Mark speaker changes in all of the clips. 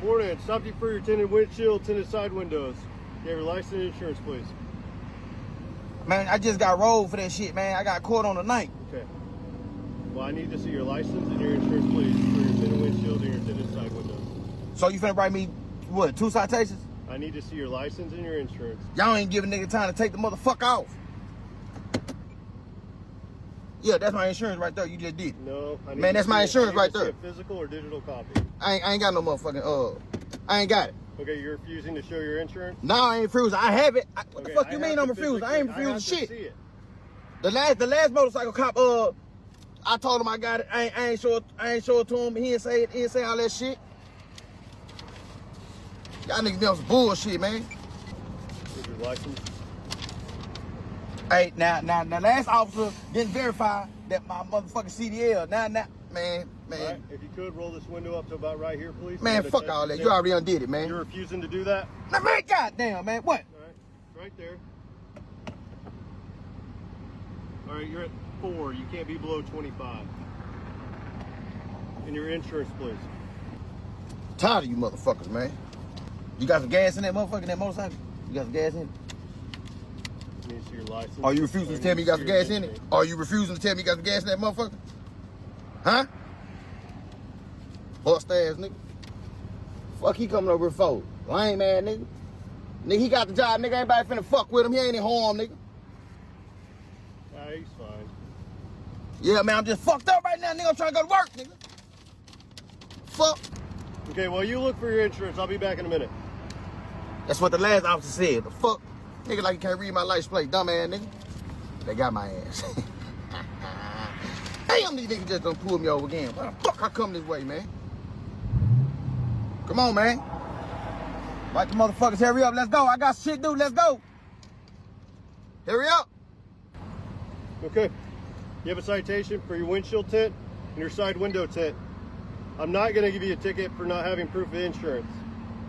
Speaker 1: Morning. Stopped you for your tinted windshield, tinted side windows. You have your license and insurance, please.
Speaker 2: Man, I just got rolled for that shit, man. I got caught on the night.
Speaker 1: Okay. Well, I need to see your license and your insurance, please, for your tinted windshield and your tinted side windows.
Speaker 2: So you finna write me, what, 2 citations?
Speaker 1: I need to see your license and your insurance.
Speaker 2: Y'all ain't giving nigga time to take the motherfucker off. Yeah, that's my insurance right there. You just did.
Speaker 1: No, I need
Speaker 2: man, that's my insurance right there.
Speaker 1: A physical or digital copy.
Speaker 2: I ain't got no motherfucking, I ain't got it.
Speaker 1: Okay, you're refusing to show your insurance?
Speaker 2: No, I ain't refusing. I have it. What the fuck you mean I'm refusing? I ain't refusing shit.
Speaker 1: See it.
Speaker 2: The last motorcycle cop, I told him I got it. I ain't show it to him. He didn't say it. He didn't say all that shit. Y'all niggas be on some bullshit, man.
Speaker 1: Here's your license.
Speaker 2: Hey, now, last officer didn't verify that my motherfucking CDL. Now, man.
Speaker 1: Right, if you could roll this window up to about right here, please.
Speaker 2: Man, fuck all that. You already undid it, man.
Speaker 1: You're refusing to do that?
Speaker 2: Now, man, goddamn, man. What?
Speaker 1: All right, right there. All right, you're at 4. You can't be below 25. And your insurance, please.
Speaker 2: Tired of you motherfuckers, man. You got some gas in that motherfucker, in that motorcycle? You got some gas in it?
Speaker 1: I need to see your license.
Speaker 2: Are you refusing to tell me you got some gas in it? Are you refusing to tell me you got some gas in that motherfucker? Huh? Bust ass nigga. Fuck he coming over here for? Lame ass nigga. Nigga, he got the job, nigga. Ain't nobody finna fuck with him. He ain't in harm, nigga.
Speaker 1: Nah, he's fine.
Speaker 2: Yeah, man, I'm just fucked up right now, nigga. I'm trying to go to work, nigga. Fuck.
Speaker 1: Okay, well, you look for your insurance. I'll be back in a minute.
Speaker 2: That's what the last officer said. The fuck? Nigga like you can't read my license plate, dumb ass nigga. They got my ass. Damn, these niggas just done pull me over again. Why the fuck I come this way, man? Come on, man. Right, the motherfuckers, hurry up. Let's go. I got shit to do. Let's go. Hurry up.
Speaker 1: Okay. You have a citation for your windshield tint and your side window tint. I'm not going to give you a ticket for not having proof of insurance.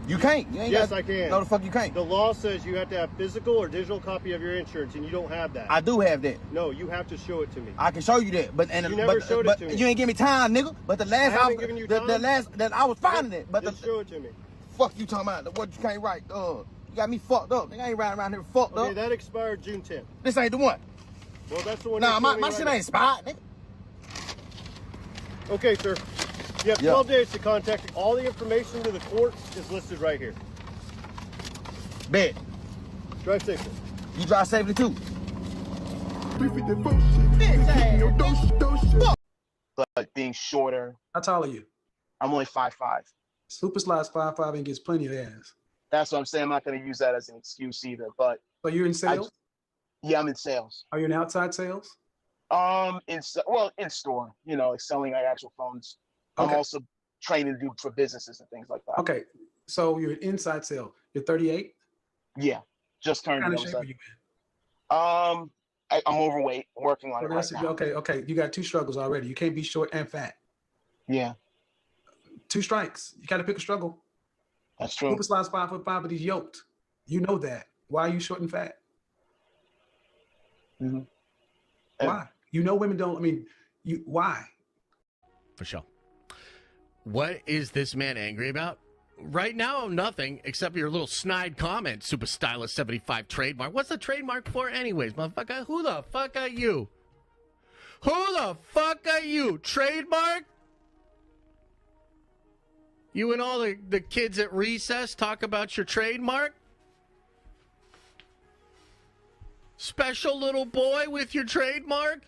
Speaker 2: You can't. You ain't
Speaker 1: yes, I can.
Speaker 2: No, the fuck you can't.
Speaker 1: The law says you have to have physical or digital copy of your insurance, and you don't have that.
Speaker 2: I do have that.
Speaker 1: No, you have to show it to me.
Speaker 2: I can show you that,
Speaker 1: you never showed it to me.
Speaker 2: You ain't give me time, nigga. But the last
Speaker 1: I haven't given you time.
Speaker 2: the last that I was finding it, but
Speaker 1: just show it to me.
Speaker 2: Fuck you talking about? What you can't write? You got me fucked up. Nigga, I ain't riding around here fucked up.
Speaker 1: Okay, that expired June 10th.
Speaker 2: This ain't the one.
Speaker 1: Well, that's the one.
Speaker 2: Nah, my shit ain't expired, nigga.
Speaker 1: Okay, sir. You have 12 days to contact. All the information to the court is listed right here.
Speaker 2: Bet.
Speaker 1: Drive safely.
Speaker 2: You drive safely too.
Speaker 3: But being shorter.
Speaker 4: How tall are you?
Speaker 3: I'm only 5'5".
Speaker 4: Super slides 5'5" and gets plenty of ass.
Speaker 3: That's what I'm saying. I'm not going to use that as an excuse either. But
Speaker 4: so you're in sales?
Speaker 3: Yeah, I'm in sales.
Speaker 4: Are you in outside sales?
Speaker 3: In store. You know, like selling like actual phones.
Speaker 4: Okay.
Speaker 3: I'm also training to do for businesses and things like that.
Speaker 4: Okay, so you're an inside sale. You're 38.
Speaker 3: Yeah, just turned.
Speaker 4: What kind of shape are you in?
Speaker 3: I'm overweight. Working on it right now.
Speaker 4: Okay. You got 2 struggles already. You can't be short and fat.
Speaker 3: Yeah.
Speaker 4: 2 strikes. You got to pick a struggle.
Speaker 3: That's true.
Speaker 4: Super slides 5'5", but he's yoked. You know that. Why are you short and fat?
Speaker 3: Mm-hmm.
Speaker 4: Why? You know women don't. I mean, why?
Speaker 5: For sure. What is this man angry about? Right now, nothing except your little snide comment, Super Stylist 75 trademark. What's the trademark for anyways, motherfucker? Who the fuck are you? Who the fuck are you? Trademark? You and all the kids at recess talk about your trademark? Special little boy with your trademark?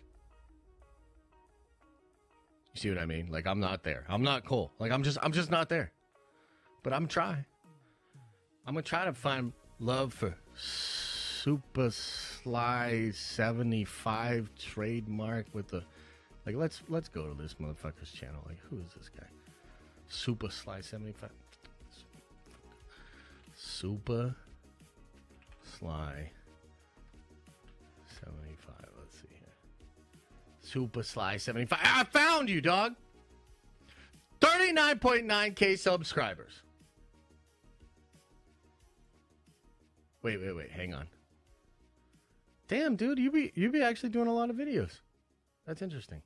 Speaker 5: You see what I mean? Like, I'm not there. I'm not cool. Like, I'm just not there. But I'm trying. I'm going to try to find love for Super Sly 75 trademark with the... Like, let's go to this motherfucker's channel. Like, who is this guy? Super Sly 75. Super Sly 75. Let's see here. Super Sly 75. I found you, dog. 39.9K subscribers. Wait. Hang on. Damn, dude, you be actually doing a lot of videos. That's interesting.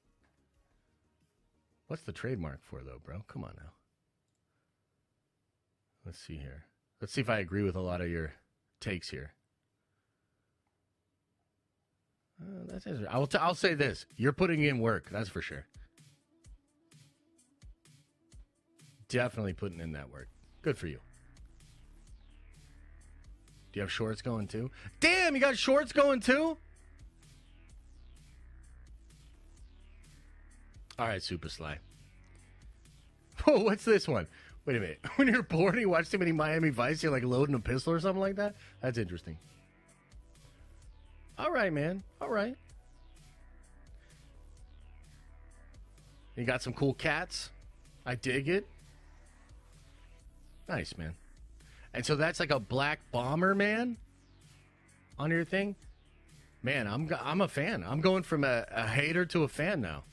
Speaker 5: What's the trademark for, though, bro? Come on now. Let's see here. Let's see if I agree with a lot of your takes here. I'll say this. You're putting in work. That's for sure. Definitely putting in that work. Good for you. Do you have shorts going too? Damn, you got shorts going too? All right, Super Sly. Oh, what's this one? Wait a minute. When you're bored and you watch too many Miami Vice, you're like loading a pistol or something like that? That's interesting. All right, man. All right. You got some cool cats. I dig it. Nice, man. And so that's like a black bomber, man, on your thing? Man, I'm a fan. I'm going from a hater to a fan now.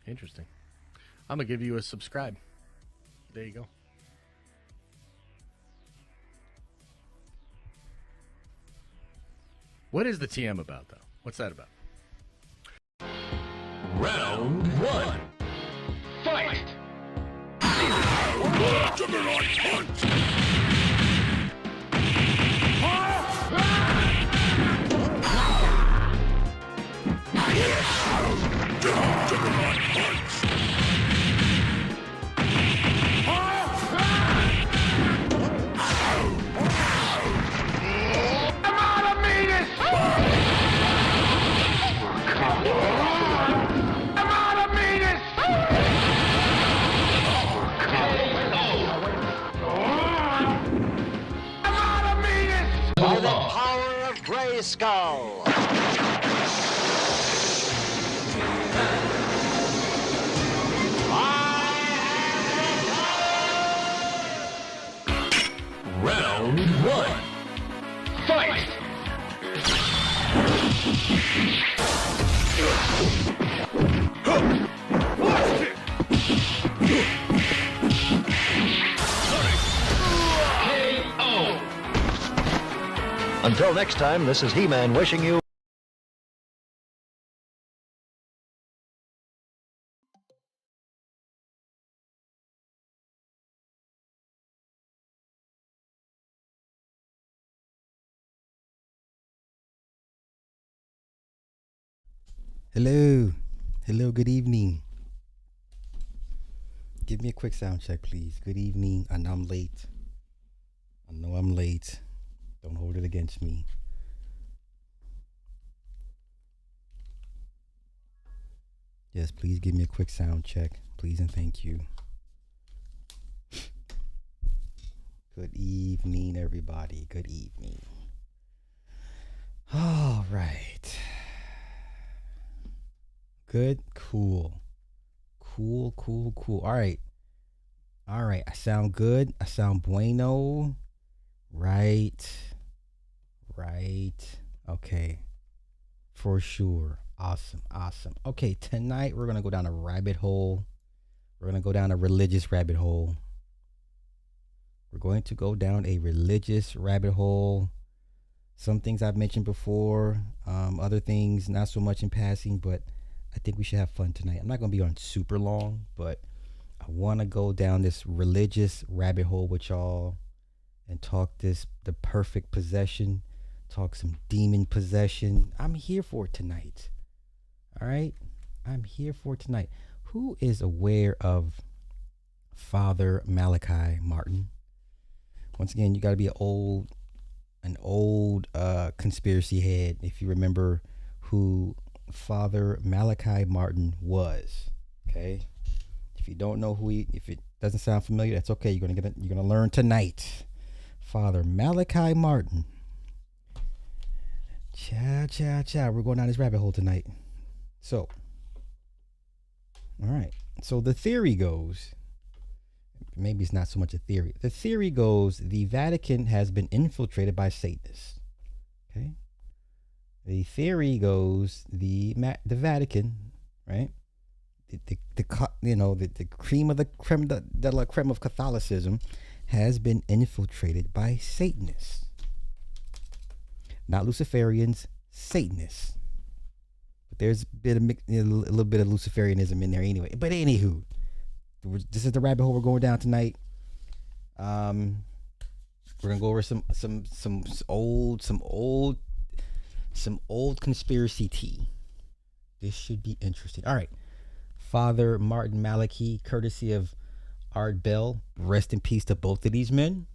Speaker 5: Interesting. I'm going to give you a subscribe. There you go. What is the TM about, though? What's that about?
Speaker 6: Round one. Fight! Juggernaut punch! Juggernaut punch! I'm out of meters! I'm out of meters! I'm out of meters!
Speaker 7: By the power of Grayskull!
Speaker 6: Round one. Fight! KO!
Speaker 7: Until next time, this is He-Man wishing you
Speaker 8: Hello, good evening. Give me a quick sound check, please. Good evening. I know I'm late. Don't hold it against me. Yes, please give me a quick sound check. Please and thank you. Good evening, everybody. Good evening. All right. Good, cool. All right. I sound good. I sound bueno. Right. Okay. For sure. Awesome. Okay, tonight we're going to go down a rabbit hole. We're going to go down a religious rabbit hole. Some things I've mentioned before. Other things not so much in passing, but I think we should have fun tonight. I'm not going to be on super long, but I want to go down this religious rabbit hole with y'all and talk the perfect possession, talk some demon possession. I'm here for it tonight. All right? I'm here for it tonight. Who is aware of Father Malachi Martin? Once again, you got to be an old conspiracy head if you remember who Father Malachi Martin was. Okay, if you don't know if it doesn't sound familiar, that's okay. You're gonna learn tonight. Father Malachi Martin. Ciao. We're going down this rabbit hole tonight. So, all right. So the theory goes, maybe it's not so much a theory. The theory goes the Vatican has been infiltrated by Satanists. Okay. The theory goes the Vatican, right? The cream of the creme de la creme of Catholicism has been infiltrated by Satanists. Not Luciferians, Satanists. But there's a little bit of Luciferianism in there anyway. But anywho, This is the rabbit hole we're going down tonight. We're gonna go over some old conspiracy tea. This should be interesting. All right, Father Martin Malachi, courtesy of Art Bell. Rest in peace to both of these men.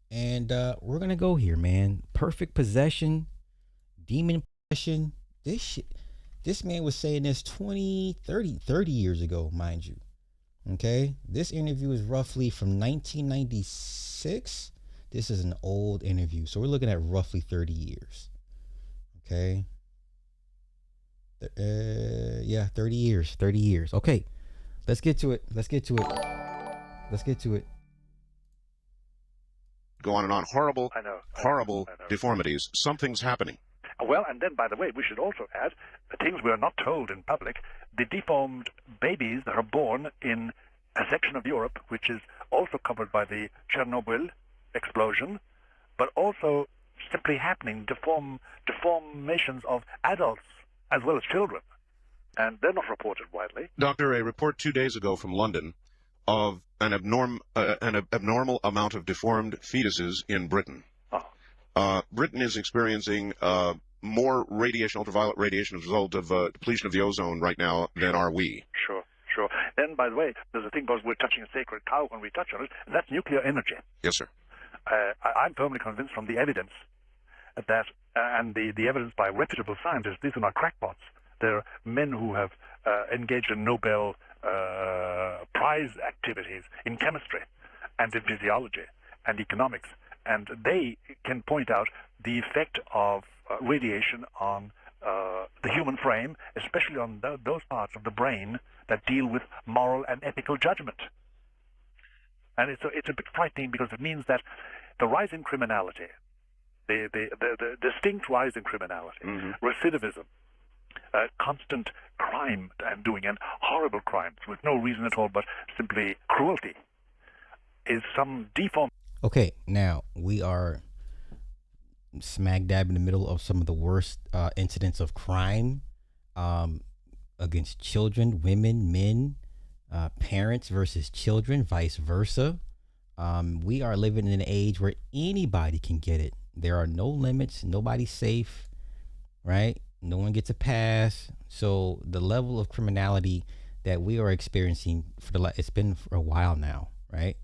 Speaker 8: And we're gonna go here, man. Perfect possession, demon possession. This man was saying this 20, 30 years ago, mind you. Okay, this interview is roughly from 1996. This is an old interview, so we're looking at roughly 30 years. Okay. 30 years. Okay, let's get to it.
Speaker 9: Go on and on. Horrible deformities. Something's happening.
Speaker 10: Well, and then, by the way, we should also add things we are not told in public. The deformed babies that are born in a section of Europe, which is also covered by the Chernobyl explosion, but also simply happening, deformations of adults as well as children. And they're not reported widely.
Speaker 9: Doctor, a report 2 days ago from London of an abnormal amount of deformed fetuses in Britain. Britain is experiencing more radiation, ultraviolet radiation, as a result of depletion of the ozone right now than are we.
Speaker 10: Sure. Then, by the way, there's a thing because we're touching a sacred cow when we touch on it, and that's nuclear energy.
Speaker 9: Yes, sir.
Speaker 10: I'm firmly convinced from the evidence that, and the evidence by reputable scientists, these are not crackpots. They're men who have engaged in Nobel Prize activities in chemistry and in physiology and economics, and they can point out the effect of radiation on the human frame, especially on those parts of the brain that deal with moral and ethical judgment. And it's a bit frightening because it means that the rise in criminality, the distinct rise in criminality, recidivism, constant crime and doing, and horrible crimes with no reason at all but simply cruelty, is some deform.
Speaker 8: Okay, now we are smack dab in the middle of some of the worst incidents of crime against children, women, men, parents versus children, vice versa. We are living in an age where anybody can get it. There are no limits. Nobody's safe, right? No one gets a pass. So the level of criminality that we are experiencing it's been for a while now, right?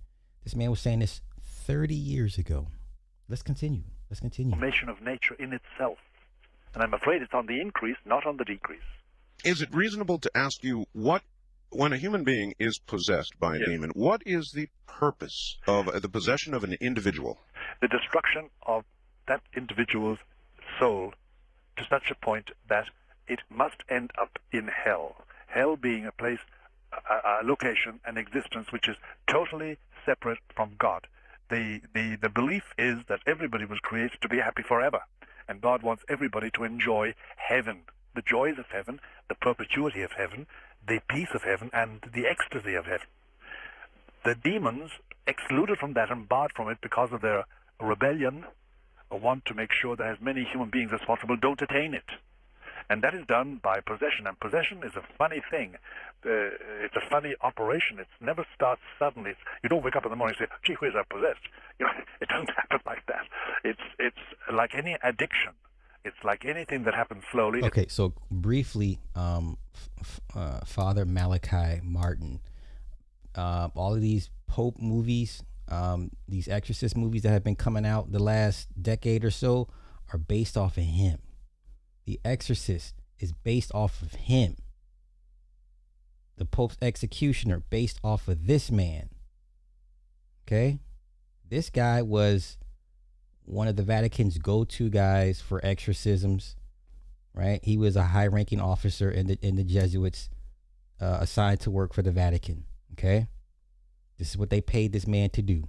Speaker 8: This man was saying this 30 years ago. Let's continue.
Speaker 10: Formation of nature in itself. And I'm afraid it's on the increase, not on the decrease.
Speaker 9: Is it reasonable to ask you when a human being is possessed by a demon, what is the purpose of the possession of an individual?
Speaker 10: The destruction of that individual's soul to such a point that it must end up in hell. Hell being a place, a location, an existence which is totally separate from God. The belief is that everybody was created to be happy forever, and God wants everybody to enjoy heaven, the joys of heaven, the perpetuity of heaven, the peace of heaven, and the ecstasy of heaven. The demons, excluded from that and barred from it because of their rebellion, want to make sure that as many human beings as possible don't attain it. And that is done by possession. And possession is a funny thing. It's a funny operation. It never starts suddenly. You don't wake up in the morning and say, gee whiz, I'm possessed. You know, it doesn't happen like that. It's like any addiction. It's like anything that happens slowly.
Speaker 8: Okay, so briefly, Father Malachi Martin, all of these Pope movies, these exorcist movies that have been coming out the last decade or so are based off of him. The Exorcist is based off of him. The Pope's executioner based off of this man. Okay? This guy was one of the Vatican's go-to guys for exorcisms, right? He was a high-ranking officer in the Jesuits assigned to work for the Vatican, okay? This is what they paid this man to do,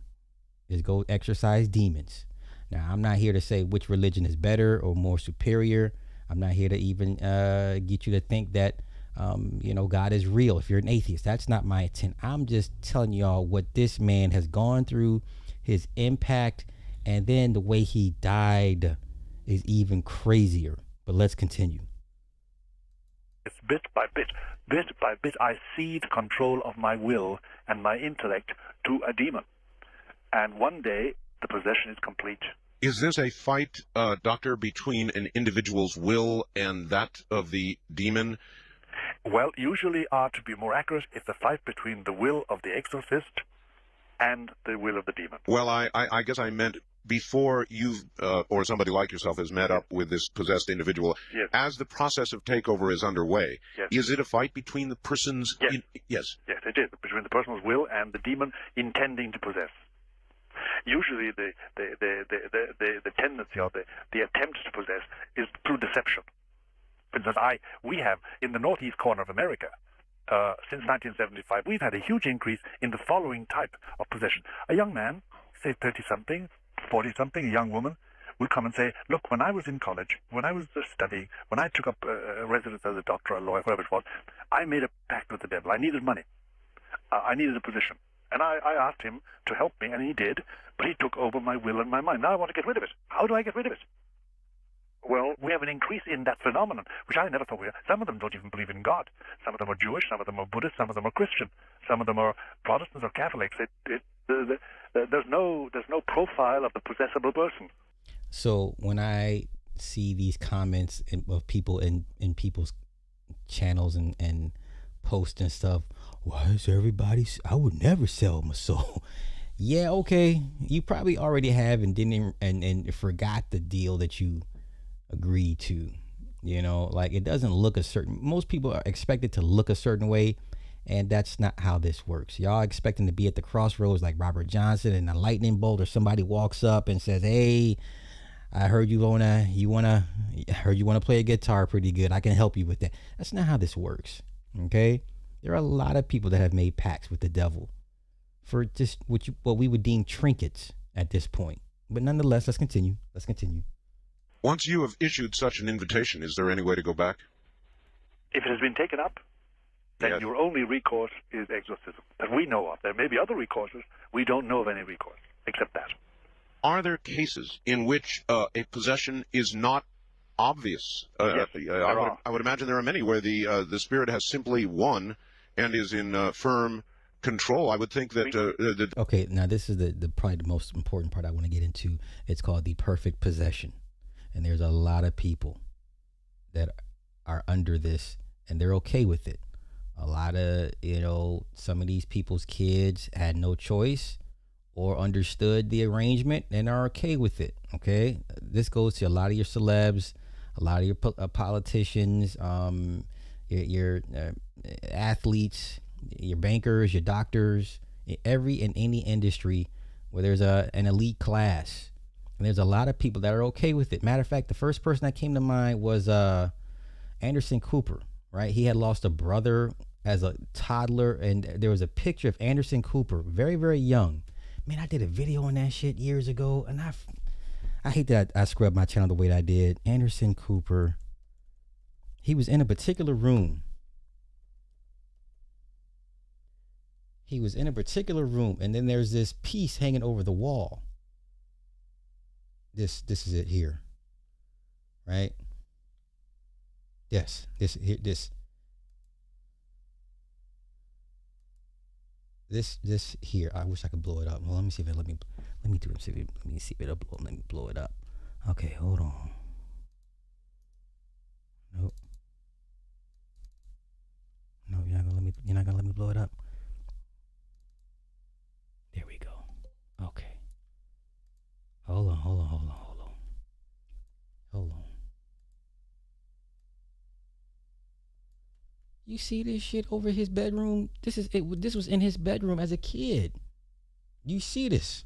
Speaker 8: is go exorcise demons. Now, I'm not here to say which religion is better or more superior. I'm not here to even get you to think that, God is real if you're an atheist. That's not my intent. I'm just telling y'all what this man has gone through, his impact, and then the way he died is even crazier. But let's continue.
Speaker 10: It's bit by bit, I cede control of my will and my intellect to a demon. And one day, the possession is complete.
Speaker 9: Is this a fight, Doctor, between an individual's will and that of the demon?
Speaker 10: Well, usually, to be more accurate, it's a fight between the will of the exorcist and the will of the demon.
Speaker 9: Well, I guess I meant before you or somebody like yourself has met up with this possessed individual.
Speaker 10: Yes.
Speaker 9: As the process of takeover is underway,
Speaker 10: Yes.
Speaker 9: is it a fight between the persons?
Speaker 10: Yes.
Speaker 9: Yes.
Speaker 10: Yes, it is, between the person's will and the demon intending to possess. Usually the tendency or the attempt to possess is through deception. For instance, we have, in the northeast corner of America, since 1975, we've had a huge increase in the following type of possession. A young man, say 30-something, 40-something, a young woman, will come and say, look, when I was in college, when I was studying, when I took up a residence as a doctor, a lawyer, whatever it was, I made a pact with the devil. I needed money. I needed a position. And I asked him to help me, and he did, but he took over my will and my mind. Now I want to get rid of it. How do I get rid of it? Well, we have an increase in that phenomenon, which I never thought we had. Some of them don't even believe in God. Some of them are Jewish, some of them are Buddhist, some of them are Christian, some of them are Protestants or Catholics. There's no profile of the possessable person.
Speaker 8: So when I see these comments of people in people's channels and posts and stuff, why is everybody? I would never sell my soul. Yeah, okay. You probably already have and didn't and forgot the deal that you agreed to. You know, like it doesn't look a certain. Most people are expected to look a certain way, and that's not how this works. Y'all expecting to be at the crossroads like Robert Johnson and a lightning bolt, or somebody walks up and says, "Hey, I heard you wanna play a guitar pretty good. I can help you with that." That's not how this works. Okay. There are a lot of people that have made pacts with the devil for just what we would deem trinkets at this point. But nonetheless, let's continue.
Speaker 9: Once you have issued such an invitation, is there any way to go back?
Speaker 10: If it has been taken up, then
Speaker 9: Yes.
Speaker 10: your only recourse is exorcism, that we know of. There may be other recourses. We don't know of any recourse except that.
Speaker 9: Are there cases in which a possession is not obvious?
Speaker 10: Yes, there are.
Speaker 9: I would imagine there are many where the spirit has simply won and is in firm control. I would think that...
Speaker 8: Okay, now this is the probably the most important part I want to get into. It's called the perfect possession. And there's a lot of people that are under this and they're okay with it. A lot of, some of these people's kids had no choice or understood the arrangement and are okay with it. Okay, this goes to a lot of your celebs, a lot of your politicians, your athletes, your bankers, your doctors, every and any industry where there's an elite class. And there's a lot of people that are okay with it. Matter of fact, the first person that came to mind was Anderson Cooper, right? He had lost a brother as a toddler, and there was a picture of Anderson Cooper, very, very young. Man, I did a video on that shit years ago, and I hate that I scrubbed my channel the way that I did. Anderson Cooper, he was in a particular room. And then there's this piece hanging over the wall. This is it here, right? Yes, this here. I wish I could blow it up. Well, let me see if it let me do it. Let me see if it'll blow. Let me blow it up. Okay, hold on. Nope. No, you're not gonna let me blow it up. There we go. Okay. Hold on. You see this shit over his bedroom? This was in his bedroom as a kid. You see this?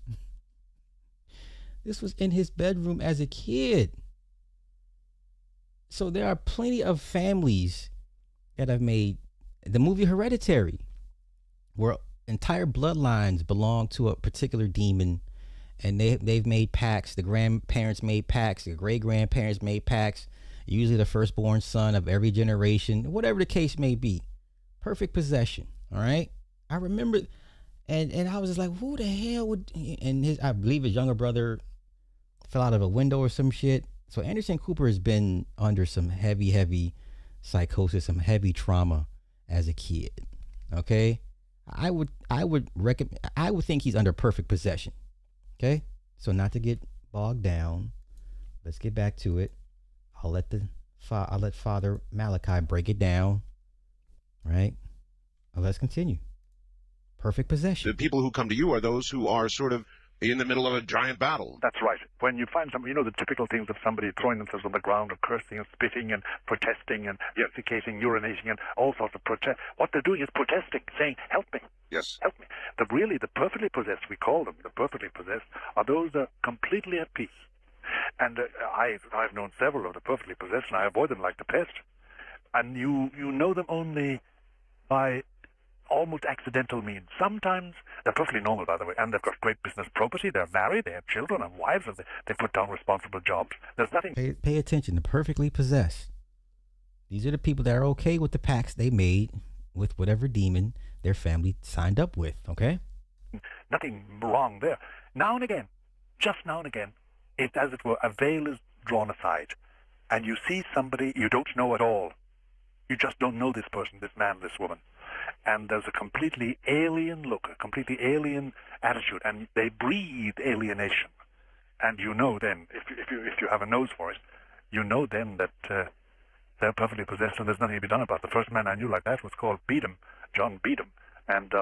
Speaker 8: This was in his bedroom as a kid. So there are plenty of families that have made the movie Hereditary, where entire bloodlines belong to a particular demon, and they've made pacts. The grandparents made pacts. The great grandparents made pacts. Usually the firstborn son of every generation, whatever the case may be. Perfect possession. All right. I remember, and I was just like, who the hell would? And I believe his younger brother fell out of a window or some shit. So Anderson Cooper has been under some heavy psychosis, some heavy trauma as a kid. Okay, I would recommend. I would think he's under perfect possession. Okay, so not to get bogged down, let's get back to it. I'll let Father Malachi break it down. Right, let's continue. Perfect possession.
Speaker 9: The people who come to you are those who are sort of in the middle of a giant battle.
Speaker 10: That's right. When you find somebody, the typical things of somebody throwing themselves on the ground and cursing and spitting and protesting and defecating, urinating and all sorts of protest. What they're doing is protesting, saying, help me.
Speaker 9: Yes.
Speaker 10: Help me. The perfectly possessed, we call them, the perfectly possessed, are those that are completely at peace. And I've known several of the perfectly possessed, and I avoid them like the pest. And you know them only by almost accidental means. Sometimes they're perfectly normal, by the way, and they've got great business property. They're married, they have children and wives, and they put down responsible jobs. There's nothing.
Speaker 8: Pay attention. The perfectly possessed. These are the people that are okay with the pacts they made with whatever demon their family signed up with. Okay.
Speaker 10: Nothing wrong there. Now and again, just now and again, it, as it were, a veil is drawn aside, and you see somebody you don't know at all. You just don't know this person, this man, this woman. And there's a completely alien look, a completely alien attitude, and they breathe alienation. And you know then, if you have a nose for it, you know then that they're perfectly possessed and there's nothing to be done about it. The first man I knew like that was called Beedham, John Beedham. And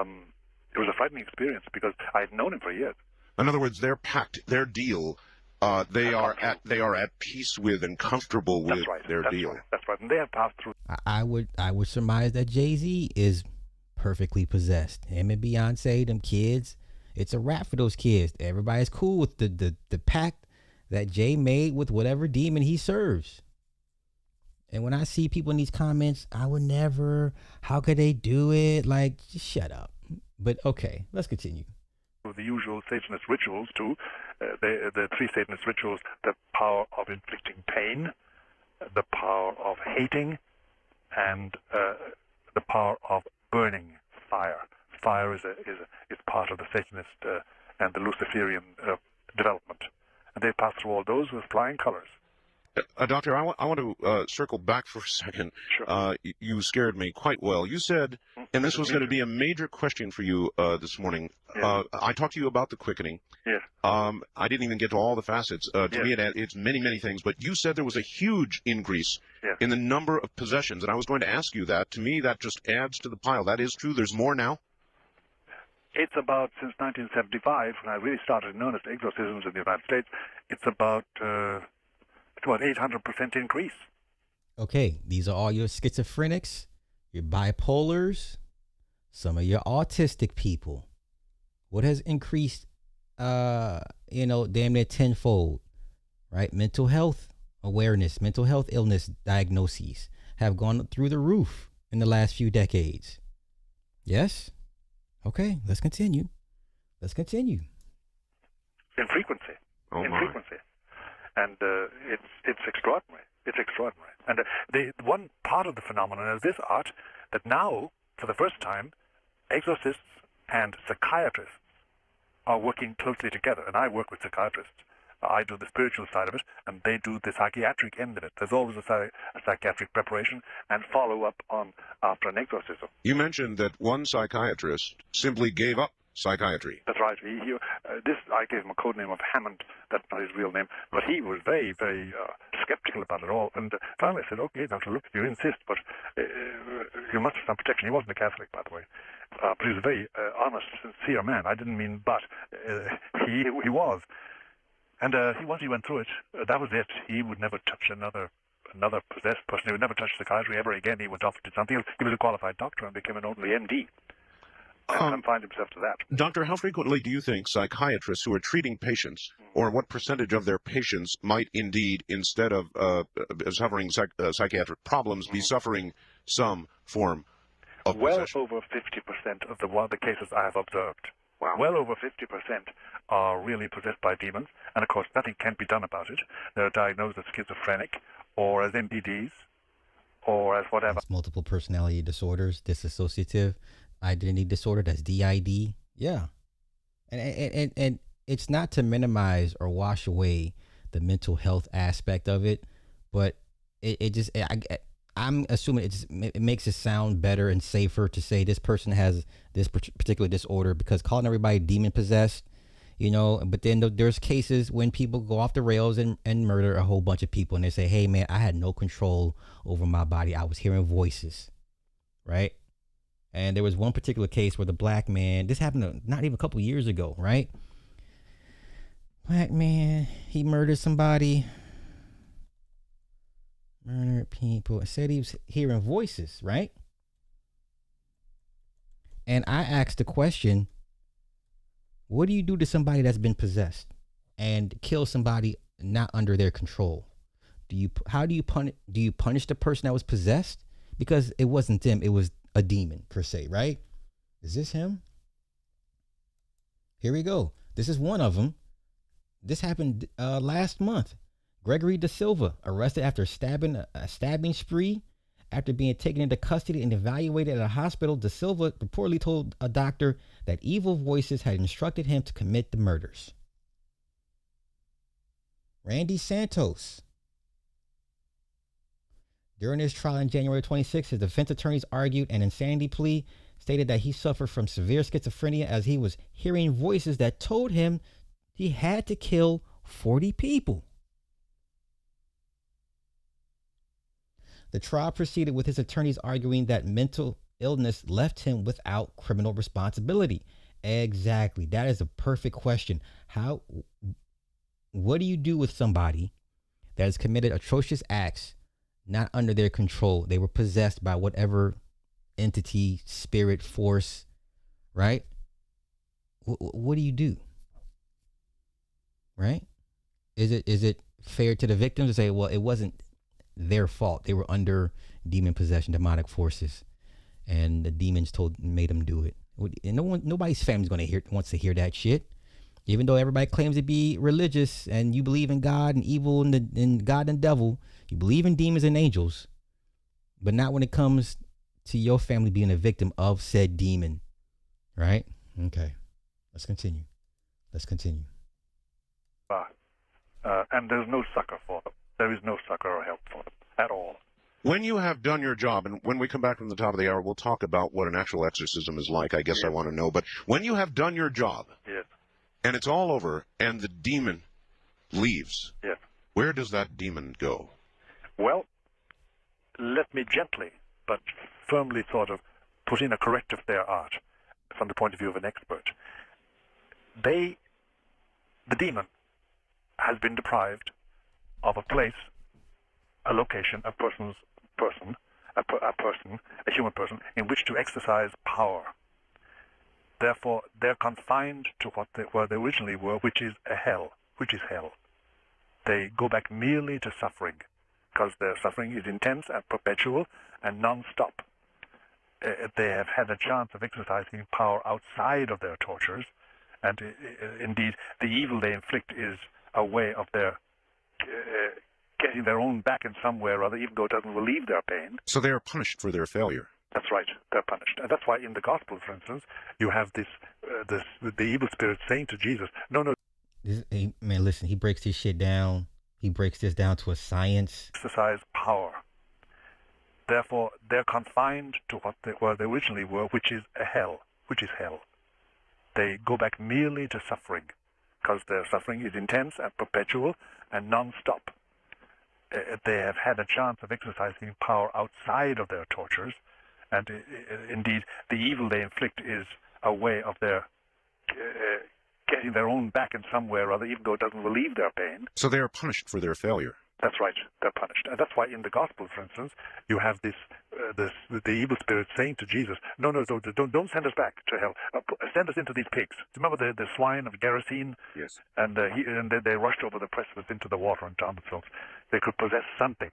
Speaker 10: it was a frightening experience because I had known him for years.
Speaker 9: In other words, their pact, their deal, they are at peace with and comfortable with their deal.
Speaker 10: Right. That's right, and they have passed through.
Speaker 8: I would surmise that Jay-Z is perfectly possessed. Him and Beyonce, them kids, it's a wrap for those kids. Everybody's cool with the pact that Jay made with whatever demon he serves. And when I see people in these comments, I would never. How could they do it? Like, just shut up. But okay, let's continue.
Speaker 10: The usual Satanist rituals too. The three Satanist rituals: the power of inflicting pain, the power of hating, and the power of burning fire. Fire is part of the Satanist and the Luciferian development, and they pass through all those with flying colors.
Speaker 9: Doctor, I want to circle back for a second.
Speaker 10: Sure.
Speaker 9: You scared me quite well. You said, and this was going to be a major question for you this morning.
Speaker 10: Yes.
Speaker 9: I talked to you about the quickening.
Speaker 10: Yes.
Speaker 9: I didn't even get to all the facets. To me, it's many, many things. But you said there was a huge increase in the number of possessions, and I was going to ask you that. To me, that just adds to the pile. That is true. There's more now.
Speaker 10: It's about, since 1975, when I really started in earnest exorcisms in the United States, it's about 800% increase.
Speaker 8: Okay, these are all your schizophrenics, your bipolars, some of your autistic people. What has increased, damn near tenfold, right? Mental health awareness, mental health illness diagnoses have gone through the roof in the last few decades. Yes? Okay, let's continue. In
Speaker 10: frequency.
Speaker 9: Oh,
Speaker 10: in
Speaker 9: my.
Speaker 10: frequency. And it's extraordinary. It's extraordinary. And the one part of the phenomenon is this, Art, that now, for the first time, exorcists and psychiatrists are working closely together. And I work with psychiatrists. I do the spiritual side of it, and they do the psychiatric end of it. There's always a psychiatric preparation and follow-up on after an exorcism.
Speaker 9: You mentioned that one psychiatrist simply gave up psychiatry.
Speaker 10: That's right. I gave him a code name of Hammond. That's not his real name, but he was very, very skeptical about it all. And finally, I said, "Okay, Doctor, look, you insist, but you must have some protection." He wasn't a Catholic, by the way, but he was a very honest, sincere man. I didn't mean but. He was, and once he went through it, that was it. He would never touch another possessed person. He would never touch psychiatry ever again. He went off to something. He was a qualified doctor and became an ordinary MD. And confined himself to that.
Speaker 9: Doctor, how frequently do you think psychiatrists who are treating patients, or what percentage of their patients might indeed, instead of suffering psychiatric problems, be suffering some form of possession?
Speaker 10: Well over 50% of the cases I have observed.
Speaker 9: Wow.
Speaker 10: Well over 50% are really possessed by demons, and of course nothing can be done about it. They're diagnosed as schizophrenic, or as MDDs, or as whatever.
Speaker 8: That's multiple personality disorders, dissociative identity disorder, that's DID. Yeah. And it's not to minimize or wash away the mental health aspect of it, but it just I'm assuming it makes it sound better and safer to say this person has this particular disorder, because calling everybody demon possessed, you know. But then there's cases when people go off the rails and murder a whole bunch of people, and they say, hey man, I had no control over my body, I was hearing voices, right? And there was one particular case where the black man, this happened not even a couple years ago, right? Black man, he murdered somebody, murdered people, and said he was hearing voices, right? And I asked the question, what do you do to somebody that's been possessed and kill somebody not under their control? How do you punish the person that was possessed? Because it wasn't them, it was a demon per se, right? Is this him? Here we go. This is one of them. This happened last month. Gregory Da Silva arrested after a stabbing spree. After being taken into custody and evaluated at a hospital, Da Silva reportedly told a doctor that evil voices had instructed him to commit the murders. Randy Santos. During his trial on January 26, his defense attorneys argued an insanity plea, stated that he suffered from severe schizophrenia as he was hearing voices that told him he had to kill 40 people. The trial proceeded with his attorneys arguing that mental illness left him without criminal responsibility. Exactly. That is a perfect question. What do you do with somebody that has committed atrocious acts not under their control? They were possessed by whatever entity, spirit, force, right? What do you do? Right? Is it fair to the victims to say, well, it wasn't their fault, they were under demon possession, demonic forces, and the demons made them do it? And nobody's family's wants to hear that shit. Even though everybody claims to be religious and you believe in God and evil and God and devil, you believe in demons and angels, but not when it comes to your family being a victim of said demon, right? Okay, let's continue.
Speaker 10: And there's no succor for them. There is no succor or help for them at all.
Speaker 9: When you have done your job, and when we come back from the top of the hour, we'll talk about what an actual exorcism is like. I guess yes. I want to know. But when you have done your job,
Speaker 10: yes,
Speaker 9: and it's all over, and the demon leaves,
Speaker 10: yes,
Speaker 9: where does that demon go?
Speaker 10: Well, let me gently but firmly sort of put in a corrective there, Art, from the point of view of an expert. The demon has been deprived of a place, a location, a human person, in which to exercise power. Therefore, they're confined to where they originally were, which is hell. They go back merely to suffering, because their suffering is intense and perpetual and non-stop. They have had a chance of exercising power outside of their tortures, and indeed, the evil they inflict is a way of their getting their own back in some way or other, even though it doesn't relieve their pain.
Speaker 9: So they are punished for their failure.
Speaker 10: That's right. They're punished. And that's why in the Gospel, for instance, you have the evil spirit saying to Jesus, no.
Speaker 8: Man, listen, he breaks this shit down. He breaks this down to a science.
Speaker 10: Exercise power. Therefore, they're confined to where they originally were, which is hell. They go back merely to suffering, because their suffering is intense and perpetual and non-stop. They have had a chance of exercising power outside of their tortures, and indeed, the evil they inflict is a way of their getting their own back in some way or other, even though it doesn't relieve their pain.
Speaker 9: So they are punished for their failure.
Speaker 10: That's right. They're punished. And that's why in the Gospel, for instance, you have the evil spirit saying to Jesus, no, don't send us back to hell. Send us into these pigs. Remember the swine of Gerasene?
Speaker 9: Yes.
Speaker 10: And they rushed over the precipice into the water and drowned themselves. They could possess something.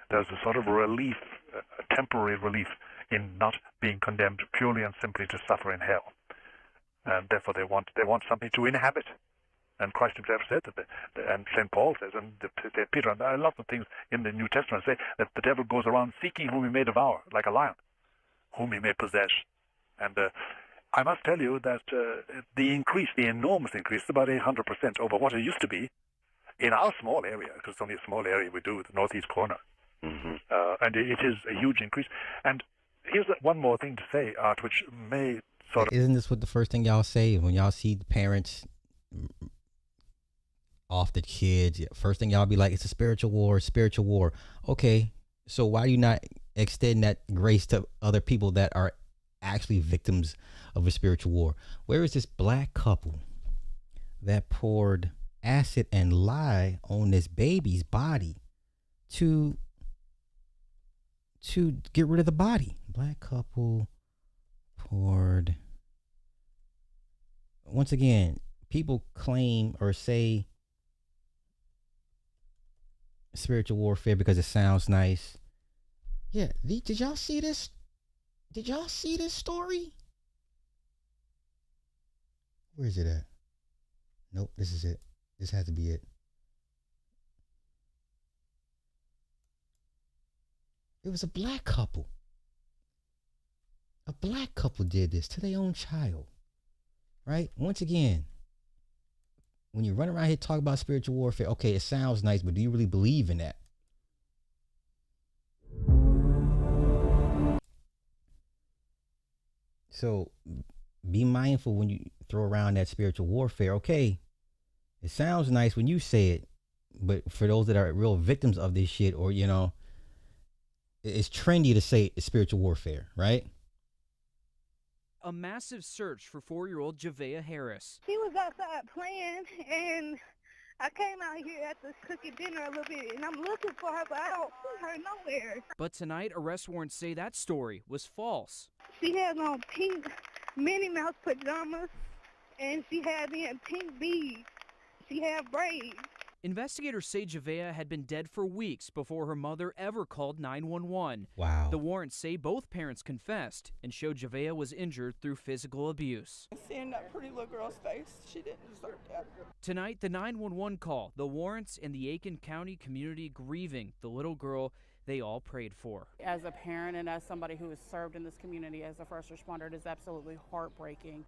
Speaker 10: There's a sort of relief, a temporary relief in not being condemned purely and simply to suffer in hell. And therefore they want something to inhabit. And Christ himself said that, and St. Paul says, and Peter, and lots of things in the New Testament say that the devil goes around seeking whom he may devour, like a lion, whom he may possess. And I must tell you that the enormous increase, about 800% over what it used to be in our small area, because it's only a small area we do, the northeast corner. And it is a huge increase. And here's one more thing to say, Art, which may sort of...
Speaker 8: Isn't this what the first thing y'all say when y'all see the parents off the kids? First thing y'all be like, it's a spiritual war, spiritual war. Okay, so why do you not extend that grace to other people that are actually victims of a spiritual war? Where is this black couple that poured acid and lye on this baby's body to get rid of the body? Black couple poured. Once again, people claim or say spiritual warfare because it sounds nice. Yeah, did y'all see this? Did y'all see this story? Where is it at? Nope, this is it. This has to be it. It was a black couple. A black couple did this to their own child. Right? Once again, when you run around here talking about spiritual warfare, okay, it sounds nice, but do you really believe in that? So be mindful when you throw around that spiritual warfare. Okay, it sounds nice when you say it, but for those that are real victims of this shit, or, you know, it's trendy to say it's spiritual warfare, right?
Speaker 11: A massive search for 4-year-old Javea Harris.
Speaker 12: She was outside playing, and I came out here after cooking dinner a little bit, and I'm looking for her, but I don't see her nowhere.
Speaker 11: But tonight, arrest warrants say that story was false.
Speaker 12: She had on pink Minnie Mouse pajamas, and she had in pink beads. She had braids.
Speaker 11: Investigators say Javea had been dead for weeks before her mother ever called 911.
Speaker 8: Wow.
Speaker 11: The warrants say both parents confessed and showed Javea was injured through physical abuse.
Speaker 13: Seeing that pretty little girl's face, she didn't deserve that.
Speaker 11: Tonight, the 911 call, the warrants, and the Aiken County community grieving the little girl they all prayed for.
Speaker 13: As a parent and as somebody who has served in this community as a first responder, it is absolutely heartbreaking.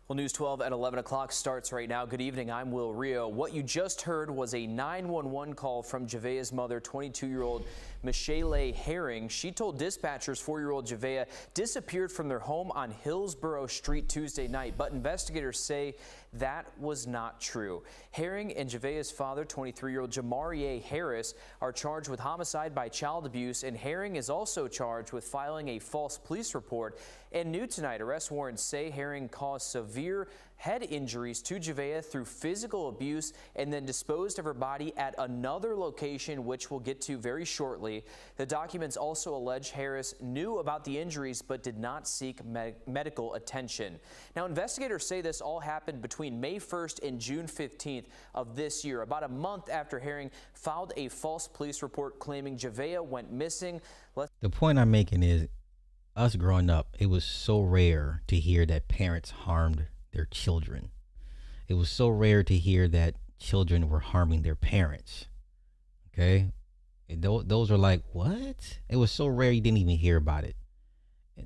Speaker 14: Well, News 12 at 11 o'clock starts right now. Good evening, I'm Will Rio. What you just heard was a 911 call from Javea's mother, 22-year-old Michelle Herring. She told dispatchers 4-year-old Javea disappeared from their home on Hillsborough Street Tuesday night, but investigators say that was not true. Herring and Javea's father, 23-year-old Jamarie Harris, are charged with homicide by child abuse, and Herring is also charged with filing a false police report. And new tonight, arrest warrants say Herring caused severe head injuries to Javea through physical abuse and then disposed of her body at another location, which we'll get to very shortly. The documents also allege Harris knew about the injuries but did not seek medical attention. Now, investigators say this all happened between May 1st and June 15th of this year, about a month after Herring filed a false police report claiming Javea went missing.
Speaker 8: The point I'm making is, us growing up, it was so rare to hear that parents harmed their children. It was so rare to hear that children were harming their parents. Okay? Those are like, what? It was so rare you didn't even hear about it.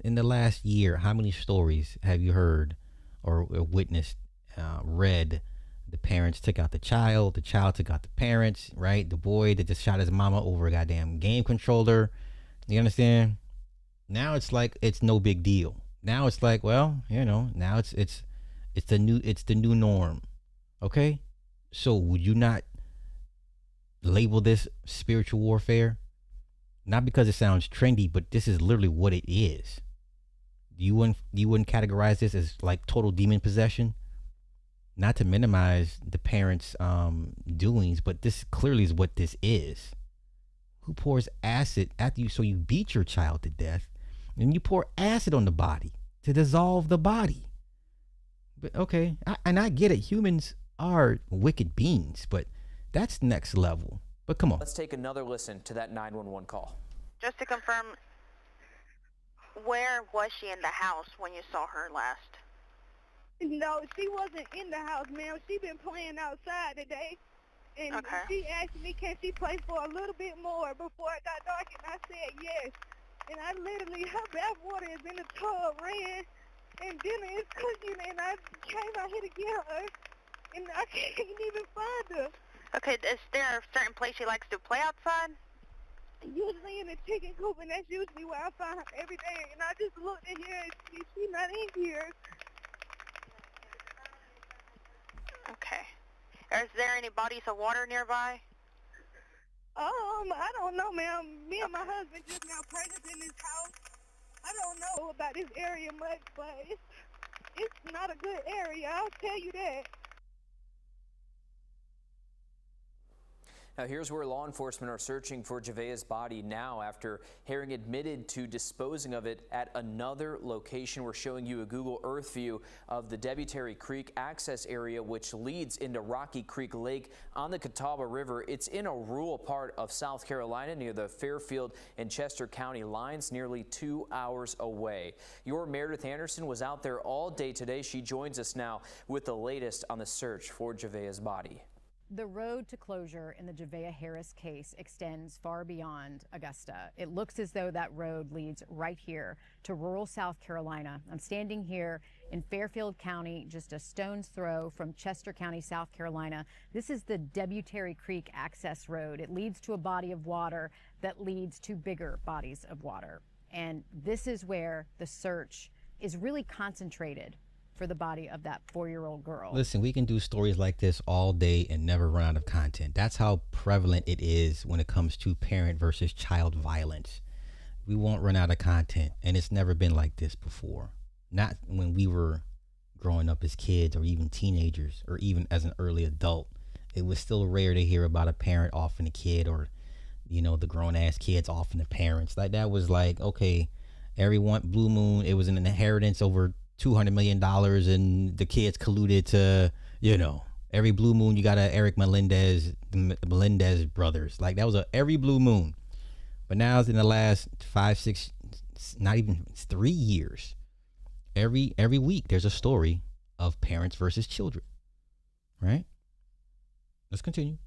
Speaker 8: In the last year, how many stories have you heard or witnessed, read? The parents took out the child took out the parents, right? The boy that just shot his mama over a goddamn game controller. You understand? Now it's like it's no big deal. Now it's like, well, you know, now it's the new norm. Okay? So would you not label this spiritual warfare? Not because it sounds trendy, but this is literally what it is. You wouldn't categorize this as like total demon possession? Not to minimize the parents' doings, but this clearly is what this is. Who pours acid after you? So you beat your child to death, and you pour acid on the body to dissolve the body. But okay, I get it. Humans are wicked beings, but that's next level. But come on.
Speaker 14: Let's take another listen to that 911 call.
Speaker 15: Just to confirm, where was she in the house when you saw her last?
Speaker 12: No, she wasn't in the house, ma'am. She been playing outside today. And she asked me, can she play for a little bit more before it got dark? And I said yes. And I literally, her bath water is in the tub, ran, and dinner is cooking, and I came out here to get her, and I can't even find her.
Speaker 15: Okay, is there a certain place she likes to play outside?
Speaker 12: Usually in the chicken coop, and that's usually where I find her every day. And I just looked in here and she's not in here.
Speaker 15: Okay. Is there any bodies of water nearby?
Speaker 12: I don't know, ma'am. Me and my husband just now pregnant in this house. I don't know about this area much, but it's not a good area. I'll tell you that.
Speaker 14: Now, here's where law enforcement are searching for Javea's body now after Herring admitted to disposing of it at another location. We're showing you a Google Earth view of the Debutary Creek access area, which leads into Rocky Creek Lake on the Catawba River. It's in a rural part of South Carolina near the Fairfield and Chester County lines, nearly 2 hours away. Your Meredith Anderson was out there all day today. She joins us now with the latest on the search for Javea's body.
Speaker 16: The road to closure in the Javea Harris case extends far beyond Augusta. It looks as though that road leads right here to rural South Carolina. I'm standing here in Fairfield County, just a stone's throw from Chester County, South Carolina. This is the Debutary Creek access road. It leads to a body of water that leads to bigger bodies of water. And this is where the search is really concentrated for the body of that 4-year-old girl.
Speaker 8: Listen, we can do stories like this all day and never run out of content. That's how prevalent it is when it comes to parent versus child violence. We won't run out of content, and it's never been like this before. Not when we were growing up as kids or even teenagers or even as an early adult. It was still rare to hear about a parent offing a kid, or, you know, the grown-ass kids offing the parents. Like, that was like, okay, every one blue moon, it was an inheritance over $200 million, and the kids colluded to, you know, every blue moon you got a Eric Melendez, the Melendez brothers. Like, that was every blue moon. But now in the last 5, 6, not even 3 years, every week there's a story of parents versus children, right? Let's continue.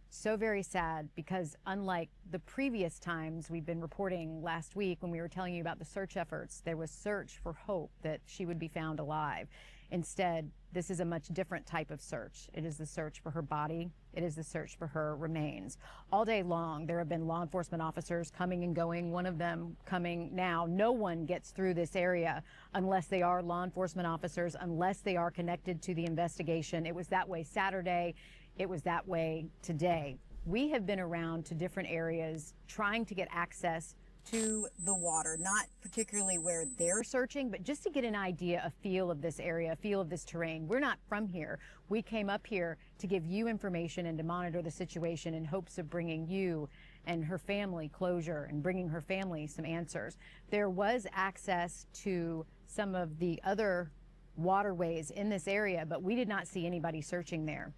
Speaker 16: So very sad, because unlike the previous times we've been reporting last week when we were telling you about the search efforts, there was search for hope that she would be found alive. Instead, this is a much different type of search. It is the search for her body. It is the search for her remains. All day long, there have been law enforcement officers coming and going, one of them coming now. No one gets through this area unless they are law enforcement officers, unless they are connected to the investigation. It was that way Saturday. It was that way today. We have been around to different areas trying to get access to the water, not particularly where they're searching, but just to get an idea, a feel of this area, a feel of this terrain. We're not from here. We came up here to give you information and to monitor the situation in hopes of bringing you and her family closure and bringing her family some answers. There was access to some of the other waterways in this area, but we did not see anybody searching there.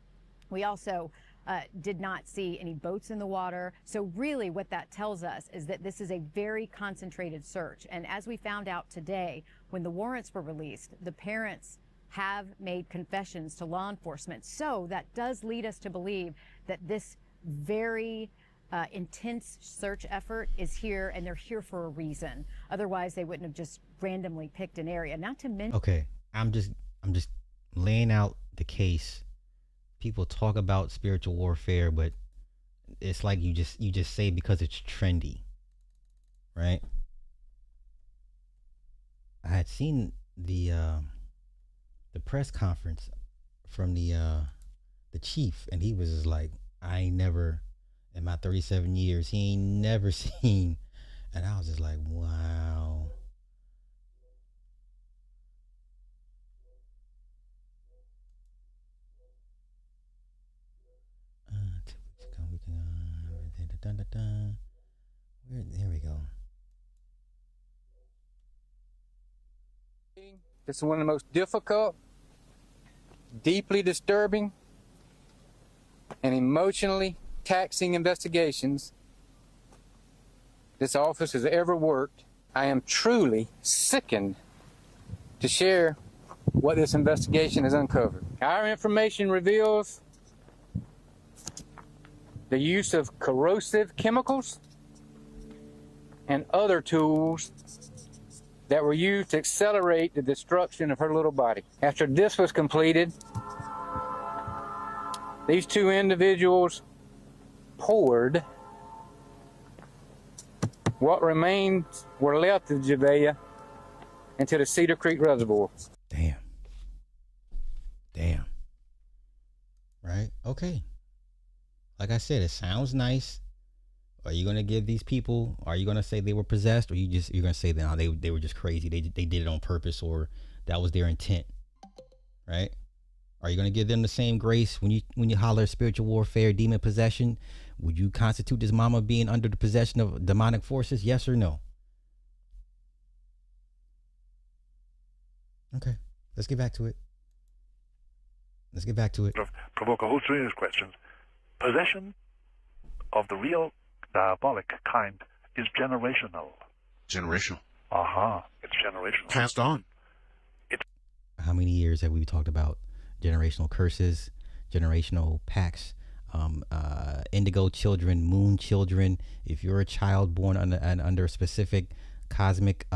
Speaker 16: We also did not see any boats in the water. So really what that tells us is that this is a very concentrated search. And as we found out today, when the warrants were released, the parents have made confessions to law enforcement. So that does lead us to believe that this very intense search effort is here, and they're here for a reason. Otherwise, they wouldn't have just randomly picked an area. Not to mention.
Speaker 8: Okay, I'm just laying out the case. People talk about spiritual warfare, but it's like you just say because it's trendy, right? I had seen the press conference from the chief, and he was just like, I ain't never, in my 37 years, he ain't never seen, and I was just like, wow. There we go.
Speaker 17: This is one of the most difficult, deeply disturbing, and emotionally taxing investigations this office has ever worked. I am truly sickened to share what this investigation has uncovered. Our information reveals the use of corrosive chemicals and other tools that were used to accelerate the destruction of her little body. After this was completed, these two individuals poured what remains were left of Javea into the Cedar Creek Reservoir.
Speaker 8: Damn. Right? Okay. Like I said, it sounds nice. Are you gonna give these people? Are you gonna say they were possessed, or you're gonna say that they were just crazy? They did it on purpose, or that was their intent, right? Are you gonna give them the same grace when you holler spiritual warfare, demon possession? Would you constitute this mama being under the possession of demonic forces? Yes or no? Okay, let's get back to it.
Speaker 10: Provoke a whole series of questions. Possession of the real diabolic kind is generational.
Speaker 9: Generational.
Speaker 10: It's generational.
Speaker 9: Passed on.
Speaker 8: How many years have we talked about generational curses, generational pacts, indigo children, moon children? If you're a child born under a specific cosmic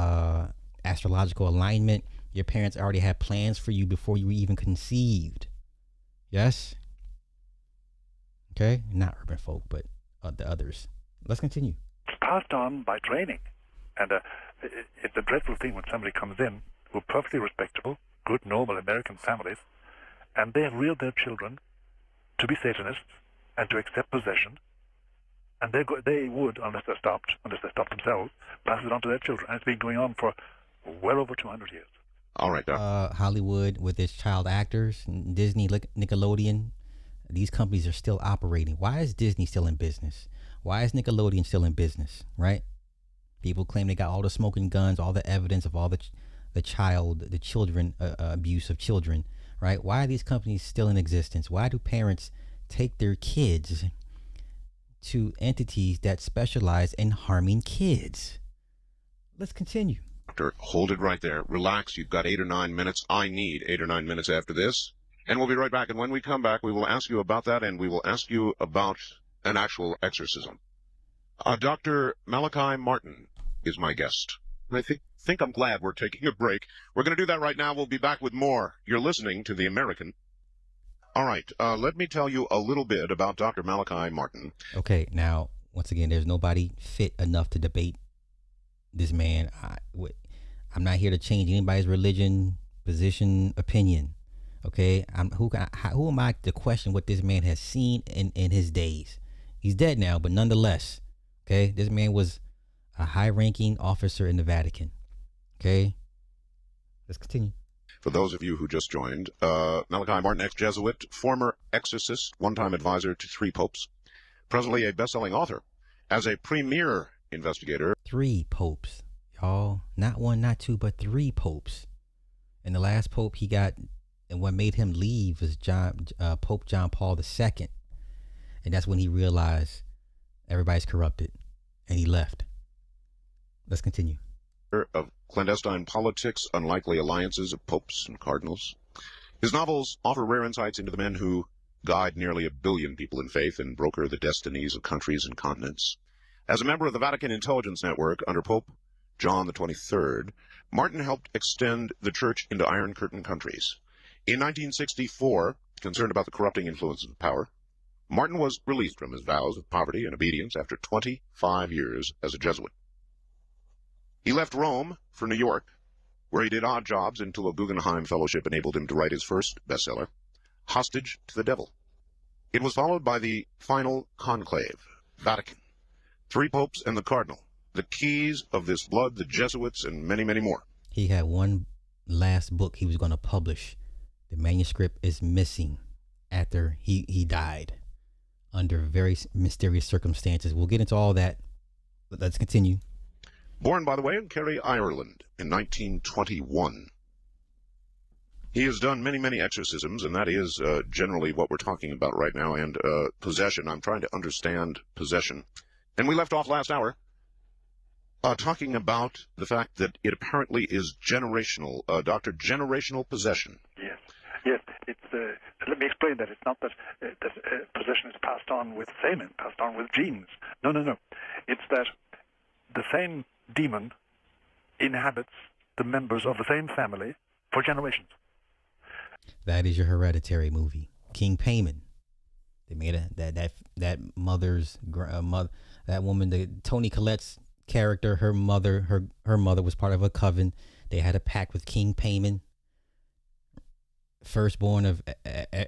Speaker 8: astrological alignment, your parents already had plans for you before you were even conceived. Yes? Okay? Not urban folk, but the others. Let's continue.
Speaker 10: It's passed on by training. And it's a dreadful thing when somebody comes in who are perfectly respectable, good, normal American families, and they have reared their children to be Satanists and to accept possession, and they would, unless they stopped themselves, pass it on to their children. And it's been going on for well over 200 years.
Speaker 9: All right, Doc.
Speaker 8: Hollywood with its child actors, Disney, Nickelodeon, these companies are still operating. Why is Disney still in business? Why is Nickelodeon still in business, right? People claim they got all the smoking guns, all the evidence of all the children abuse of children, right? Why are these companies still in existence? Why do parents take their kids to entities that specialize in harming kids? Let's continue.
Speaker 9: Doctor, hold it right there. Relax. You've got 8 or 9 minutes. I need 8 or 9 minutes after this. And we'll be right back. And when we come back, we will ask you about that, and we will ask you about an actual exorcism. Dr. Malachi Martin is my guest. I think I'm glad we're taking a break. We're going to do that right now. We'll be back with more. You're listening to The American. All right. Let me tell you a little bit about Dr. Malachi Martin.
Speaker 8: Okay. Now, once again, there's nobody fit enough to debate this man. I'm not here to change anybody's religion, position, opinion. Okay. Who am I to question what this man has seen in his days? He's dead now, but nonetheless, okay, this man was a high-ranking officer in the Vatican. Okay, let's continue.
Speaker 9: For those of you who just joined, Malachi Martin, ex-Jesuit, former exorcist, one-time advisor to 3 popes, presently a best-selling author, as a premier investigator.
Speaker 8: 3 popes, y'all. Not 1, not 2, but 3 popes. And the last pope he got, and what made him leave was Pope John Paul II. And that's when he realized everybody's corrupted, and he left. Let's continue.
Speaker 9: Of clandestine politics, unlikely alliances of popes and cardinals. His novels offer rare insights into the men who guide nearly 1 billion people in faith and broker the destinies of countries and continents. As a member of the Vatican Intelligence Network under Pope John XXIII, Martin helped extend the church into Iron Curtain countries. In 1964, concerned about the corrupting influences of power, Martin was released from his vows of poverty and obedience after 25 years as a Jesuit. He left Rome for New York, where he did odd jobs until a Guggenheim Fellowship enabled him to write his first bestseller, Hostage to the Devil. It was followed by the final conclave, Vatican, 3 popes and the cardinal, the keys of this blood, the Jesuits, and many, many more.
Speaker 8: He had one last book he was going to publish. The manuscript is missing after he died under very mysterious circumstances. We'll get into all that, but let's continue.
Speaker 9: Born, by the way, in Kerry, Ireland in 1921. He has done many, many exorcisms, and that is generally what we're talking about right now, and possession. I'm trying to understand possession. And we left off last hour talking about the fact that it apparently is generational, Doctor, generational possession.
Speaker 10: Yes. Yes, it's. Let me explain that. It's not that possession is passed on with semen, passed on with genes. No. It's that the same demon inhabits the members of the same family for generations.
Speaker 8: That is your Hereditary movie. King Payman. They made that mother's mother, that woman, the Toni Collette's character, her mother was part of a coven. They had a pact with King Payman, firstborn of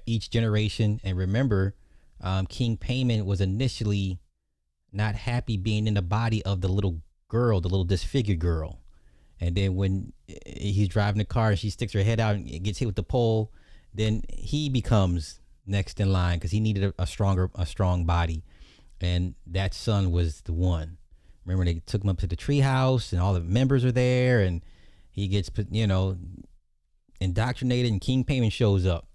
Speaker 8: each generation. And remember, King Payman was initially not happy being in the body of the little girl, the little disfigured girl. And then when he's driving the car and she sticks her head out and gets hit with the pole, then he becomes next in line because he needed a strong body. And that son was the one. Remember, they took him up to the treehouse and all the members are there and he gets, indoctrinated and King Payman shows up,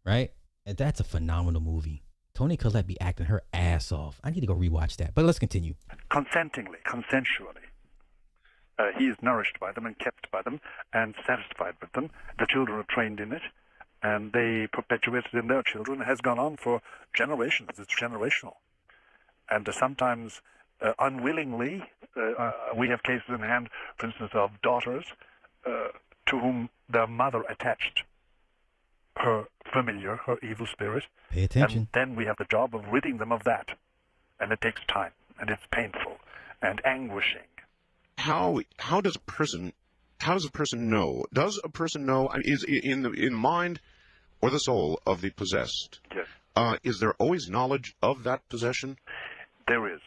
Speaker 8: right? And that's a phenomenal movie. Toni Collette be acting her ass off. I need to go rewatch that, but let's continue.
Speaker 10: Consensually. He is nourished by them and kept by them and satisfied with them. The children are trained in it, and they perpetuate it in their children. It has gone on for generations. It's generational. And sometimes unwillingly, we have cases in hand, for instance, of daughters to whom their mother attached her familiar, her evil spirit.
Speaker 8: Pay attention.
Speaker 10: And then we have the job of ridding them of that. And it takes time, and it's painful and anguishing.
Speaker 9: How does a person know? Does a person know? I mean, is in the mind or the soul of the possessed?
Speaker 10: Yes.
Speaker 9: Is there always knowledge of that possession?
Speaker 10: There is,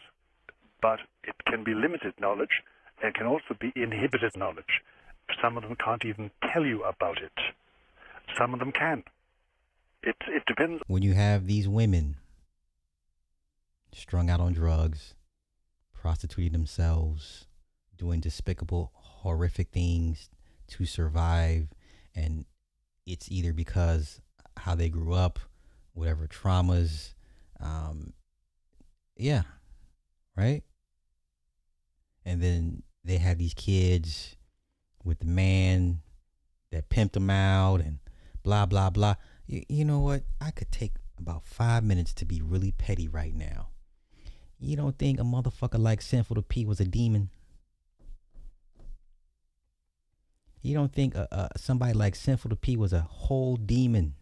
Speaker 10: but it can be limited knowledge, and can also be inhibited knowledge. Some of them can't even tell you about it. Some of them can. It depends.
Speaker 8: When you have these women strung out on drugs, prostituting themselves, doing despicable, horrific things to survive, and it's either because how they grew up, whatever traumas, right? And then they had these kids with the man that pimped them out and blah, blah, blah. You know what? I could take about 5 minutes to be really petty right now. You don't think a motherfucker like Sinful to P was a demon? You don't think somebody like Sinful to P was a whole demon?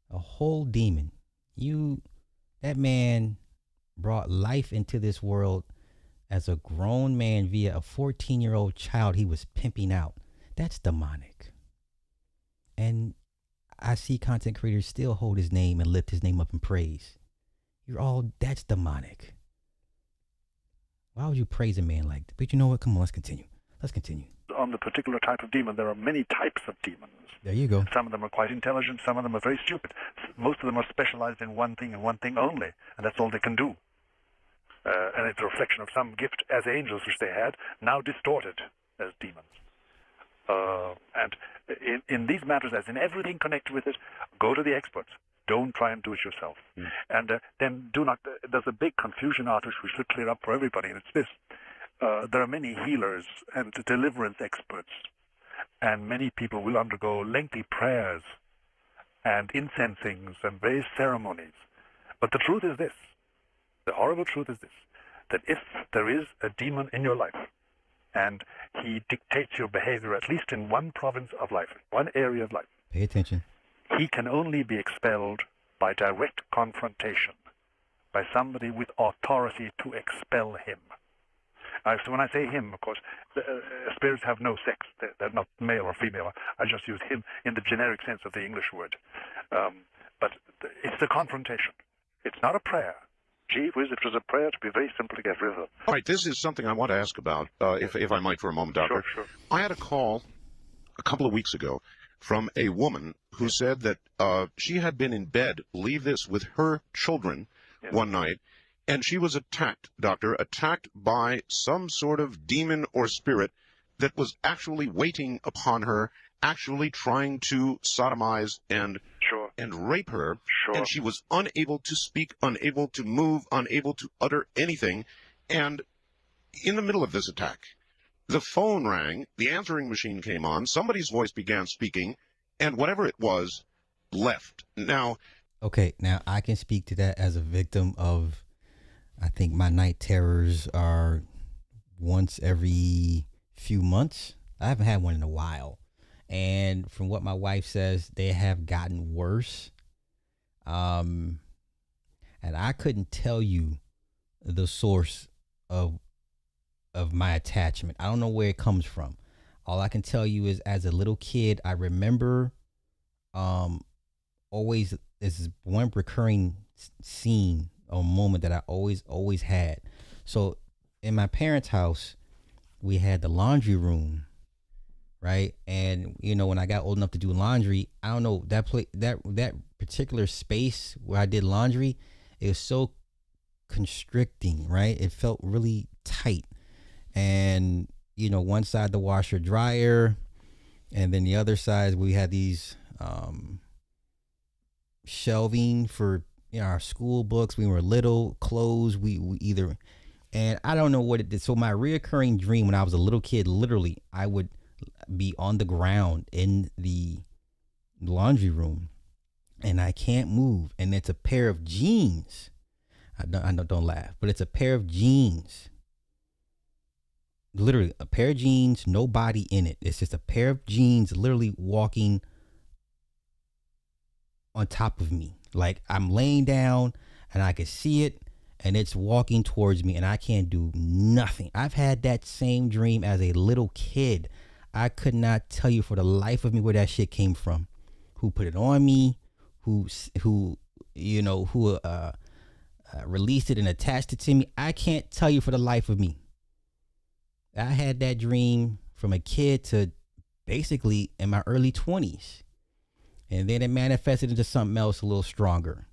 Speaker 8: A whole demon. That man brought life into this world as a grown man via a 14-year-old child he was pimping out. That's demonic. And I see content creators still hold his name and lift his name up in praise. That's demonic. Why would you praise a man like that? But you know what? Come on, let's continue.
Speaker 10: On the particular type of demon, there are many types of demons.
Speaker 8: There you go.
Speaker 10: Some of them are quite intelligent. Some of them are very stupid. Most of them are specialized in one thing and one thing only, and that's all they can do. And it's a reflection of some gift as angels which they had, now distorted as demons. And in these matters, as in everything connected with it, go to the experts. Don't try and do it yourself. And then do not. There's a big confusion out which we should clear up for everybody, and it's this. There are many healers and deliverance experts, and many people will undergo lengthy prayers and incensings and various ceremonies. But the truth is this, the horrible truth is this, that if there is a demon in your life, and he dictates your behavior at least in one province of life, one area of life,
Speaker 8: pay attention.
Speaker 10: He can only be expelled by direct confrontation, by somebody with authority to expel him. So when I say him, of course, spirits have no sex. They're not male or female. I just use him in the generic sense of the English word. But it's a confrontation. It's not a prayer. Gee whiz, it was a prayer to be very simple to get rid of.
Speaker 9: All right, this is something I want to ask about, if I might for a moment, Doctor.
Speaker 10: Sure.
Speaker 9: I had a call a couple of weeks ago from a woman who said that she had been in bed, believe this, with her children one night, and she was attacked, Doctor, attacked by some sort of demon or spirit that was actually waiting upon her, actually trying to sodomize and rape her, and she was unable to speak, unable to move, unable to utter anything. And in the middle of this attack, the phone rang, the answering machine came on, somebody's voice began speaking, and whatever it was, left. Now,
Speaker 8: okay, now I can speak to that as a victim of, I think my night terrors are once every few months. I haven't had one in a while. And from what my wife says, they have gotten worse. And I couldn't tell you the source of my attachment. I don't know where it comes from. All I can tell you is, as a little kid, I remember always this one recurring scene or moment that I always had. So in my parents' house, we had the laundry room, right? And when I got old enough to do laundry, I don't know, that particular space where I did laundry, it was so constricting, right? It felt really tight. And one side the washer dryer, and then the other side we had these shelving for our school books. We were little, clothes, we either, and I don't know what it did. So my reoccurring dream when I was a little kid, literally I would be on the ground in the laundry room and I can't move, and it's a pair of jeans. I know, don't laugh, but it's a pair of jeans. Literally a pair of jeans, no body in it. It's just a pair of jeans literally walking on top of me. Like I'm laying down and I can see it and it's walking towards me and I can't do nothing. I've had that same dream as a little kid. I could not tell you for the life of me where that shit came from. Who put it on me? Who released it and attached it to me? I can't tell you for the life of me. I had that dream from a kid to basically in my early 20s. And then it manifested into something else a little stronger.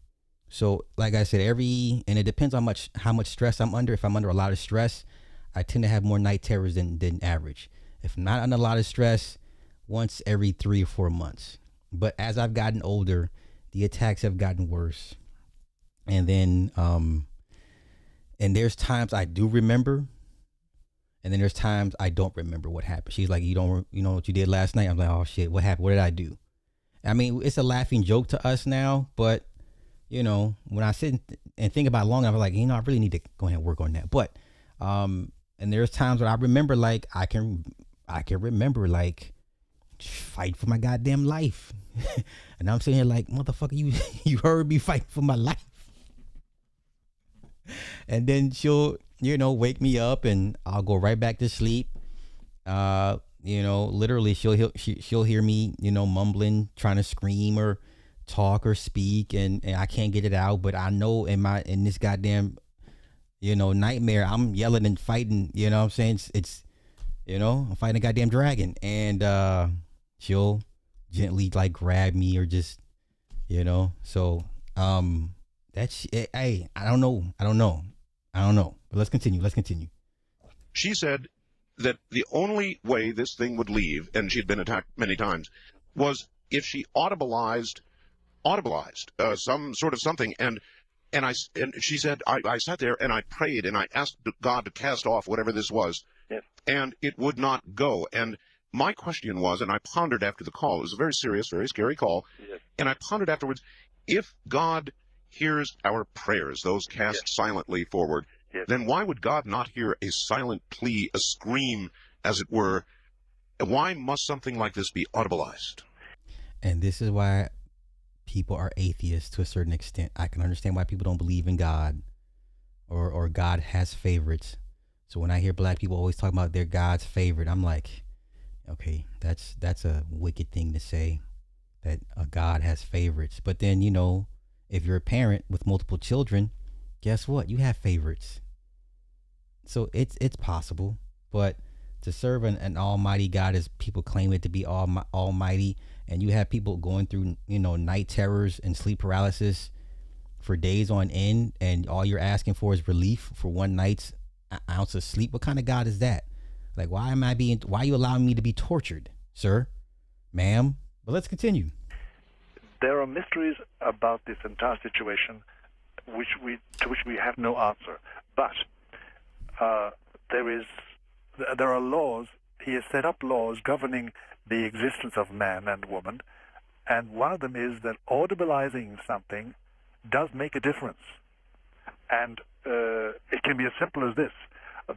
Speaker 8: So like I said, and it depends on how much stress I'm under. If I'm under a lot of stress, I tend to have more night terrors than average. If I'm not under a lot of stress, once every 3 or 4 months. But as I've gotten older, the attacks have gotten worse. And then, and there's times I do remember. And then there's times I don't remember what happened. She's like, you know what you did last night? I'm like, oh shit, what happened? What did I do? I mean, it's a laughing joke to us now, but when I sit and think about it long enough, I'm like, I really need to go ahead and work on that. But, and there's times where I remember, like, I can remember, like, fight for my goddamn life. And I'm sitting here like, motherfucker, you heard me fight for my life. And then she'll, wake me up and I'll go right back to sleep. Literally she'll hear me, mumbling, trying to scream or talk or speak, and I can't get it out. But I know in this goddamn, nightmare, I'm yelling and fighting, what I'm saying? It's I'm fighting a goddamn dragon. And she'll gently like grab me or just, so that's it. Hey, I don't know. But let's continue.
Speaker 9: She said that the only way this thing would leave, and she'd been attacked many times, was if she audibleized some sort of something. And she said, I sat there and I prayed and I asked God to cast off whatever this was, and it would not go. And my question was, and I pondered after the call, it was a very serious, very scary call, and I pondered afterwards, if God hears our prayers, those cast silently forward, then why would God not hear a silent plea, a scream, as it were? Why must something like this be audibleized?
Speaker 8: And this is why people are atheists to a certain extent. I can understand why people don't believe in God, or God has favorites. So when I hear black people always talk about their God's favorite, I'm like, okay, that's a wicked thing to say, that a God has favorites. But then, if you're a parent with multiple children, guess what? You have favorites. So it's possible. But to serve an almighty God, as people claim it to be almighty, and you have people going through, night terrors and sleep paralysis for days on end, and all you're asking for is relief for one night's ounce of sleep. What kind of God is that? Like, why are you allowing me to be tortured, sir, ma'am? But let's continue.
Speaker 10: There are mysteries about this entire situation to which we have no answer. But there are laws. He has set up laws governing the existence of man and woman, and one of them is that audibilizing something does make a difference. And it can be as simple as this,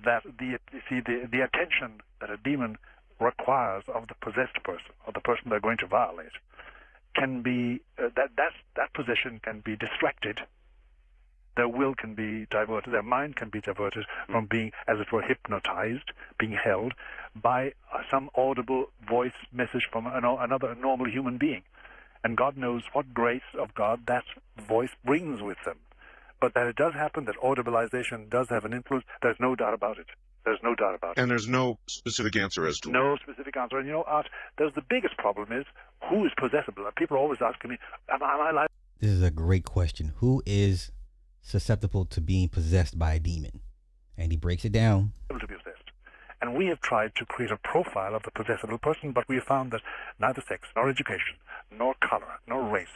Speaker 10: that the attention that a demon requires of the possessed person, or the person they're going to violate, can be that possession can be distracted. Their will can be diverted, their mind can be diverted from being, as it were, hypnotized, being held by some audible voice message from another normal human being. And God knows what grace of God that voice brings with them. But that it does happen, that audibilization does have an influence, there's no doubt about it. There's no doubt about it.
Speaker 9: And there's no specific answer as to
Speaker 10: no specific answer. And Art, there's the biggest problem is who is possessible. People are always asking me, am I like...
Speaker 8: This is a great question. Who is susceptible to being possessed by a demon? And he breaks it down.
Speaker 10: ...to be possessed. And we have tried to create a profile of the possessible person, but we have found that neither sex, nor education, nor color, nor race,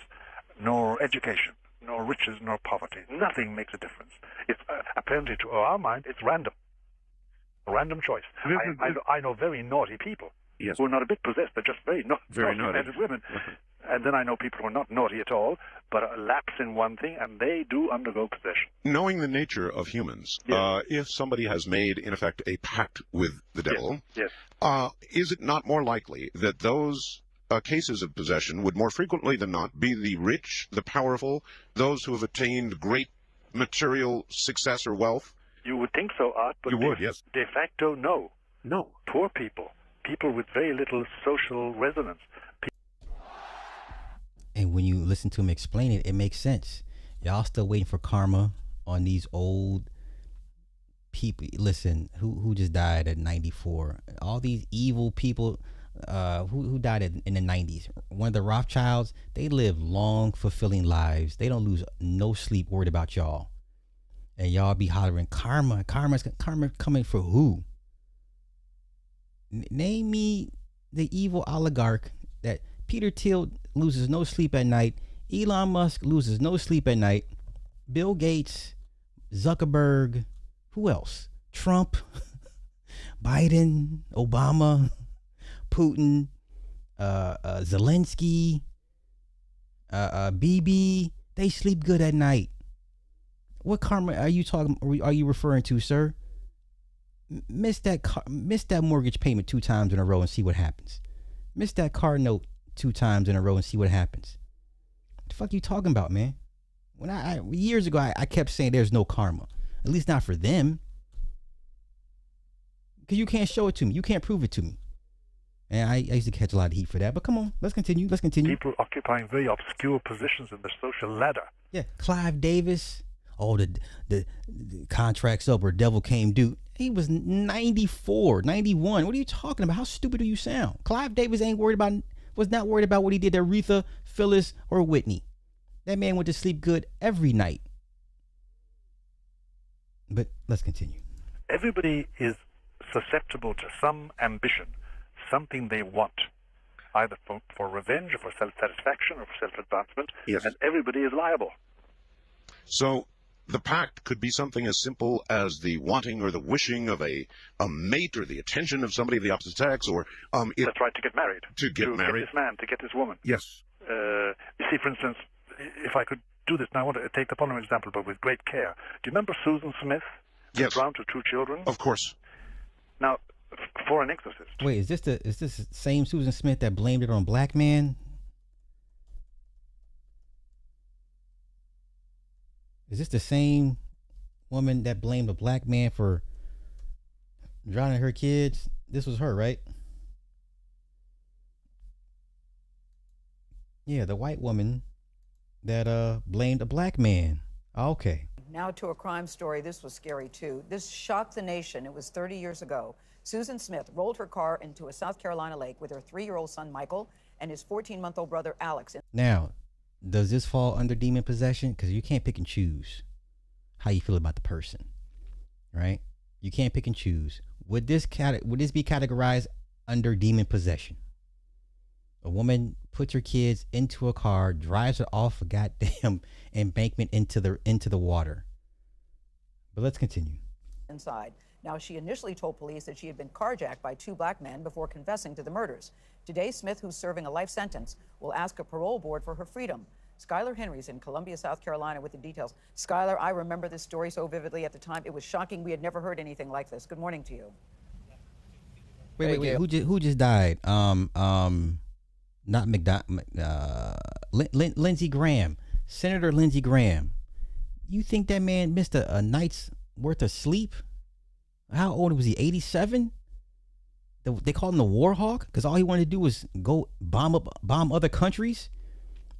Speaker 10: nor education, nor riches, nor poverty, nothing makes a difference. It's apparently to our mind, it's random. A random choice. I know very naughty people who are not a bit possessed, they're just very naughty women. And then I know people who are not naughty at all, but lapse in one thing, and they do undergo possession.
Speaker 9: Knowing the nature of humans, if somebody has made, in effect, a pact with the devil, is it not more likely that those cases of possession would more frequently than not be the rich, the powerful, those who have attained great material success or wealth?
Speaker 10: You would think so, Art, but
Speaker 9: yes.
Speaker 10: De facto, no.
Speaker 9: No.
Speaker 10: Poor people, people with very little social resonance.
Speaker 8: And when you listen to him explain it, it makes sense. Y'all still waiting for karma on these old people. Listen, who just died at 94? All these evil people who died in the 90s. One of the Rothschilds, they live long, fulfilling lives. They don't lose no sleep worried about y'all. And y'all be hollering, karma coming for who? Name me the evil oligarch that Peter Thiel loses no sleep at night. Elon Musk loses no sleep at night. Bill Gates, Zuckerberg, who else? Trump, Biden, Obama, Putin, Zelensky, BB. They sleep good at night. What karma are you referring to, sir? Miss that mortgage payment 2 times in a row and see what happens. Miss that car note 2 times in a row and see what happens. What the fuck you talking about, man? When years ago I kept saying there's no karma, at least not for them, because you can't show it to me, you can't prove it to me, and I used to catch a lot of heat for that. But come on, let's continue.
Speaker 10: People occupying very obscure positions in the social ladder.
Speaker 8: Yeah, Clive Davis. Oh, the contract's up or devil came due. He was 94, 91. What are you talking about? How stupid do you sound? Clive Davis was not worried about what he did to Aretha, Phyllis, or Whitney. That man went to sleep good every night. But let's continue.
Speaker 10: Everybody is susceptible to some ambition, something they want, either for revenge or for self-satisfaction or for self-advancement.
Speaker 9: Yes.
Speaker 10: And everybody is liable.
Speaker 9: So the pact could be something as simple as the wanting or the wishing of a mate or the attention of somebody of the opposite sex, or
Speaker 10: that's right, to get married.
Speaker 9: To get married.
Speaker 10: Get this man, to get this woman.
Speaker 9: Yes.
Speaker 10: You see, for instance, if I could do this, now I want to take the following example, but with great care. Do you remember Susan Smith?
Speaker 9: Yes.
Speaker 10: Drowned to 2 children?
Speaker 9: Of course.
Speaker 10: Now, for an exorcist.
Speaker 8: Wait, is this the same Susan Smith that blamed it on black man? Is this the same woman that blamed a black man for drowning her kids? This was her, right? Yeah, the white woman that blamed a black man. Okay.
Speaker 18: Now to a crime story. This was scary too. This shocked the nation. It was 30 years ago. Susan Smith rolled her car into a South Carolina lake with her 3-year-old son Michael and his 14-month-old brother Alex.
Speaker 8: Now, does this fall under demon possession? Because you can't pick and choose how you feel about the person, right? You can't pick and choose. Would this be categorized under demon possession? A woman puts her kids into a car, drives it off a goddamn embankment into the water. But let's continue.
Speaker 18: Inside. Now, she initially told police that she had been carjacked by 2 black men before confessing to the murders. Today, Smith, who's serving a life sentence, will ask a parole board for her freedom. Skylar Henry's in Columbia, South Carolina with the details. Skylar, I remember this story so vividly at the time. It was shocking. We had never heard anything like this. Good morning to you.
Speaker 8: Wait. Who just died? not Lindsey Graham, Senator Lindsey Graham. You think that man missed a night's worth of sleep? How old was he? 87? They called him the War Hawk because all he wanted to do was go bomb other countries,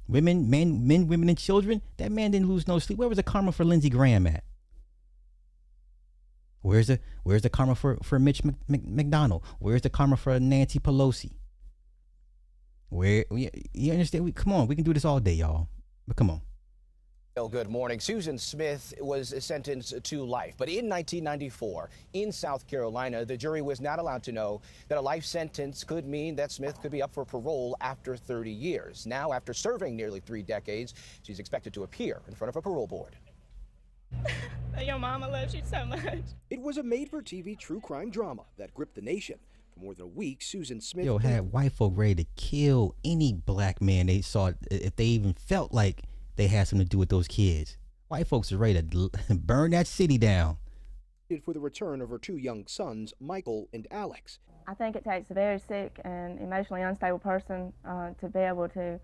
Speaker 8: women, women, and children. That man didn't lose no sleep. Where was the karma for Lindsey Graham at? Where's the karma for Mitch McDonald? Where's the karma for Nancy Pelosi? Where you understand? Come on, we can do this all day, y'all. But come on.
Speaker 19: Well, good morning. Susan Smith was sentenced to life, but in 1994, in South Carolina, the jury was not allowed to know that a life sentence could mean that Smith could be up for parole after 30 years. Now, after serving nearly 3 decades, she's expected to appear in front of a parole board.
Speaker 20: Your mama loves you so much.
Speaker 21: It was a made-for-TV true crime drama that gripped the nation. For more than a week, Susan Smith
Speaker 8: had white folk ready to kill any black man they saw if they even felt like they had something to do with those kids. White folks are ready to burn that city down.
Speaker 21: For the return of her 2 young sons, Michael and Alex.
Speaker 20: I think it takes a very sick and emotionally unstable person to be able to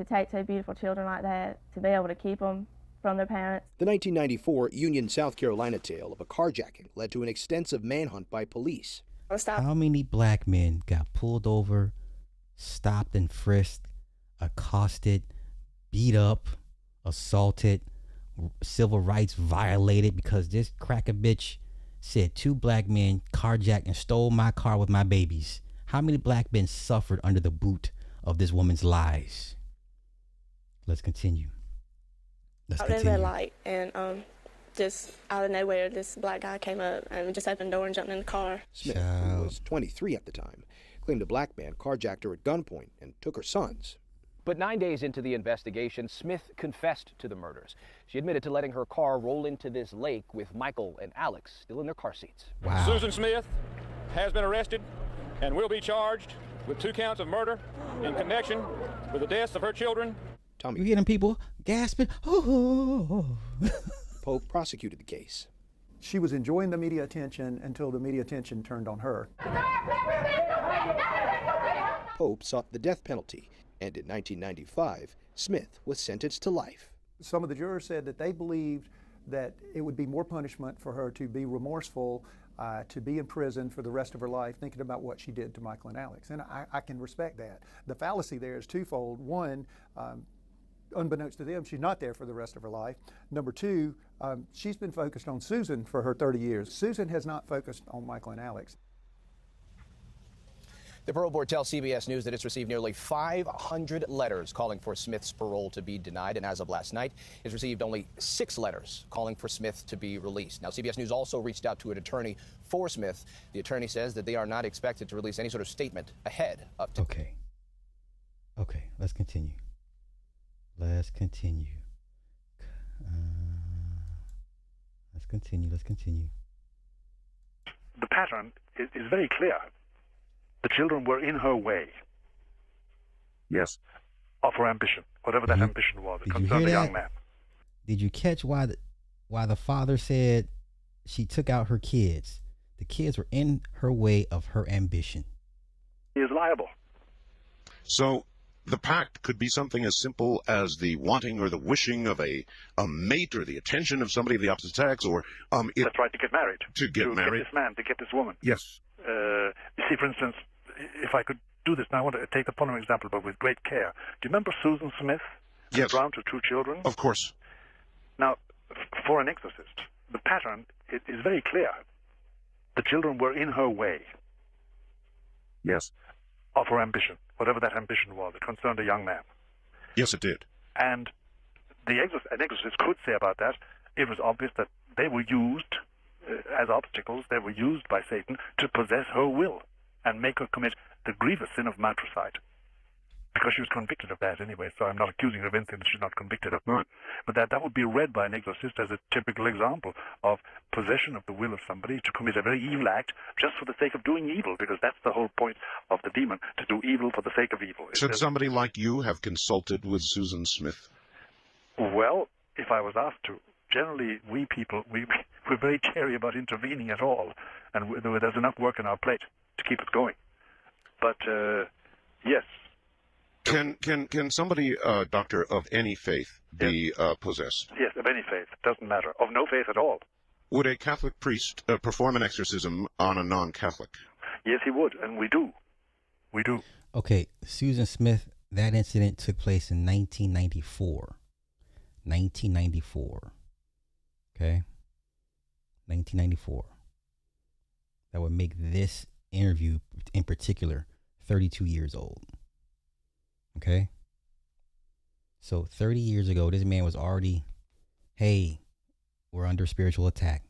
Speaker 20: take 2 beautiful children like that, to be able to keep them from their parents.
Speaker 21: The 1994 Union, South Carolina tale of a carjacking led to an extensive manhunt by police.
Speaker 8: How many black men got pulled over, stopped and frisked, accosted, beat up, assaulted, civil rights violated because this cracker bitch said 2 black men carjacked and stole my car with my babies? How many black men suffered under the boot of this woman's lies? Let's continue.
Speaker 20: Out of the red light, and just out of nowhere, this black guy came up and just opened the door and jumped in the car.
Speaker 21: Smith, who was 23 at the time, claimed a black man carjacked her at gunpoint and took her sons.
Speaker 19: But 9 days into the investigation, Smith confessed to the murders. She admitted to letting her car roll into this lake with Michael and Alex still in their car seats.
Speaker 8: Wow.
Speaker 22: Susan Smith has been arrested and will be charged with 2 counts of murder in connection with the deaths of her children.
Speaker 8: You hear them people gasping? Oh.
Speaker 21: Pope prosecuted the case.
Speaker 23: She was enjoying the media attention until the media attention turned on her.
Speaker 21: Pope sought the death penalty, and in 1995, Smith was sentenced to life.
Speaker 23: Some of the jurors said that they believed that it would be more punishment for her to be remorseful, to be in prison for the rest of her life, thinking about what she did to Michael and Alex. And I can respect that. The fallacy there is twofold. One, unbeknownst to them, she's not there for the rest of her life. Number 2, she's been focused on Susan for her 30 years. Susan has not focused on Michael and Alex.
Speaker 19: The parole board tells CBS News that it's received nearly 500 letters calling for Smith's parole to be denied, and as of last night, it's received only 6 letters calling for Smith to be released. Now, CBS News also reached out to an attorney for Smith. The attorney says that they are not expected to release any sort of statement ahead of today.
Speaker 8: Okay, let's continue. Let's continue.
Speaker 10: The pattern is very clear. The children were in her way.
Speaker 9: Yes.
Speaker 10: Of her ambition, whatever that ambition was. It concerned a young man.
Speaker 8: Did you catch why the father said she took out her kids? The kids were in her way of her ambition.
Speaker 10: He is liable.
Speaker 9: So the pact could be something as simple as the wanting or the wishing of a mate or the attention of somebody of the opposite sex, or
Speaker 10: that's right, to get married.
Speaker 9: To get married.
Speaker 10: Get this man, to get this woman.
Speaker 9: Yes.
Speaker 10: You see, for instance, if I could do this, now I want to take the following example, but with great care. Do you remember Susan Smith?
Speaker 9: Yes.
Speaker 10: Drowned her 2 children?
Speaker 9: Of course.
Speaker 10: Now, for an exorcist, the pattern is very clear. The children were in her way.
Speaker 9: Yes.
Speaker 10: Of her ambition, whatever that ambition was. It concerned a young man.
Speaker 9: Yes, it did.
Speaker 10: And an exorcist could say about that, it was obvious that they were used as obstacles, they were used by Satan to possess her will and make her commit the grievous sin of matricide. Because she was convicted of that anyway, so I'm not accusing her of anything that she's not convicted of.
Speaker 9: Right.
Speaker 10: But that would be read by an exorcist as a typical example of possession of the will of somebody to commit a very evil act just for the sake of doing evil, because that's the whole point of the demon, to do evil for the sake of evil.
Speaker 9: Should somebody like you have consulted with Susan Smith?
Speaker 10: Well, if I was asked to, generally we people, we're very chary about intervening at all, and there's enough work on our plate to keep it going. But yes,
Speaker 9: Can somebody, doctor, of any faith be possessed?
Speaker 10: Yes, of any faith. Doesn't matter. Of no faith at all.
Speaker 9: Would a Catholic priest perform an exorcism on a non-Catholic?
Speaker 10: Yes, he would, and we do. We do.
Speaker 8: Okay, Susan Smith, that incident took place in 1994. 1994. Okay? 1994. That would make this interview in particular 32 years old. Okay? So 30 years ago, this man was already, hey, we're under spiritual attack.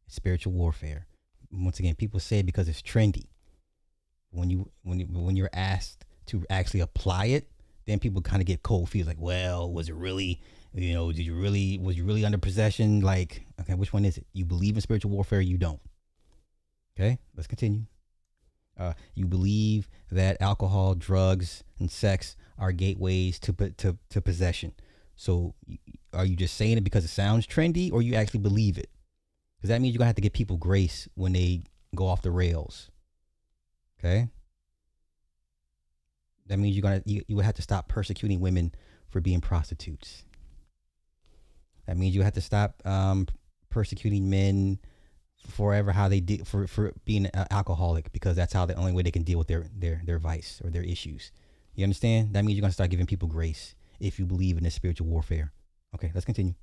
Speaker 8: It's spiritual warfare. Once again, people say it because it's trendy. When you're asked to actually apply it, then people kind of get cold feet. Like, well, was it really, was you really under possession? Like, okay, which one is it? You believe in spiritual warfare, or you don't. Okay, let's continue. You believe that alcohol, drugs, and sex are gateways to possession. So are you just saying it because it sounds trendy, or you actually believe it? Because that means you're going to have to give people grace when they go off the rails. Okay? That means you would have to stop persecuting women for being prostitutes. That means you have to stop persecuting men forever how they did for being an alcoholic, because that's how the only way they can deal with their vice or their issues. You understand? That means you're going to start giving people grace if you believe in this spiritual warfare. Okay, let's continue.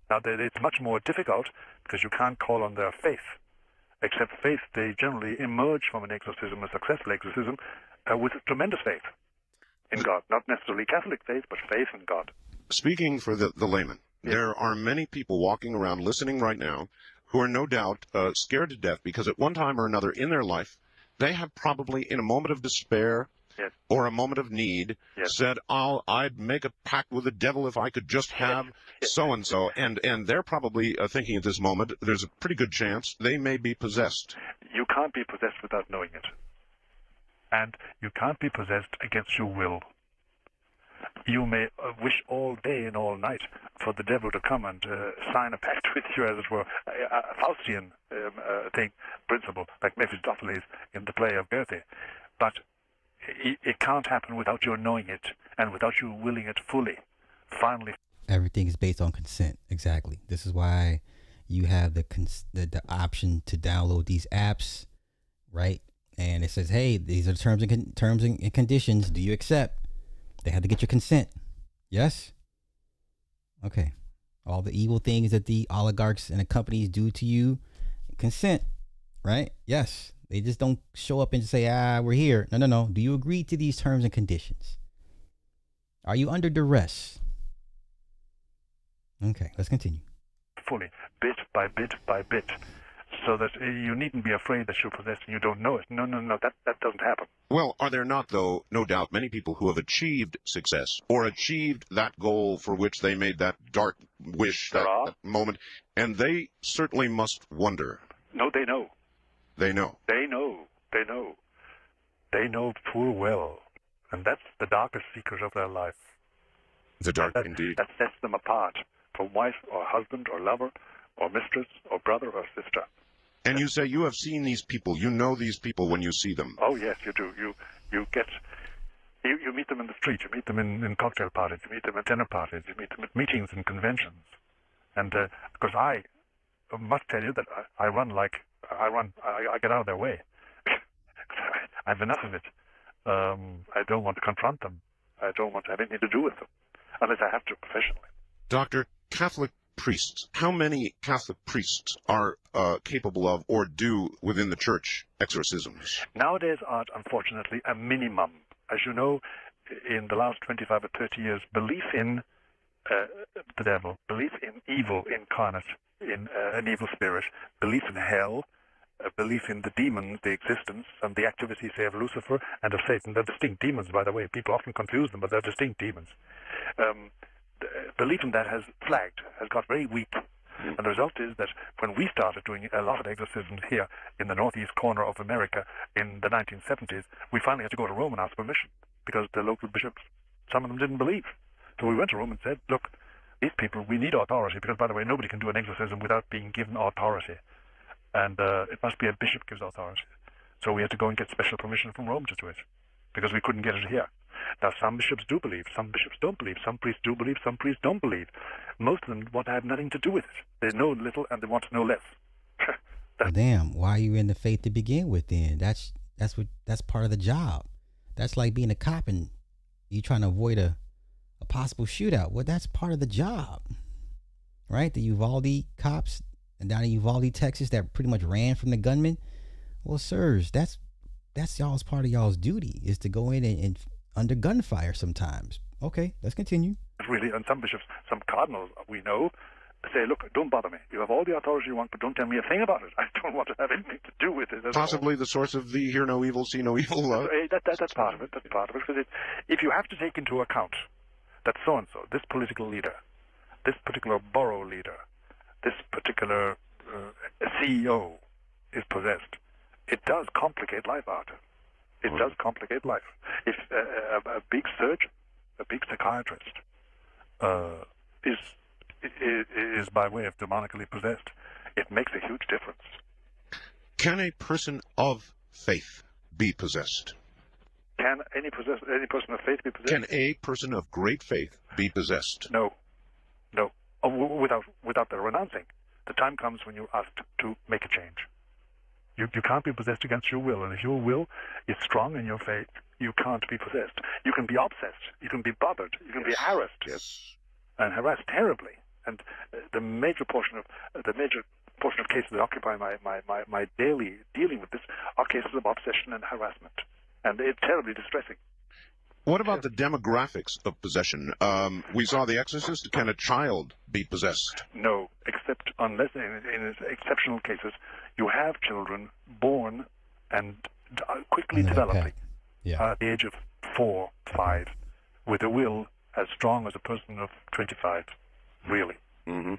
Speaker 10: Now, it's much more difficult because you can't call on their faith. Except faith, they generally emerge from an exorcism, a successful exorcism, with tremendous faith in God. Not necessarily Catholic faith, but faith in God.
Speaker 9: Speaking for the layman, there are many people walking around listening right now who are no doubt scared to death because at one time or another in their life, they have probably in a moment of despair or a moment of need said, I'd make a pact with the devil if I could just have so-and-so. And they're probably thinking at this moment, there's a pretty good chance they may be possessed.
Speaker 10: You can't be possessed without knowing it. And you can't be possessed against your will. You may wish all day and all night for the devil to come and sign a pact with you, as it were, a Faustian principle, like Mephistopheles in the play of Goethe. But it can't happen without your knowing it and without you willing it fully. Finally,
Speaker 8: everything is based on consent. Exactly. This is why you have the option to download these apps, right? And it says, hey, these are the terms and conditions. Do you accept? They have to get your consent. Yes? Okay. All the evil things that the oligarchs and the companies do to you, consent, right? Yes. They just don't show up and say, we're here. No. Do you agree to these terms and conditions? Are you under duress? Okay, let's continue.
Speaker 10: Fully, bit by bit by bit, so that you needn't be afraid that you're possessed and you don't know it. No, that doesn't happen.
Speaker 9: Well, are there not, though, no doubt, many people who have achieved success or achieved that goal for which they made that dark wish, that moment, and they certainly must wonder.
Speaker 10: No, they know.
Speaker 9: They know.
Speaker 10: They know. They know. They know full well. And that's the darkest secret of their life.
Speaker 9: The dark, indeed.
Speaker 10: That sets them apart from wife or husband or lover or mistress or brother or sister.
Speaker 9: And you say you have seen these people. You know these people when you see them.
Speaker 10: Oh, yes, you do. You meet them in the street. You meet them in cocktail parties. You meet them at dinner parties. You meet them at meetings and conventions. And because I must tell you that I get out of their way. I have enough of it. I don't want to confront them. I don't want to have anything to do with them, unless I have to professionally.
Speaker 9: Doctor, Catholic priests, how many Catholic priests are capable of or do within the church exorcisms?
Speaker 10: Nowadays, Art, unfortunately, a minimum. As you know, in the last 25 or 30 years, belief in the devil, belief in evil incarnate, in an evil spirit, belief in hell, belief in the demons, the existence, and the activities, say, of Lucifer and of Satan. They're distinct demons, by the way. People often confuse them, but they're distinct demons. Belief in that has flagged, has got very weak. And the result is that when we started doing a lot of exorcisms here in the northeast corner of America in the 1970s, we finally had to go to Rome and ask permission, because the local bishops, some of them didn't believe. So we went to Rome and said, look, these people, we need authority, because, by the way, nobody can do an exorcism without being given authority. And it must be a bishop gives authority. So we had to go and get special permission from Rome to do it, because we couldn't get it here. Now, some bishops do believe, some bishops don't believe, some priests do believe, some priests don't believe. Most of them want to have nothing to do with it. They know little and they want to know less.
Speaker 8: Well, damn, why are you in the faith to begin with then? That's part of the job. That's like being a cop and you trying to avoid a possible shootout. Well, that's part of the job, right? The Uvalde cops and down in Uvalde, Texas, that pretty much ran from the gunman. Well, sirs, that's y'all's part of y'all's duty is to go in and under gunfire sometimes. Okay, let's continue.
Speaker 10: Really, and some bishops, some cardinals we know, say, look, don't bother me. You have all the authority you want, but don't tell me a thing about it. I don't want to have anything to do with it.
Speaker 9: Possibly the source of the hear no evil, see no evil.
Speaker 10: That's part of it. That's part of it. Because if you have to take into account that so-and-so, this political leader, this particular borough leader, this particular CEO is possessed, it does complicate life, Arthur. It does complicate life. If a big surgeon, a big psychiatrist is by way of demonically possessed, it makes a huge difference.
Speaker 9: Can a person of faith be possessed?
Speaker 10: Can any person of faith be possessed?
Speaker 9: Can a person of great faith be possessed?
Speaker 10: No. Without the renouncing. The time comes when you're asked to make a change. You can't be possessed against your will, and if your will is strong in your faith, you can't be possessed. You can be obsessed, you can be bothered, you can be harassed, and harassed terribly. And the major portion of cases that occupy my daily dealing with this are cases of obsession and harassment, and it's terribly distressing.
Speaker 9: What about the demographics of possession? We saw The Exorcist. Can a child be possessed?
Speaker 10: No, except unless in exceptional cases you have children born and quickly developing at the age of 4, 5, with a will as strong as a person of 25, really.
Speaker 9: Mm-hmm.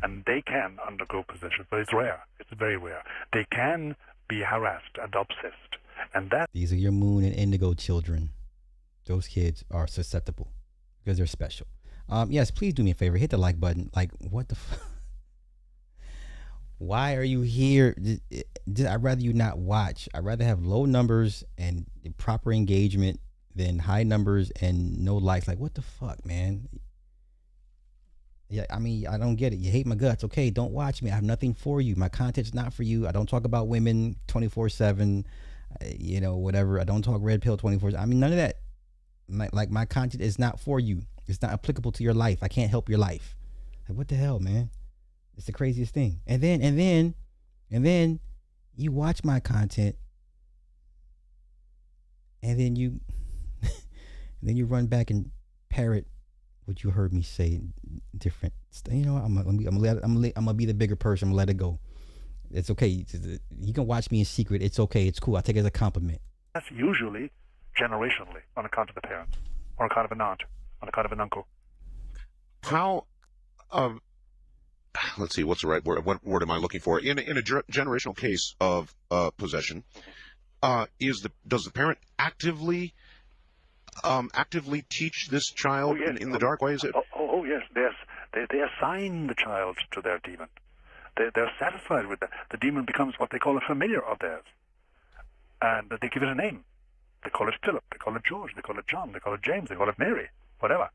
Speaker 10: And they can undergo possession, but it's rare. It's very rare. They can be harassed and obsessed, and that.
Speaker 8: These are your moon and indigo children. Those kids are susceptible because they're special. Yes, please do me a favor. Hit the like button. Like, what the fuck? Why are you here? I'd rather you not watch. I'd rather have low numbers and proper engagement than high numbers and no likes. Like, what the fuck, man? Yeah, I mean, I don't get it. You hate my guts. Okay, don't watch me. I have nothing for you. My content's not for you. I don't talk about women 24/7. You know, whatever. I don't talk red pill 24/7. I mean, none of that. My content is not for you. It's not applicable to your life. I can't help your life. Like, what the hell, man? It's the craziest thing. And then you watch my content, and then you run back and parrot what you heard me say different. You know, I'm gonna be the bigger person. I'm gonna let it go. It's okay. You can watch me in secret. It's okay. It's cool. I take it as a compliment.
Speaker 10: That's usually generationally on account of the parents, on account of an aunt, on account of an uncle.
Speaker 9: How? Let's see. What's the right word? What word am I looking for? In a generational case of possession, does the parent actively teach this child in the dark? Why is it?
Speaker 10: Oh yes, they assign the child to their demon. They're satisfied with that. The demon becomes what they call a familiar of theirs, and they give it a name. They call it Philip, they call it George, they call it John, they call it James, they call it Mary, whatever.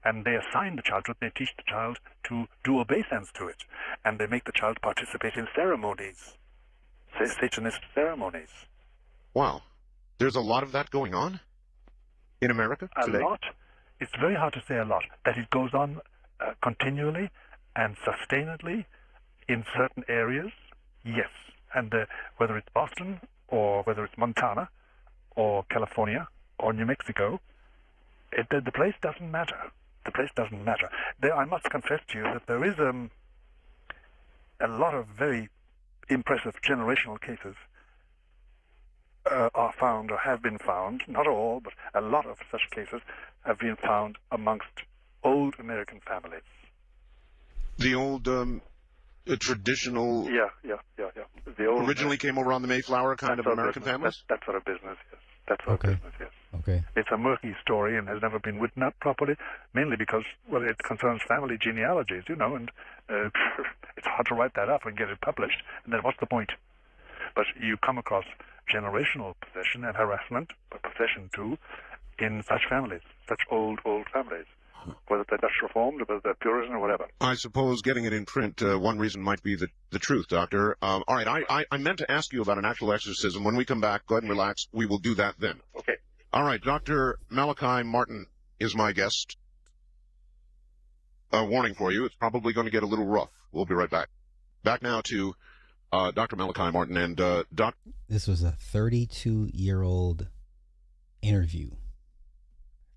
Speaker 10: And they assign the child to it, they teach the child to do obeisance to it, and they make the child participate in ceremonies, Satanist ceremonies.
Speaker 9: Wow. There's a lot of that going on in America today?
Speaker 10: A lot. It's very hard to say a lot. That it goes on continually and sustainedly in certain areas, yes. And whether it's Boston or whether it's Montana or California or New Mexico, the place doesn't matter. The place doesn't matter. I must confess to you that there is a lot of very impressive generational cases are found or have been found, not all, but a lot of such cases have been found amongst old American families.
Speaker 9: The old traditional...
Speaker 10: Yeah. The old
Speaker 9: originally came over on the Mayflower kind of American families?
Speaker 10: That sort of business, yes. That sort of business, yes.
Speaker 8: Okay.
Speaker 10: It's a murky story and has never been written up properly, mainly because, well, it concerns family genealogies, you know, and it's hard to write that up and get it published. And then what's the point? But you come across generational possession and harassment, but possession too, in such families, such old families, whether they're Dutch Reformed, whether they're Puritan or whatever.
Speaker 9: I suppose getting it in print, one reason might be the truth, Doctor. All right, I meant to ask you about an actual exorcism. When we come back, go ahead and relax. We will do that then.
Speaker 10: Okay.
Speaker 9: All right, Dr. Malachi Martin is my guest. A warning for you, it's probably going to get a little rough. We'll be right back. Back now to Dr. Malachi Martin and Doc.
Speaker 8: This was a 32-year-old interview.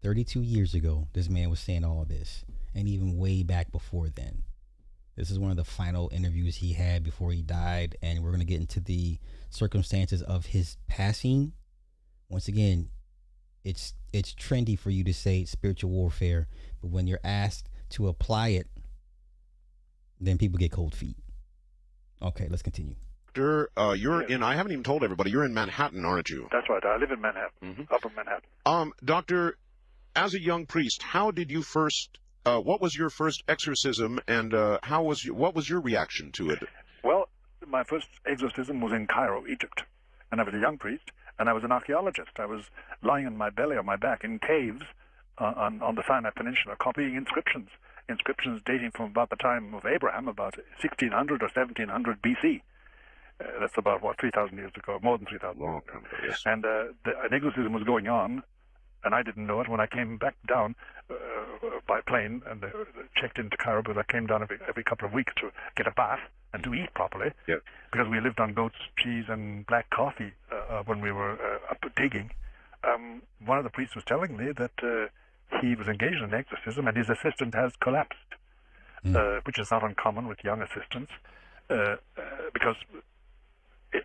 Speaker 8: 32 years ago, this man was saying all this, and even way back before then. This is one of the final interviews he had before he died, and we're going to get into the circumstances of his passing. Once again, it's trendy for you to say spiritual warfare, but when you're asked to apply it, then people get cold feet. Okay, let's continue.
Speaker 9: Doctor, you're in, I haven't even told everybody, you're in Manhattan, aren't you?
Speaker 10: That's right. I live in Manhattan, Upper Manhattan.
Speaker 9: Doctor, as a young priest, how did you first, what was your first exorcism, and what was your reaction to it?
Speaker 10: Well, my first exorcism was in Cairo, Egypt, and I was a young priest, and I was an archaeologist. I was lying on my belly or my back in caves on the Sinai Peninsula, copying inscriptions dating from about the time of Abraham, about 1600 or 1700 BC. That's about, 3,000 years ago, more than 3,000 years ago.
Speaker 9: Yes.
Speaker 10: And an exorcism was going on, and I didn't know it when I came back down by plane and checked into Cairo, because I came down every couple of weeks to get a bath and to eat properly, because we lived on goat's cheese and black coffee when we were up digging. One of the priests was telling me that he was engaged in an exorcism and his assistant has collapsed, which is not uncommon with young assistants, because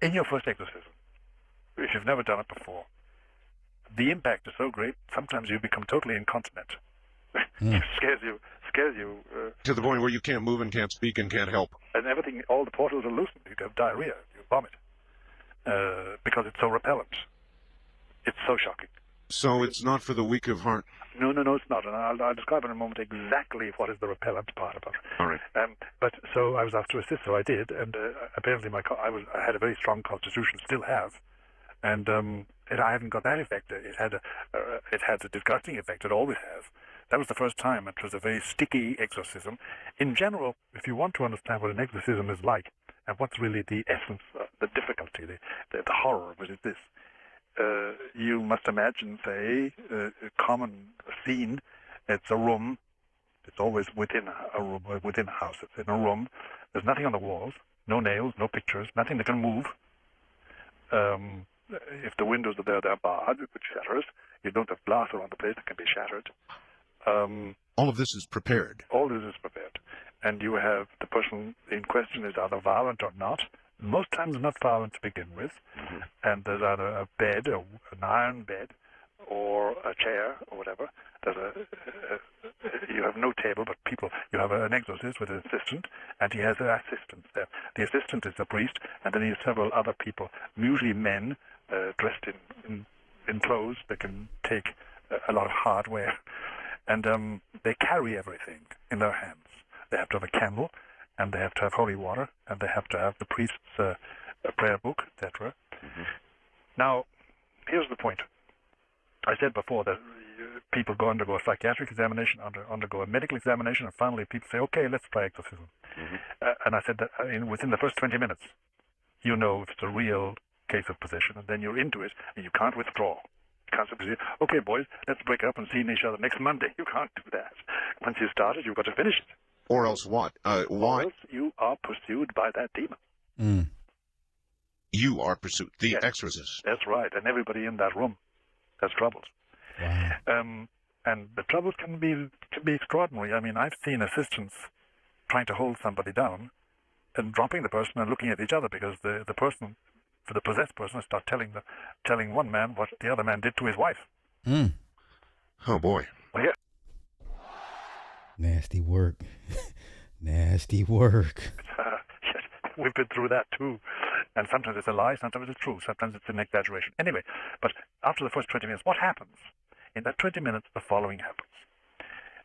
Speaker 10: in your first exorcism, if you've never done it before, the impact is so great, sometimes you become totally incontinent. It scares you.
Speaker 9: To the point where you can't move and can't speak and can't help.
Speaker 10: And everything, all the portals are loosened. You have diarrhea, you vomit, because it's so repellent. It's so shocking.
Speaker 9: So it's not for the weak of heart?
Speaker 10: No, it's not. And I'll describe in a moment exactly what is the repellent part about it.
Speaker 9: All right.
Speaker 10: But so I was asked to assist, so I did. And apparently I had a very strong constitution, still have. And I haven't got that effect. It had a disgusting effect. It always has. That was the first time. It was a very sticky exorcism. In general, if you want to understand what an exorcism is like, and what's really the essence, the difficulty, the horror of it is this. You must imagine, say, a common scene. It's a room. It's always within a room, within a house. It's in a room. There's nothing on the walls, no nails, no pictures, nothing that can move. If the windows are there, they're barred, which shatters. You don't have glass around the place that can be shattered.
Speaker 9: All of this is prepared.
Speaker 10: All this is prepared. And you have the person in question is either violent or not. Most times not violent to begin with. And there's either a bed, an iron bed, or a chair, or whatever. You have no table, but you have an exorcist with an assistant, and he has an assistant there. The assistant is a priest, and then he has several other people, usually men, dressed in clothes that can take a lot of hardware. And they carry everything in their hands. They have to have a candle, and they have to have holy water, and they have to have the priest's prayer book, etc. Now, here's the point. I said before that people undergo a psychiatric examination, undergo a medical examination, and finally people say, okay, let's try exorcism. And I said that within the first 20 minutes, you know if it's a real case of possession, and then you're into it, and you can't withdraw. You can't simply say, okay, boys, let's break up and see each other next Monday. You can't do that. Once you started, you've got to finish it.
Speaker 9: Or else what? Why?
Speaker 10: Or else you are pursued by that demon.
Speaker 9: You are pursued. The exorcist.
Speaker 10: That's right. And everybody in that room has troubles. And the troubles can be extraordinary. I mean, I've seen assistants trying to hold somebody down and dropping the person and looking at each other, because the person, for the possessed person, start telling one man what the other man did to his wife.
Speaker 9: Oh boy.
Speaker 10: Well, yeah.
Speaker 8: Nasty work. Nasty work.
Speaker 10: We've been through that too. And sometimes it's a lie, sometimes it's true, sometimes it's an exaggeration. Anyway, but after the first 20 minutes, what happens? In that 20 minutes, the following happens.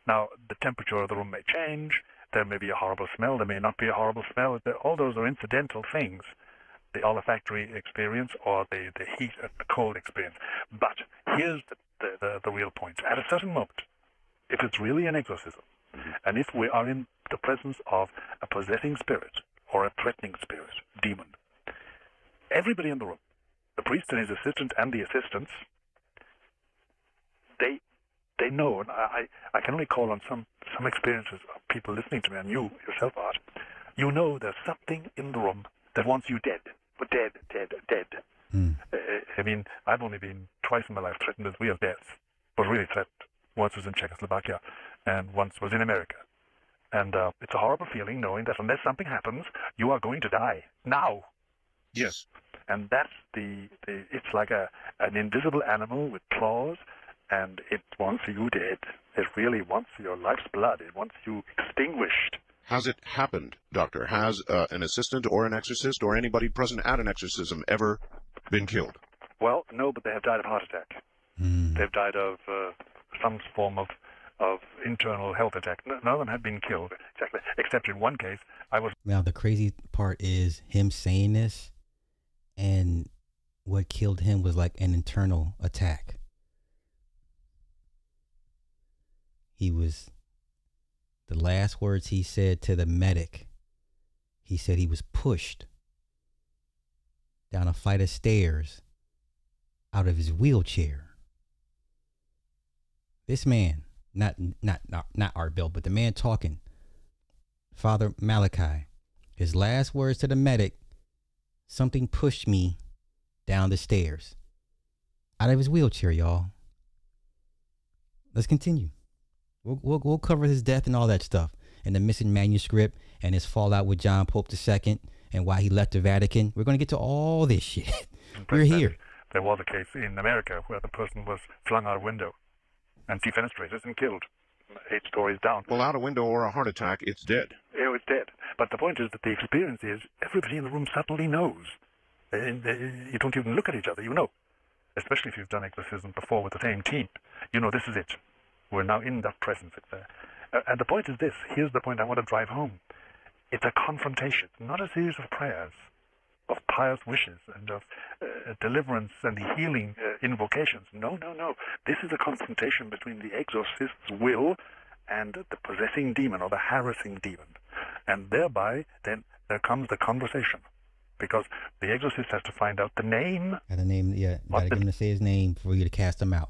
Speaker 10: Now, the temperature of the room may change. There may be a horrible smell. There may not be a horrible smell. All those are incidental things. The olfactory experience or the heat and the cold experience. But here's the the real point. At a certain moment, if it's really an exorcism, and if we are in the presence of a possessing spirit or a threatening spirit, demon, everybody in the room, the priest and his assistant and the assistants, they know, and I can only call on some experiences of people listening to me, and you yourself, Art. You know there's something in the room that wants you dead. But dead. I mean, I've only been twice in my life threatened with real deaths, but really threatened. Once was in Czechoslovakia, and once was in America. And it's a horrible feeling knowing that unless something happens, you are going to die. Now.
Speaker 9: Yes.
Speaker 10: And that's it's like an invisible animal with claws, and it wants you dead. It really wants your life's blood. It wants you extinguished.
Speaker 9: Has it happened, Doctor? Has an assistant or an exorcist or anybody present at an exorcism ever been killed?
Speaker 10: Well, no, but they have died of heart attack. They've died of some form of internal health attack. None of them have been killed, exactly, except in one case.
Speaker 8: Now, the crazy part is him saying this, and what killed him was like an internal attack. The last words he said to the medic, he said he was pushed down a flight of stairs out of his wheelchair. This man, not Art Bell, but the man talking, Father Malachi, his last words to the medic, something pushed me down the stairs out of his wheelchair, y'all. Let's continue. We'll cover his death and all that stuff, and the missing manuscript and his fallout with John Pope II and why he left the Vatican. We're going to get to all this shit. We're here.
Speaker 10: There was a case in America where the person was flung out a window and defenestrated and killed 8 stories down.
Speaker 9: Well, out a window or a heart attack, it's dead.
Speaker 10: It's dead. But the point is that the experience is everybody in the room subtly knows. You don't even look at each other, you know. Especially if you've done exorcism before with the same team. You know, this is it. We're now in that presence. And the point is this. Here's the point I want to drive home. It's a confrontation, not a series of prayers, of pious wishes, and of deliverance and the healing invocations. No. This is a confrontation between the exorcist's will and the possessing demon or the harassing demon. And thereby, then, there comes the conversation. Because the exorcist has to find out the name.
Speaker 8: Got to get him to say his name for you to cast him out.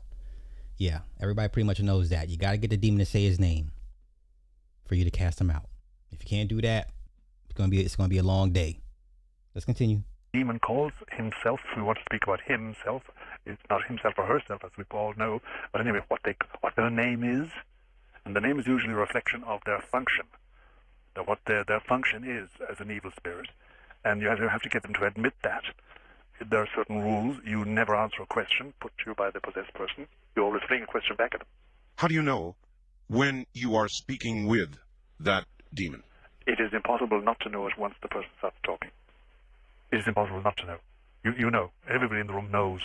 Speaker 8: Yeah, everybody pretty much knows that. You got to get the demon to say his name for you to cast him out. If you can't do that, it's gonna be a long day. Let's continue.
Speaker 10: Demon calls himself. We want to speak about himself. It's not himself or herself, as we all know. But anyway, what their name is, and the name is usually a reflection of their function. What their function is as an evil spirit, and you have to get them to admit that. There are certain rules. You never answer a question put to you by the possessed person. You always fling a question back at them.
Speaker 9: How do you know when you are speaking with that demon?
Speaker 10: It is impossible not to know it once the person starts talking. It is impossible not to know. You know. Everybody in the room knows.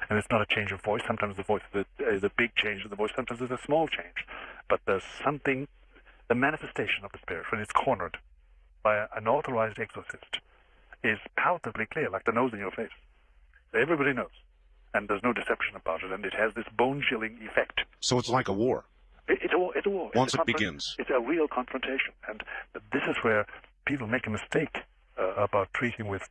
Speaker 10: And it's not a change of voice. Sometimes the voice is a big change in the voice. Sometimes it's a small change. But there's something, the manifestation of the spirit, when it's cornered by an authorized exorcist, is palpably clear, like the nose in your face. Everybody knows. And there's no deception about it, and it has this bone-chilling effect.
Speaker 9: So it's like a war.
Speaker 10: It's a war.
Speaker 9: Once it begins.
Speaker 10: It's a real confrontation. And this is where people make a mistake about treating with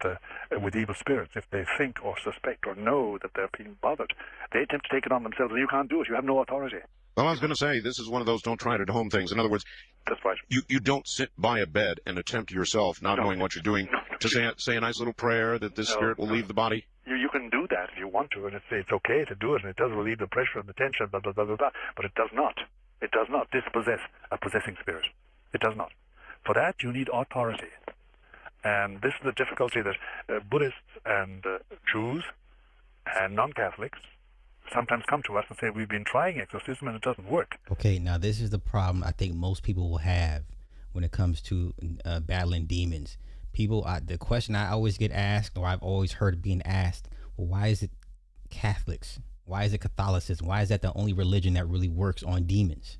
Speaker 10: evil spirits. If they think or suspect or know that they're being bothered, they attempt to take it on themselves, and you can't do it. You have no authority.
Speaker 9: Well, I was going to say, this is one of those don't try it at home things. In other words,
Speaker 10: that's right.
Speaker 9: You don't sit by a bed and attempt yourself, not knowing what you're doing, to say a nice little prayer that this spirit will leave the body.
Speaker 10: You can do that if you want to, and it's okay to do it, and it does relieve the pressure and the tension, blah, blah, blah, blah, blah. But it does not. It does not dispossess a possessing spirit. It does not. For that, you need authority. And this is the difficulty that Buddhists and Jews and non-Catholics sometimes come to us and say, we've been trying exorcism and it doesn't work.
Speaker 8: Okay, now this is the problem I think most people will have when it comes to battling demons. The question I always get asked, or I've always heard being asked, well, why is it Catholics? Why is it Catholicism? Why is that the only religion that really works on demons?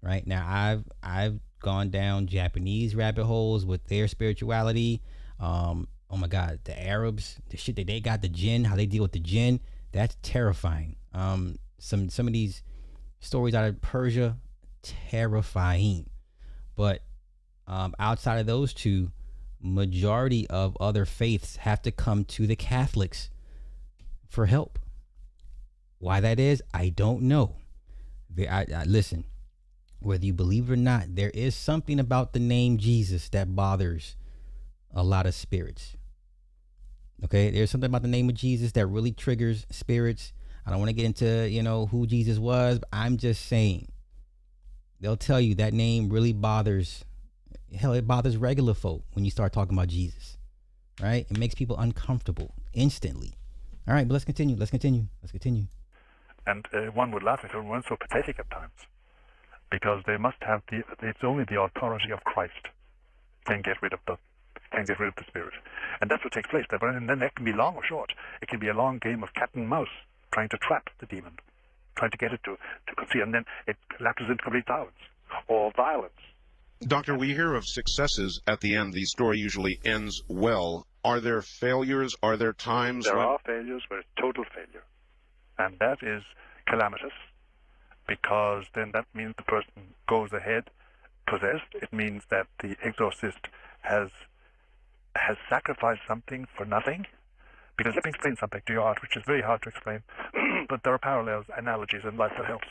Speaker 8: Right now, I've gone down Japanese rabbit holes with their spirituality. Oh my God, the Arabs, the shit that they got, the jinn, how they deal with the jinn, that's terrifying. Some of these stories out of Persia, terrifying. But outside of those two, majority of other faiths have to come to the Catholics for help. Why that is, I don't know. Listen, whether you believe it or not, there is something about the name Jesus that bothers a lot of spirits. Okay, there's something about the name of Jesus that really triggers spirits. I don't want to get into, who Jesus was, but I'm just saying. They'll tell you that name really bothers, it bothers regular folk when you start talking about Jesus, right? It makes people uncomfortable instantly. All right, but let's continue.
Speaker 10: And one would laugh if it weren't so pathetic at times, because they must have it's only the authority of Christ can get rid of the spirit, and that's what takes place. And then that can be long or short. It can be a long game of cat and mouse, trying to trap the demon, trying to get it to concede, and then it lapses into complete silence or violence.
Speaker 9: Doctor, we hear of successes at the end. The story usually ends well. Are there failures? Are there times
Speaker 10: There are failures where it's total failure. And that is calamitous, because then that means the person goes ahead possessed. It means that the exorcist has sacrificed something for nothing. Because let me explain something to you, Art, which is very hard to explain, but there are parallels, analogies in life that helps.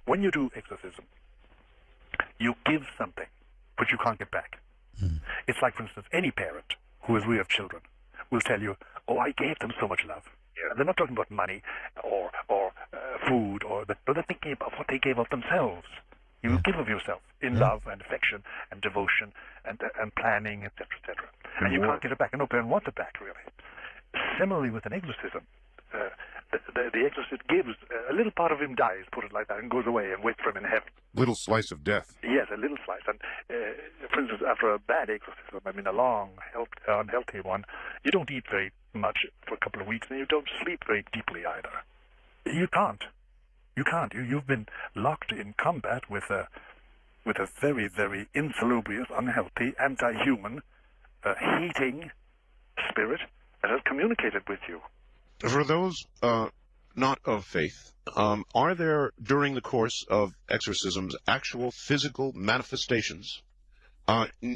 Speaker 10: When you do exorcism, you give something which you can't get back. It's like, for instance, any parent who is reared children will tell you, "Oh, I gave them so much love." Yeah. They're not talking about money or food, but they're thinking about what they gave of themselves. You give of yourself in love and affection and devotion and planning, etc., etc. And you can't get it back, and no parent wants it back, really. Similarly, with an exorcism, the exorcist gives a little part of him dies, put it like that, and goes away and waits for him in heaven.
Speaker 9: Little slice of death.
Speaker 10: Yes, a little slice. And for instance, after a bad exorcism, a long, unhealthy one, you don't eat very much for a couple of weeks, and you don't sleep very deeply either. You can't. You've been locked in combat with a very, very insalubrious, unhealthy, anti-human, hating spirit that has communicated with you.
Speaker 9: For those not of faith, are there, during the course of exorcisms, actual physical manifestations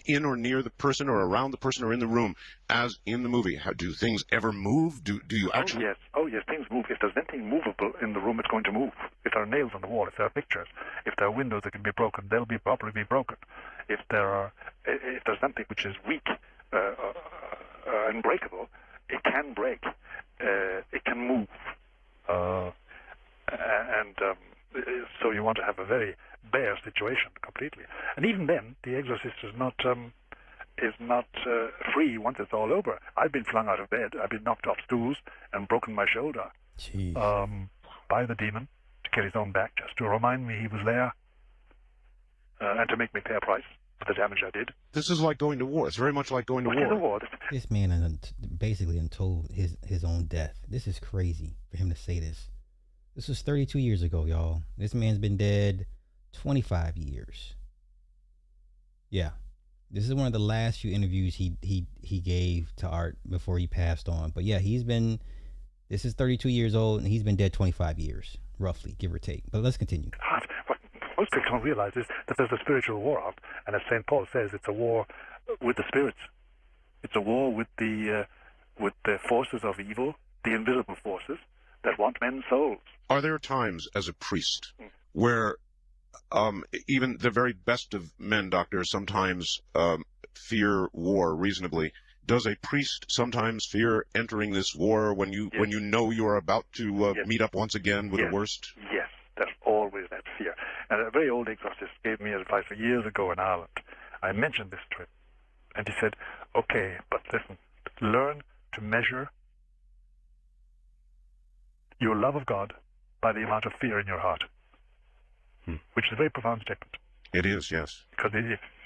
Speaker 9: in or near the person or around the person or in the room, as in the movie? Do things ever move? Do you actually...
Speaker 10: Oh, yes, things move. If there's anything movable in the room, it's going to move. If there are nails on the wall, if there are pictures, if there are windows that can be broken, they'll probably be broken. If there's something which is weak, unbreakable, it can break. It can move. So you want to have a very bare situation completely. And even then, the exorcist is not free once it's all over. I've been flung out of bed. I've been knocked off stools and broken my shoulder by the demon to get his own back, just to remind me he was there and to make me pay a price for the damage I did.
Speaker 9: This is like going to war. It's very much like going to war.
Speaker 8: This man basically untold his own death. This is crazy for him to say this. This was 32 years ago, y'all. This man's been dead 25 years. Yeah. This is one of the last few interviews he gave to Art before he passed on. But yeah, this is 32 years old, and he's been dead 25 years, roughly, give or take. But let's continue.
Speaker 10: What most people don't realize is that there's a spiritual war on, and as St. Paul says, it's a war with the spirits. It's a war with the forces of evil, the invisible forces that want men's souls.
Speaker 9: Are there times as a priest where even the very best of men, Doctor, sometimes fear war reasonably? Does a priest sometimes fear entering this war when you know you are about to meet up once again with the worst?
Speaker 10: Yes, there's always that fear. And a very old exorcist gave me advice years ago in Ireland. I mentioned this to him, and he said, "Okay, but listen, learn to measure your love of God by the amount of fear in your heart," which is a very profound statement.
Speaker 9: It is, yes.
Speaker 10: Because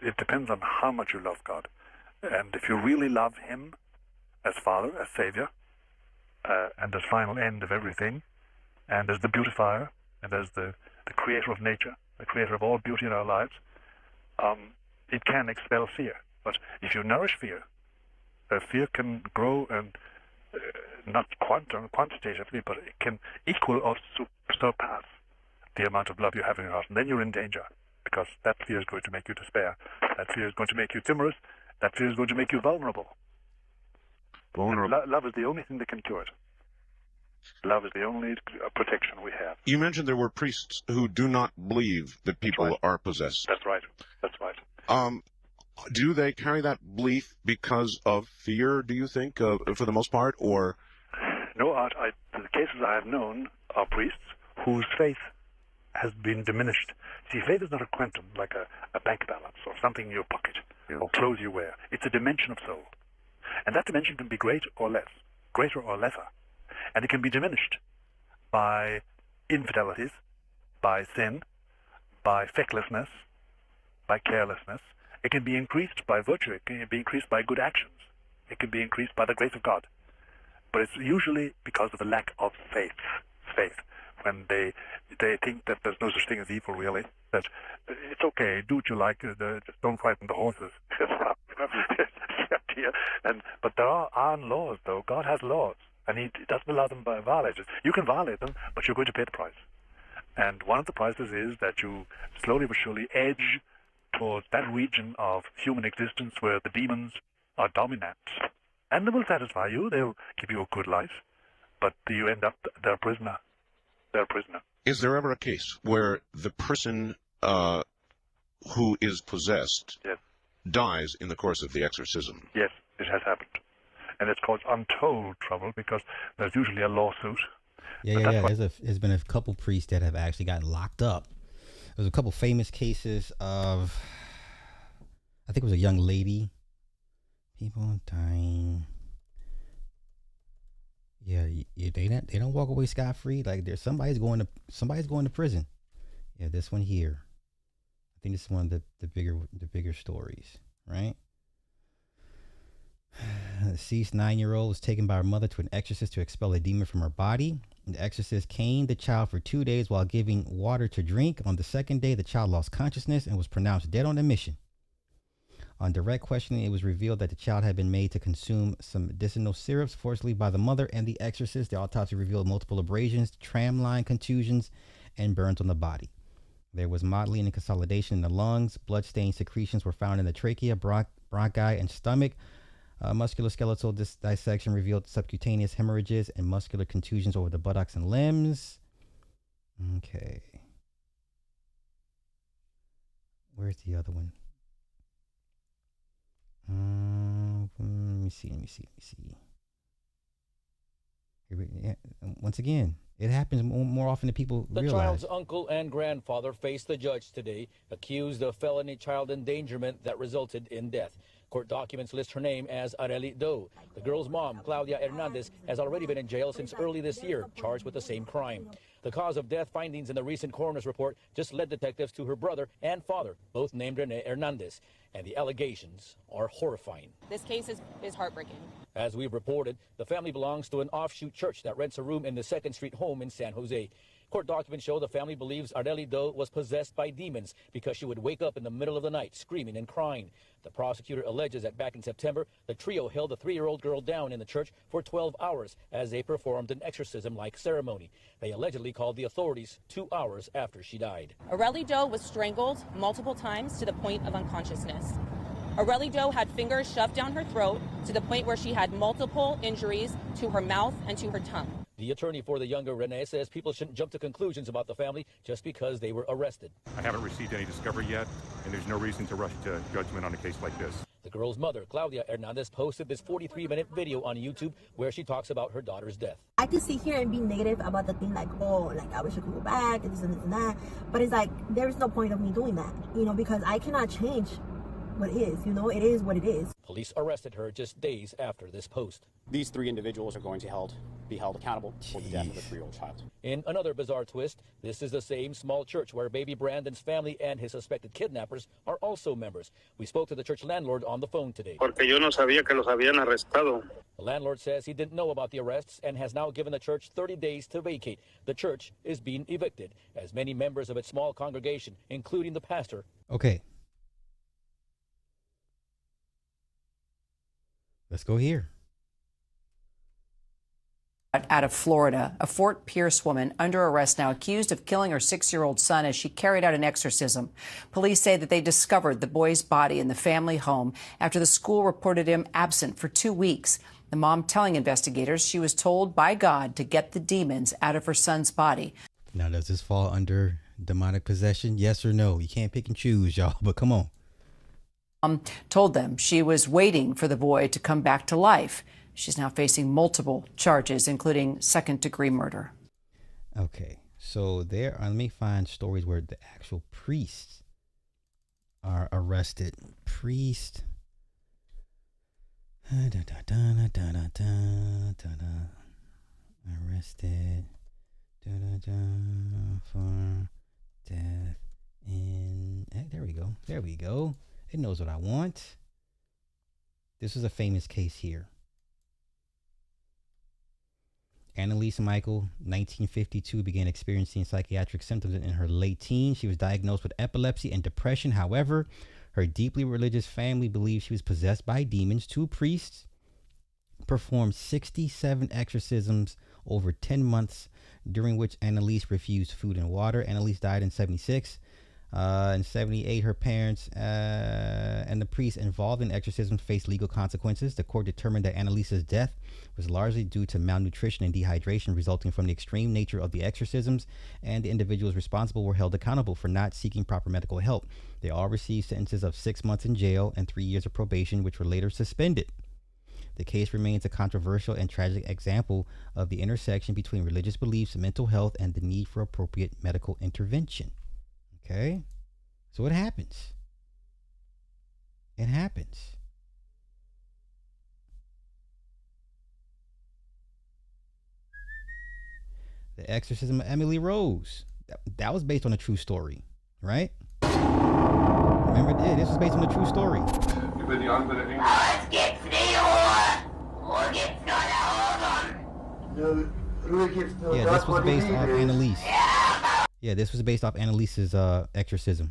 Speaker 10: it depends on how much you love God. And if you really love Him as Father, as Savior, and as final end of everything, and as the beautifier, and as the creator of nature, the creator of all beauty in our lives, it can expel fear. But if you nourish fear, fear can grow and not quantitatively, but it can equal or surpass the amount of love you have in your heart. And then you're in danger, because that fear is going to make you despair. That fear is going to make you timorous. That fear is going to make you vulnerable. Love is the only thing that can cure it. Love is the only protection we have.
Speaker 9: You mentioned there were priests who do not believe that people are possessed.
Speaker 10: That's right. That's right.
Speaker 9: Do they carry that belief because of fear, do you think, for the most part, or?
Speaker 10: No, the cases I have known are priests whose faith has been diminished. See, faith is not a quantum, like a bank balance or something in your pocket or clothes you wear. It's a dimension of soul. And that dimension can be great or less, greater or lesser. And it can be diminished by infidelities, by sin, by fecklessness, by carelessness. It can be increased by virtue. It can be increased by good actions. It can be increased by the grace of God. But it's usually because of the lack of faith. When they think that there's no such thing as evil, really. That it's okay, do what you like, just don't frighten the horses. But there are laws, though. God has laws, and He doesn't allow them by violators. You can violate them, but you're going to pay the price. And one of the prices is that you slowly but surely edge towards that region of human existence where the demons are dominant. And they will satisfy you. They'll give you a good life. But you end up their prisoner. Their prisoner.
Speaker 9: Is there ever a case where the person who is possessed dies in the course of the exorcism?
Speaker 10: Yes, it has happened. And it's caused untold trouble because there's usually a lawsuit.
Speaker 8: Yeah. There's been a couple priests that have actually gotten locked up. There's a couple famous cases of, I think it was a young lady. People dying. Yeah, they don't walk away scot-free. Like there's somebody's going to prison. Yeah, this one here. I think this is one of the bigger stories, right? The deceased 9-year-old was taken by her mother to an exorcist to expel a demon from her body. The exorcist caned the child for 2 days while giving water to drink. On the second day, the child lost consciousness and was pronounced dead on admission. On direct questioning, it was revealed that the child had been made to consume some medicinal syrups forcibly by the mother and the exorcist. The autopsy revealed multiple abrasions, tram-line contusions, and burns on the body. There was mottling and consolidation in the lungs. Blood-stained secretions were found in the trachea, bronchi, and stomach. Musculoskeletal dissection revealed subcutaneous hemorrhages and muscular contusions over the buttocks and limbs. Okay. Where's the other one? Let me see. Once again, it happens more often than people realize.
Speaker 1: The child's uncle and grandfather faced the judge today, accused of felony child endangerment that resulted in death. Court documents list her name as Arely Doe. The girl's mom, Claudia Hernandez, has already been in jail since early this year, charged with the same crime. The cause of death findings in the recent coroner's report just led detectives to her brother and father, both named Rene Hernandez, and the allegations are horrifying.
Speaker 2: This case is heartbreaking.
Speaker 1: As we've reported, the family belongs to an offshoot church that rents a room in the 2nd Street home in San Jose. Court documents show the family believes Arely Doe was possessed by demons because she would wake up in the middle of the night screaming and crying. The prosecutor alleges that back in September, the trio held the 3-year-old girl down in the church for 12 hours as they performed an exorcism-like ceremony. They allegedly called the authorities 2 hours after she died.
Speaker 2: Arely Doe was strangled multiple times to the point of unconsciousness. Arely Doe had fingers shoved down her throat to the point where she had multiple injuries to her mouth and to her tongue.
Speaker 1: The attorney for the younger Renee says people shouldn't jump to conclusions about the family just because they were arrested.
Speaker 3: I haven't received any discovery yet, and there's no reason to rush to judgment on a case like this.
Speaker 1: The girl's mother, Claudia Hernandez, posted this 43-minute video on YouTube where she talks about her daughter's death.
Speaker 24: I can sit here and be negative about the thing like, oh, like I wish I could go back and this and that. But it's like, there is no point of me doing that, because I cannot change what is, it is what it is.
Speaker 1: Police arrested her just days after this post.
Speaker 25: These 3 individuals are going to be held accountable for the death of a 3-year-old child.
Speaker 1: In another bizarre twist, this is the same small church where baby Brandon's family and his suspected kidnappers are also members. We spoke to the church landlord on the phone today.
Speaker 26: Porque yo no sabía que los habían arrestado.
Speaker 1: The landlord says he didn't know about the arrests and has now given the church 30 days to vacate. The church is being evicted, as many members of its small congregation, including the pastor.
Speaker 8: Okay. Let's go here.
Speaker 18: Out of Florida, a Fort Pierce woman under arrest now accused of killing her 6-year-old son as she carried out an exorcism. Police say that they discovered the boy's body in the family home after the school reported him absent for 2 weeks. The mom telling investigators she was told by God to get the demons out of her son's body.
Speaker 8: Now, does this fall under demonic possession? Yes or no? You can't pick and choose, y'all, but come on.
Speaker 18: Told them she was waiting for the boy to come back to life. She's now facing multiple charges, including second-degree murder.
Speaker 8: Okay, so there are, let me find stories where the actual priests are arrested. Priest. Arrested for death in. There we go. There we go. It knows what I want. This is a famous case here. Annalise Michael, 1952, began experiencing psychiatric symptoms in her late teens. She was diagnosed with epilepsy and depression. However, her deeply religious family believed she was possessed by demons. 2 priests performed 67 exorcisms over 10 months, during which Annalise refused food and water. Annalise died in 76. In 78, her parents and the priests involved in exorcism faced legal consequences. The court determined that Annalise's death was largely due to malnutrition and dehydration resulting from the extreme nature of the exorcisms, and the individuals responsible were held accountable for not seeking proper medical help. They all received sentences of 6 months in jail and 3 years of probation, which were later suspended. The case remains a controversial and tragic example of the intersection between religious beliefs, mental health, and the need for appropriate medical intervention. Okay, so what happens? It happens. The Exorcism of Emily Rose. That was based on a true story, right? Remember, this was based on a true story. Yeah, this was based off Annalise. Yeah, this was based off Annalise's exorcism.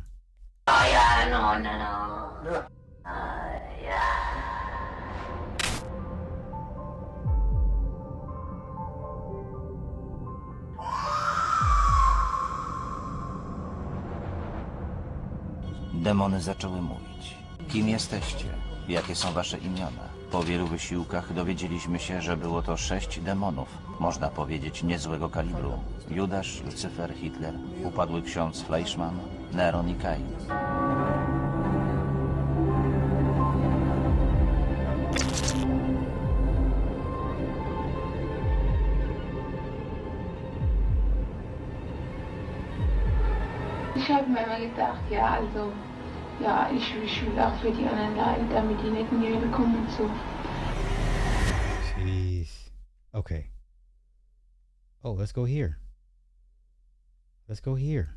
Speaker 4: Demony zaczęły mówić. Kim jesteście? Jakie są wasze imiona? Po wielu wysiłkach dowiedzieliśmy się, że było to 6 demonów. Można powiedzieć niezłego kalibru. Judasz, Lucyfer, Hitler, upadły ksiądz Fleischmann, Neron i Kain.
Speaker 5: Ich habe mir immer gedacht, ja, also, ja, ich will auch für die anderen leiden, damit die nicht in die Hölle kommen und so.
Speaker 8: Jeez. Okay. Oh, let's go here. Let's go here.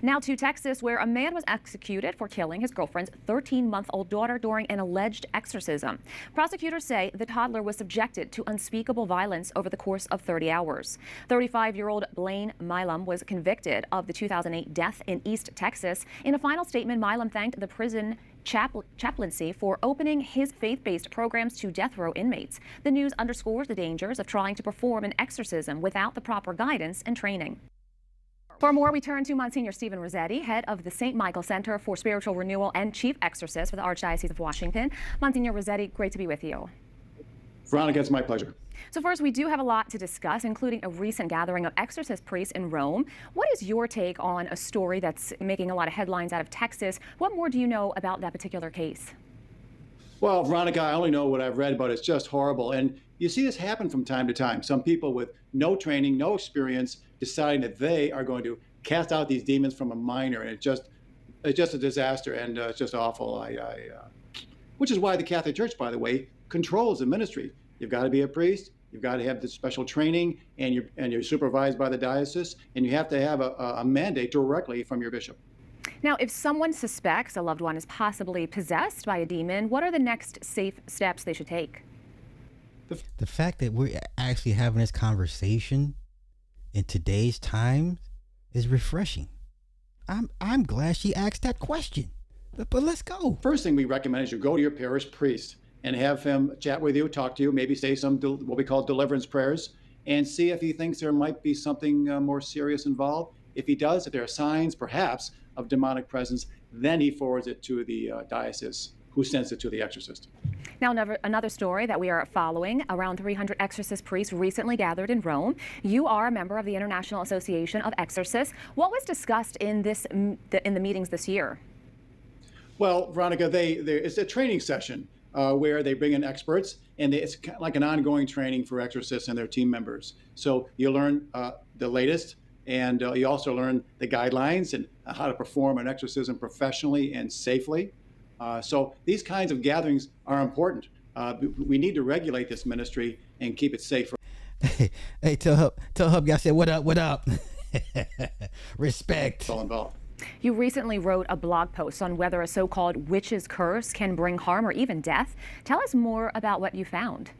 Speaker 6: Now to Texas, where a man was executed for killing his girlfriend's 13-month-old daughter during an alleged exorcism. Prosecutors say the toddler was subjected to unspeakable violence over the course of 30 hours. 35-year-old Blaine Milam was convicted of the 2008 death in East Texas. In a final statement, Milam thanked the prison chaplaincy for opening his faith-based programs to death row inmates. The news underscores the dangers of trying to perform an exorcism without the proper guidance and training. For more, we turn to Monsignor Stephen Rossetti, head of the St. Michael Center for Spiritual Renewal and chief exorcist for the Archdiocese of Washington. Monsignor Rossetti, great to be with you.
Speaker 7: Veronica, it's my pleasure.
Speaker 6: So first, we do have a lot to discuss, including a recent gathering of exorcist priests in Rome. What is your take on a story that's making a lot of headlines out of Texas? What more do you know about that particular case?
Speaker 7: Well, Veronica, I only know what I've read, but it's just horrible. And you see this happen from time to time. Some people with no training, no experience, deciding that they are going to cast out these demons from a minor, and it's just a disaster, and it's just awful. Which is why the Catholic Church, by the way, controls the ministry. You've got to be a priest, you've got to have this special training, and you're supervised by the diocese, and you have to have a mandate directly from your bishop.
Speaker 6: Now, if someone suspects a loved one is possibly possessed by a demon, what are the next safe steps they should take?
Speaker 8: The fact that we're actually having this conversation in today's time is refreshing. I'm glad she asked that question. But let's go.
Speaker 7: First thing we recommend is you go to your parish priest and have him chat with you, talk to you, maybe say some what we call deliverance prayers, and see if he thinks there might be something more serious involved. If he does, if there are signs, perhaps, of demonic presence, then he forwards it to the diocese, who sends it to the exorcist.
Speaker 6: Now, another story that we are following. Around 300 exorcist priests recently gathered in Rome. You are a member of the International Association of Exorcists. What was discussed in the meetings this year?
Speaker 7: Well, Veronica, it's a training session where they bring in experts, and it's like an ongoing training for exorcists and their team members. So you learn the latest, and you also learn the guidelines and how to perform an exorcism professionally and safely. So these kinds of gatherings are important. We need to regulate this ministry and keep it safe.
Speaker 8: Hey, tell Hub, I said, what up? Respect.
Speaker 7: It's all involved.
Speaker 6: You recently wrote a blog post on whether a so-called witch's curse can bring harm or even death. Tell us more about what you found.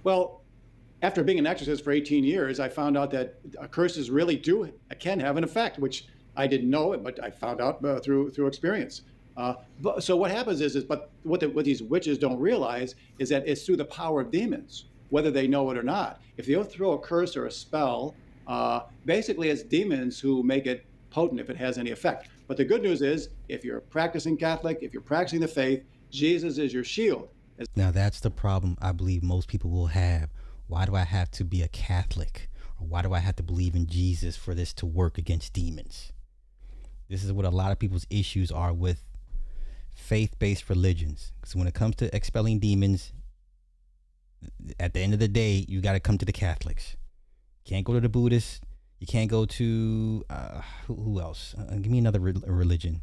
Speaker 6: Well,
Speaker 7: after being an exorcist for 18 years, I found out that curses really can have an effect, which I didn't know, but I found out through experience. So what happens but what these witches don't realize is that it's through the power of demons, whether they know it or not. If they throw a curse or a spell, basically it's demons who make it potent if it has any effect. But the good news is, if you're a practicing Catholic, if you're practicing the faith, Jesus is your shield.
Speaker 8: Now that's the problem I believe most people will have. Why do I have to be a Catholic? Or why do I have to believe in Jesus for this to work against demons? This is what a lot of people's issues are with faith-based religions. Because when it comes to expelling demons, at the end of the day, you got to come to the Catholics. You can't go to the Buddhists. You can't go to, who else? Give me another religion,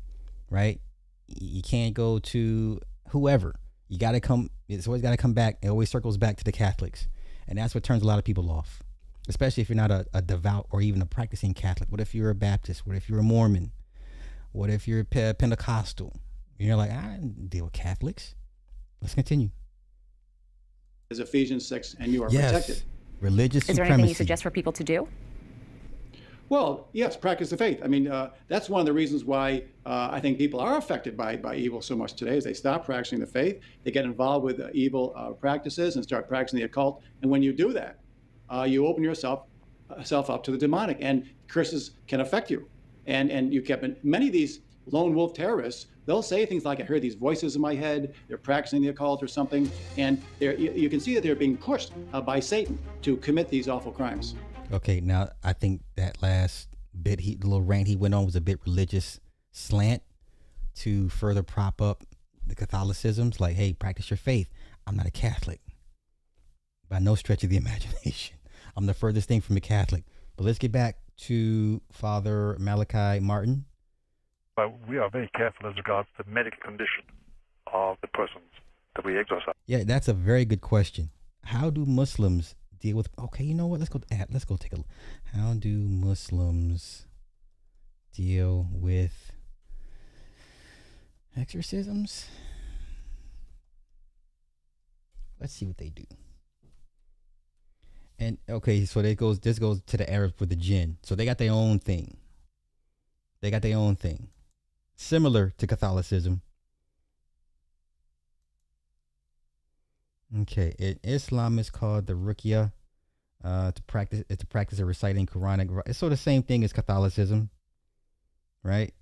Speaker 8: right? You can't go to whoever. You got to come, it's always got to come back. It always circles back to the Catholics. And that's what turns a lot of people off, especially if you're not a devout or even a practicing Catholic. What if you're a Baptist? What if you're a Mormon? What if you're Pentecostal? You're like, I didn't deal with Catholics. Let's continue.
Speaker 7: As Ephesians 6, and you are protected.
Speaker 8: Religious supremacy.
Speaker 6: Is there anything you suggest for people to do?
Speaker 7: Well, yes, practice the faith. I mean, that's one of the reasons why I think people are affected by evil so much today, is they stop practicing the faith, they get involved with evil practices and start practicing the occult. And when you do that, you open yourself up to the demonic, and curses can affect you. And you kept many of these lone wolf terrorists, they'll say things like, I heard these voices in my head, they're practicing the occult or something, and you can see that they're being pushed by Satan to commit these awful crimes.
Speaker 8: Okay, now I think that last bit, the little rant he went on was a bit religious slant to further prop up the Catholicisms. Like, hey, practice your faith. I'm not a Catholic by no stretch of the imagination. I'm the furthest thing from a Catholic. But let's get back to Father Malachi Martin.
Speaker 10: But we are very careful as regards the medical condition of the persons that we exorcise.
Speaker 8: Yeah, that's a very good question. How do Muslims deal with? Okay, you know what? Let's go take a look. How do Muslims deal with exorcisms? Let's see what they do. And okay, so this goes to the Arabs with the jinn. So they got their own thing. Similar to Catholicism. Okay, in Islam it's called the ruqya. To practice of reciting Quranic. It's sort of the same thing as Catholicism, right?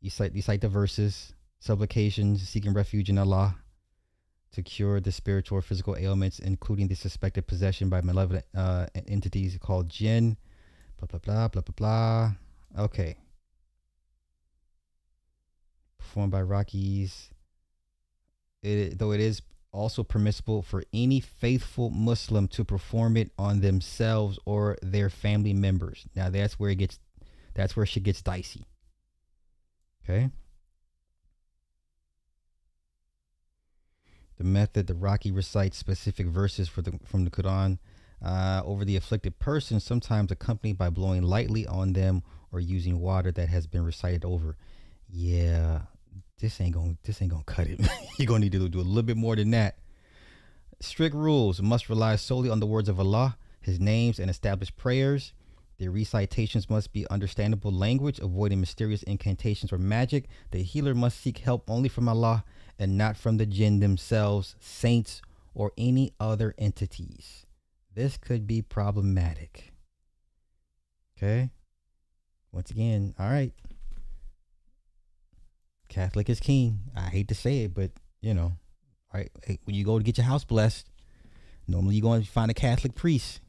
Speaker 8: You cite the verses, supplications, seeking refuge in Allah to cure the spiritual or physical ailments, including the suspected possession by malevolent entities called jinn. Blah blah blah blah blah blah. Okay. Performed by Rockies. Though it is also permissible for any faithful Muslim to perform it on themselves or their family members. Now that's where shit gets dicey. Okay. The method, the Rocky recites specific verses from the Quran over the afflicted person, sometimes accompanied by blowing lightly on them or using water that has been recited over. Yeah, this ain't gonna cut it. You're gonna need to do a little bit more than that. Strict rules must rely solely on the words of Allah, His names, and established prayers. The recitations must be understandable language, avoiding mysterious incantations or magic. The healer must seek help only from Allah and not from the jinn themselves, saints, or any other entities. This could be problematic. Okay? Once again, all right. Catholic is king. I hate to say it, but, you know, right? When you go to get your house blessed, normally you're going to find a Catholic priest.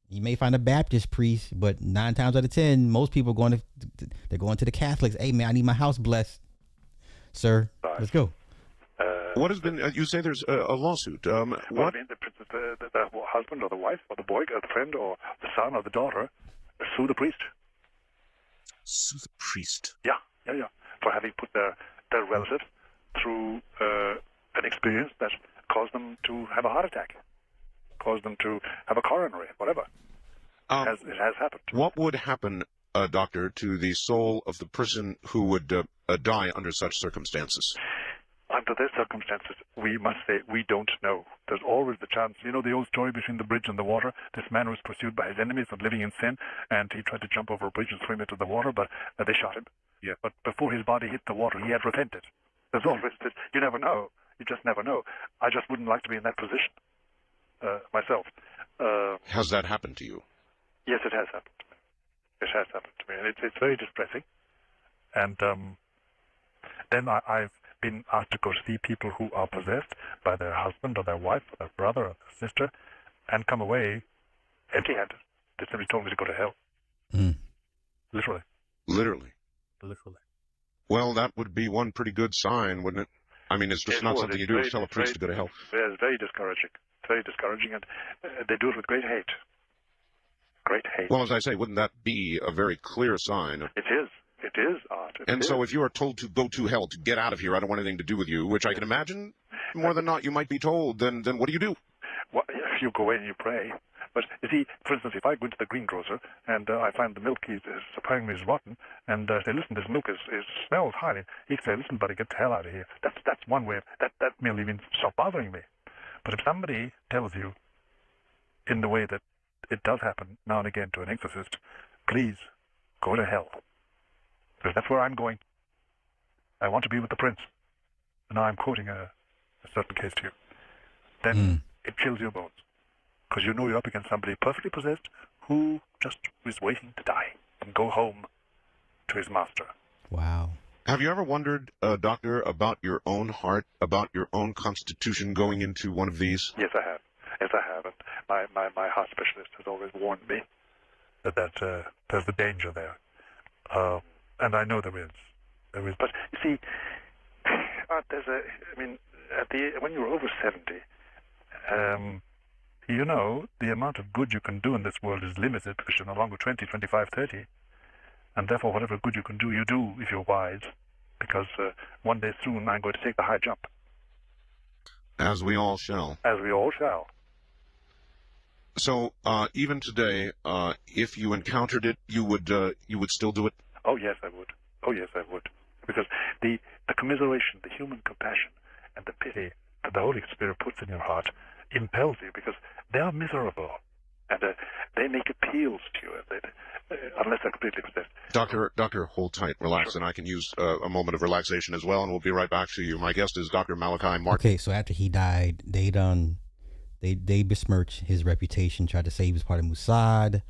Speaker 8: You may find a Baptist priest, but 9 times out of 10, most people are they're going to the Catholics. Hey, man, I need my house blessed. Sir, let's go.
Speaker 9: What has been, you say there's a lawsuit.
Speaker 10: Well, I mean, the husband or the wife or the boy or the friend or the son or the daughter sue the priest.
Speaker 9: Sue the priest?
Speaker 10: Yeah. For having put their relatives through an experience that caused them to have a heart attack, caused them to have a coronary, whatever. It has happened.
Speaker 9: What would happen, doctor, to the soul of the person who would die under such circumstances?
Speaker 10: Under those circumstances, we must say we don't know. There's always the chance. You know the old story between the bridge and the water? This man was pursued by his enemies and living in sin, and he tried to jump over a bridge and swim into the water, but they shot him.
Speaker 9: Yeah.
Speaker 10: But before his body hit the water, he had repented. There's always this. You never know. You just never know. I just wouldn't like to be in that position myself.
Speaker 9: Has that happened to you?
Speaker 10: Yes, it has happened to me. It has happened to me, and it's very distressing. And then I've been asked to go see people who are possessed by their husband or their wife or their brother or their sister and come away empty-handed. They simply told me to go to hell. Literally.
Speaker 9: Literally? Well, that would be one pretty good sign, wouldn't it? I mean, it's just not something you do to tell a priest to go to hell.
Speaker 10: It's very discouraging. Very discouraging, and they do it with great hate. Great hate.
Speaker 9: Well, as I say, wouldn't that be a very clear sign?
Speaker 10: It is. It is, Art.
Speaker 9: And so if you are told to go to hell, to get out of here, I don't want anything to do with you, which I can imagine more than not you might be told, then what do?
Speaker 10: Well, you go away and you pray. But you see, for instance, if I go into the greengrocer and I find the milk he's supplying me is rotten, and say, listen, this milk smells highly, he'd say, listen, buddy, get the hell out of here. That's one way. That merely means stop bothering me. But if somebody tells you, in the way that it does happen now and again to an exorcist, please go to hell. Because that's where I'm going. I want to be with the prince. And now I'm quoting a certain case to you. Then it chills your bones. Because you know you're up against somebody perfectly possessed who just is waiting to die and go home to his master.
Speaker 8: Wow.
Speaker 9: Have you ever wondered, Doctor, about your own heart, about your own constitution going into one of these?
Speaker 10: Yes, I have. And my heart specialist has always warned me that there's a danger there. And I know there is. But you see, when you're over 70, you know, the amount of good you can do in this world is limited because you're no longer 20, 25, 30. And therefore, whatever good you can do, you do if you're wise. Because one day soon, I'm going to take the high jump.
Speaker 9: As we all shall.
Speaker 10: As we all shall.
Speaker 9: So, even today, if you encountered it, you would still do it?
Speaker 10: Oh, yes, I would. Oh, yes, I would. Because the commiseration, the human compassion, and the pity that the Holy Spirit puts in your heart impels you because they are miserable. And they make appeals to you, unless they're completely possessed.
Speaker 9: Doctor, hold tight, relax, sure. And I can use a moment of relaxation as well, and we'll be right back to you. My guest is Dr. Malachi Martin.
Speaker 8: Okay, so after he died, they besmirched his reputation, tried to say he was part of Mossad.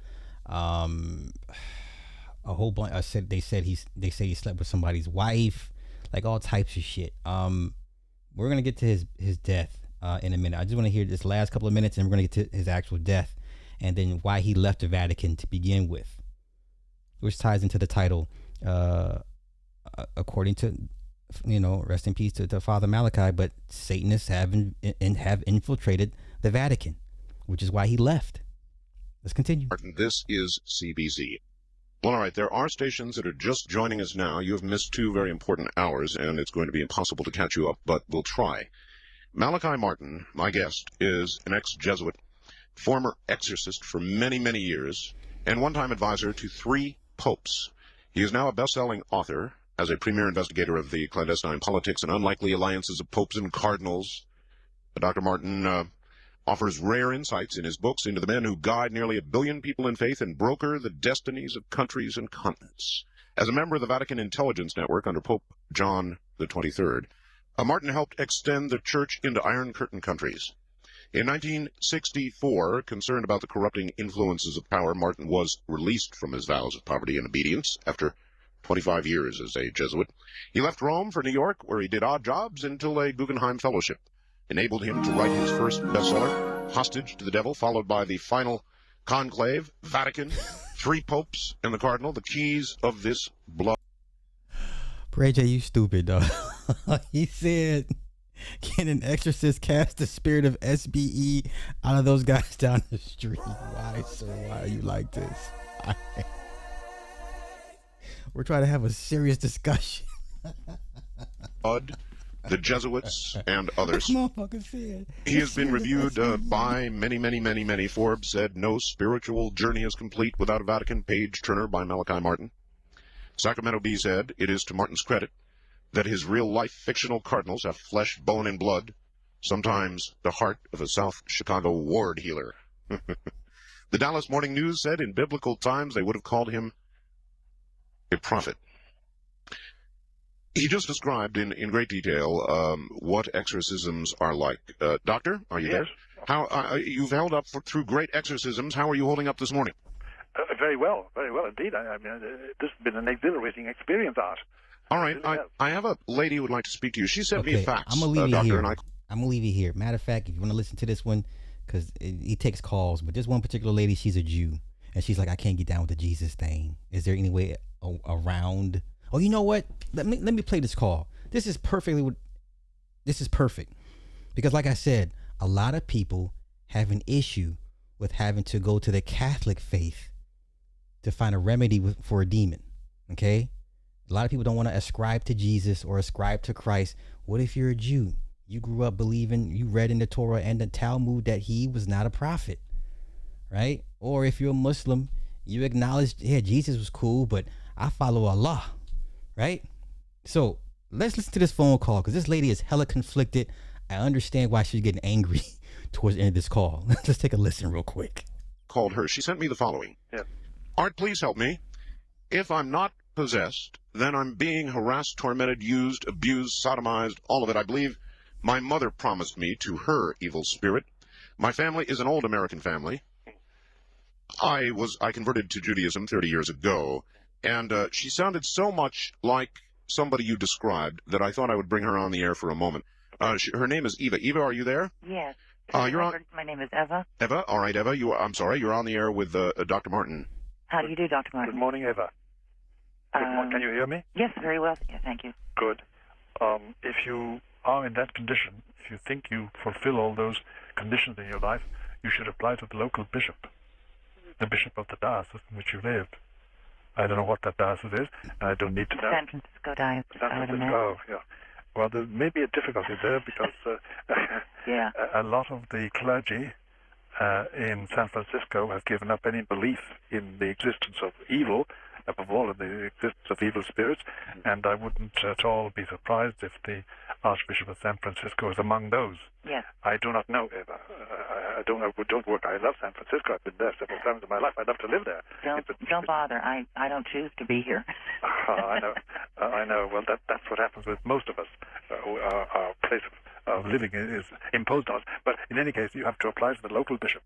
Speaker 8: A whole bunch. They say he slept with somebody's wife, like all types of shit. We're gonna get to his death in a minute. I just want to hear this last couple of minutes, and we're gonna get to his actual death, and then why he left the Vatican to begin with, which ties into the title. According to, rest in peace to Father Malachi, but Satanists have infiltrated the Vatican, which is why he left. Let's continue.
Speaker 9: This is CBZ. Well, all right, there are stations that are just joining us now. You have missed 2 very important hours, and it's going to be impossible to catch you up, but we'll try. Malachi Martin, my guest, is an ex-Jesuit, former exorcist for many, many years, and one-time advisor to 3 popes. He is now a best-selling author as a premier investigator of the clandestine politics and unlikely alliances of popes and cardinals. Dr. Martin offers rare insights in his books into the men who guide nearly 1 billion people in faith and broker the destinies of countries and continents. As a member of the Vatican Intelligence Network under Pope John the 23rd, Martin helped extend the church into Iron Curtain countries. In 1964, concerned about the corrupting influences of power, Martin was released from his vows of poverty and obedience after 25 years as a Jesuit. He left Rome for New York, where he did odd jobs until a Guggenheim Fellowship enabled him to write his first bestseller, Hostage to the Devil, followed by the final conclave, Vatican, 3 popes, and the cardinal, the keys of this blood.
Speaker 8: Pray J, you stupid, dog. He said, can an exorcist cast the spirit of SBE out of those guys down the street? Why, sir? Why are you like this? We're trying to have a serious discussion.
Speaker 9: The Jesuits, and others.
Speaker 8: Motherfucker said.
Speaker 9: He has been reviewed by many. Forbes said, no spiritual journey is complete without a Vatican page turner by Malachi Martin. Sacramento Bee said, it is to Martin's credit that his real-life fictional cardinals have flesh, bone, and blood, sometimes the heart of a South Chicago ward healer. The Dallas Morning News said in biblical times they would have called him a prophet. He just described in great detail what exorcisms are like. Doctor, are you there? How you've held up through great exorcisms. How are you holding up this morning?
Speaker 10: Very well indeed. I mean, this has been an exhilarating experience, Art.
Speaker 9: All right, I have a lady who would like to speak to you. She sent me a fax.
Speaker 8: I'm gonna leave you
Speaker 9: Doctor,
Speaker 8: here.
Speaker 9: and
Speaker 8: I'm gonna leave you here. Matter of fact, if you want to listen to this one, because he takes calls, but this one particular lady, she's a Jew, and she's like, I can't get down with the Jesus thing. Is there any way around? Oh, you know what? Let me play this call. This is perfect, because like I said, a lot of people have an issue with having to go to the Catholic faith to find a remedy for a demon. Okay, a lot of people don't want to ascribe to Jesus or ascribe to Christ. What if you're a Jew? You grew up believing, you read in the Torah and the Talmud that he was not a prophet, right? Or if you're a Muslim, you acknowledge, yeah, Jesus was cool, but I follow Allah, right? So let's listen to this phone call, because this lady is hella conflicted. I understand why she's getting angry towards the end of this call. Let's take a listen real quick.
Speaker 9: Called her. She sent me the following.
Speaker 10: Yeah.
Speaker 9: Art, please help me. If I'm not possessed, then I'm being harassed, tormented, used, abused, sodomized, all of it. I believe my mother promised me to her evil spirit. My family is an old American family. I converted to Judaism 30 years ago, and she sounded so much like somebody you described that I thought I would bring her on the air for a moment. Her name is Eva. Eva, are you there?
Speaker 11: Yes.
Speaker 9: You're on.
Speaker 11: My name is Eva.
Speaker 9: Eva, all right, Eva. I'm sorry, you're on the air with Dr. Martin.
Speaker 11: How do you do, Dr. Martin?
Speaker 10: Good morning, Eva. Can you hear me?
Speaker 11: Yes, very well. Yeah, thank you.
Speaker 10: Good. If you are in that condition, if you think you fulfill all those conditions in your life, you should apply to the local bishop, the bishop of the diocese in which you live. I don't know what that diocese is, and I don't need to know.
Speaker 11: San Francisco diocese.
Speaker 10: San Francisco, yeah. Well, there may be a difficulty there because
Speaker 11: yeah.
Speaker 10: a lot of the clergy in San Francisco have given up any belief in the existence of evil, above all in the existence of evil spirits, and I wouldn't at all be surprised if the Archbishop of San Francisco is among those.
Speaker 11: Yes.
Speaker 10: I do not know, Eva. I don't work. I love San Francisco. I've been there several times in my life. I'd love to live there.
Speaker 11: Don't bother. I don't choose to be here.
Speaker 10: I know. I know. Well, that's what happens with most of us. Our place of living is imposed on us. But in any case, you have to apply to the local bishop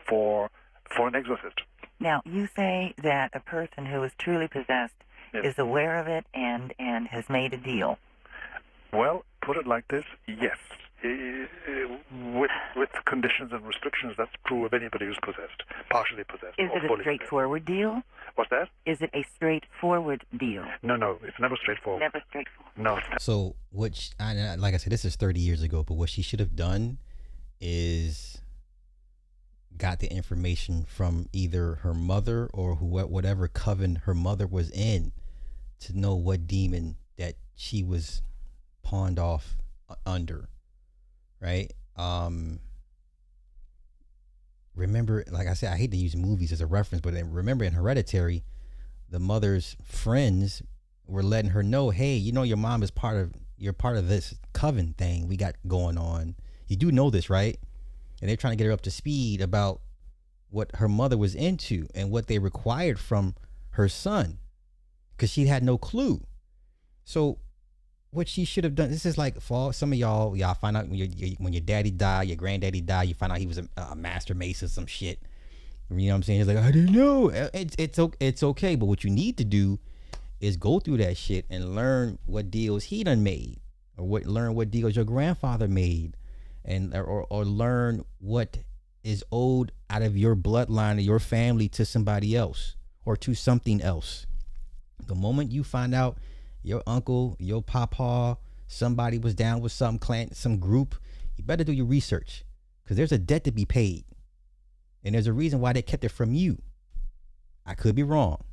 Speaker 10: for an exorcist.
Speaker 11: Now, you say that a person who is truly possessed is aware of it and has made a deal.
Speaker 10: Well, put it like this, yes. With conditions and restrictions, that's true of anybody who's possessed, partially possessed.
Speaker 11: Is it a straightforward deal?
Speaker 10: What's that?
Speaker 11: Is it a straightforward deal?
Speaker 10: No, it's never straightforward.
Speaker 11: Never straightforward.
Speaker 10: No.
Speaker 8: So, like I said, this is 30 years ago, but what she should have done is got the information from either her mother or whatever coven her mother was in to know what demon that she was pawned off under, right? Remember, like I said, I hate to use movies as a reference, but remember in Hereditary, the mother's friends were letting her know, hey, you know, your mom is part of this coven thing we got going on. You do know this, right? And they're trying to get her up to speed about what her mother was into and what they required from her son, because she had no clue. So what she should have done. This is like for some of y'all find out when your daddy died, your granddaddy died, you find out he was a master mason, some shit. You know what I'm saying? It's like, I didn't know. It's okay, but what you need to do is go through that shit and learn what deals he done made, or learn what deals your grandfather made, and or learn what is owed out of your bloodline or your family to somebody else or to something else. The moment you find out your uncle, your papa, somebody was down with some clan, some group, you better do your research, because there's a debt to be paid. And there's a reason why they kept it from you. I could be wrong.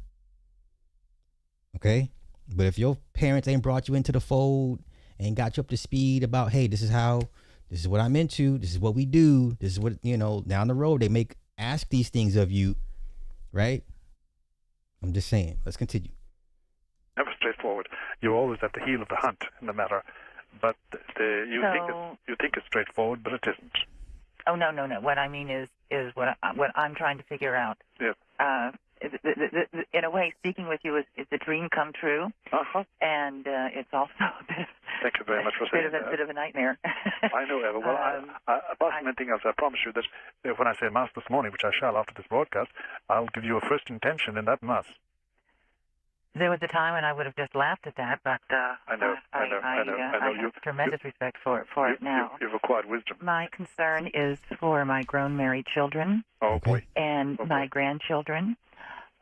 Speaker 8: Okay? But if your parents ain't brought you into the fold and got you up to speed about, hey, this is what I'm into, this is what we do, this is what, down the road they ask these things of you, right? I'm just saying. Let's continue.
Speaker 10: Never straightforward. You're always at the heel of the hunt in the matter, but you think it's straightforward, but it isn't.
Speaker 11: Oh no. What I mean is what I'm trying to figure out.
Speaker 10: Yes.
Speaker 11: In a way, speaking with you is a dream come true. And it's also a bit.
Speaker 10: Thank you very much for saying that.
Speaker 11: A bit of a nightmare.
Speaker 10: I know, Eva. Well, apart from anything else, I promise you that when I say Mass this morning, which I shall after this broadcast, I'll give you a first intention in that Mass.
Speaker 11: There was a time when I would have just laughed at that, but
Speaker 10: I know.
Speaker 11: I have tremendous respect for it now.
Speaker 10: You've acquired wisdom.
Speaker 11: My concern is for my grown married children.
Speaker 10: Oh boy.
Speaker 11: And my grandchildren.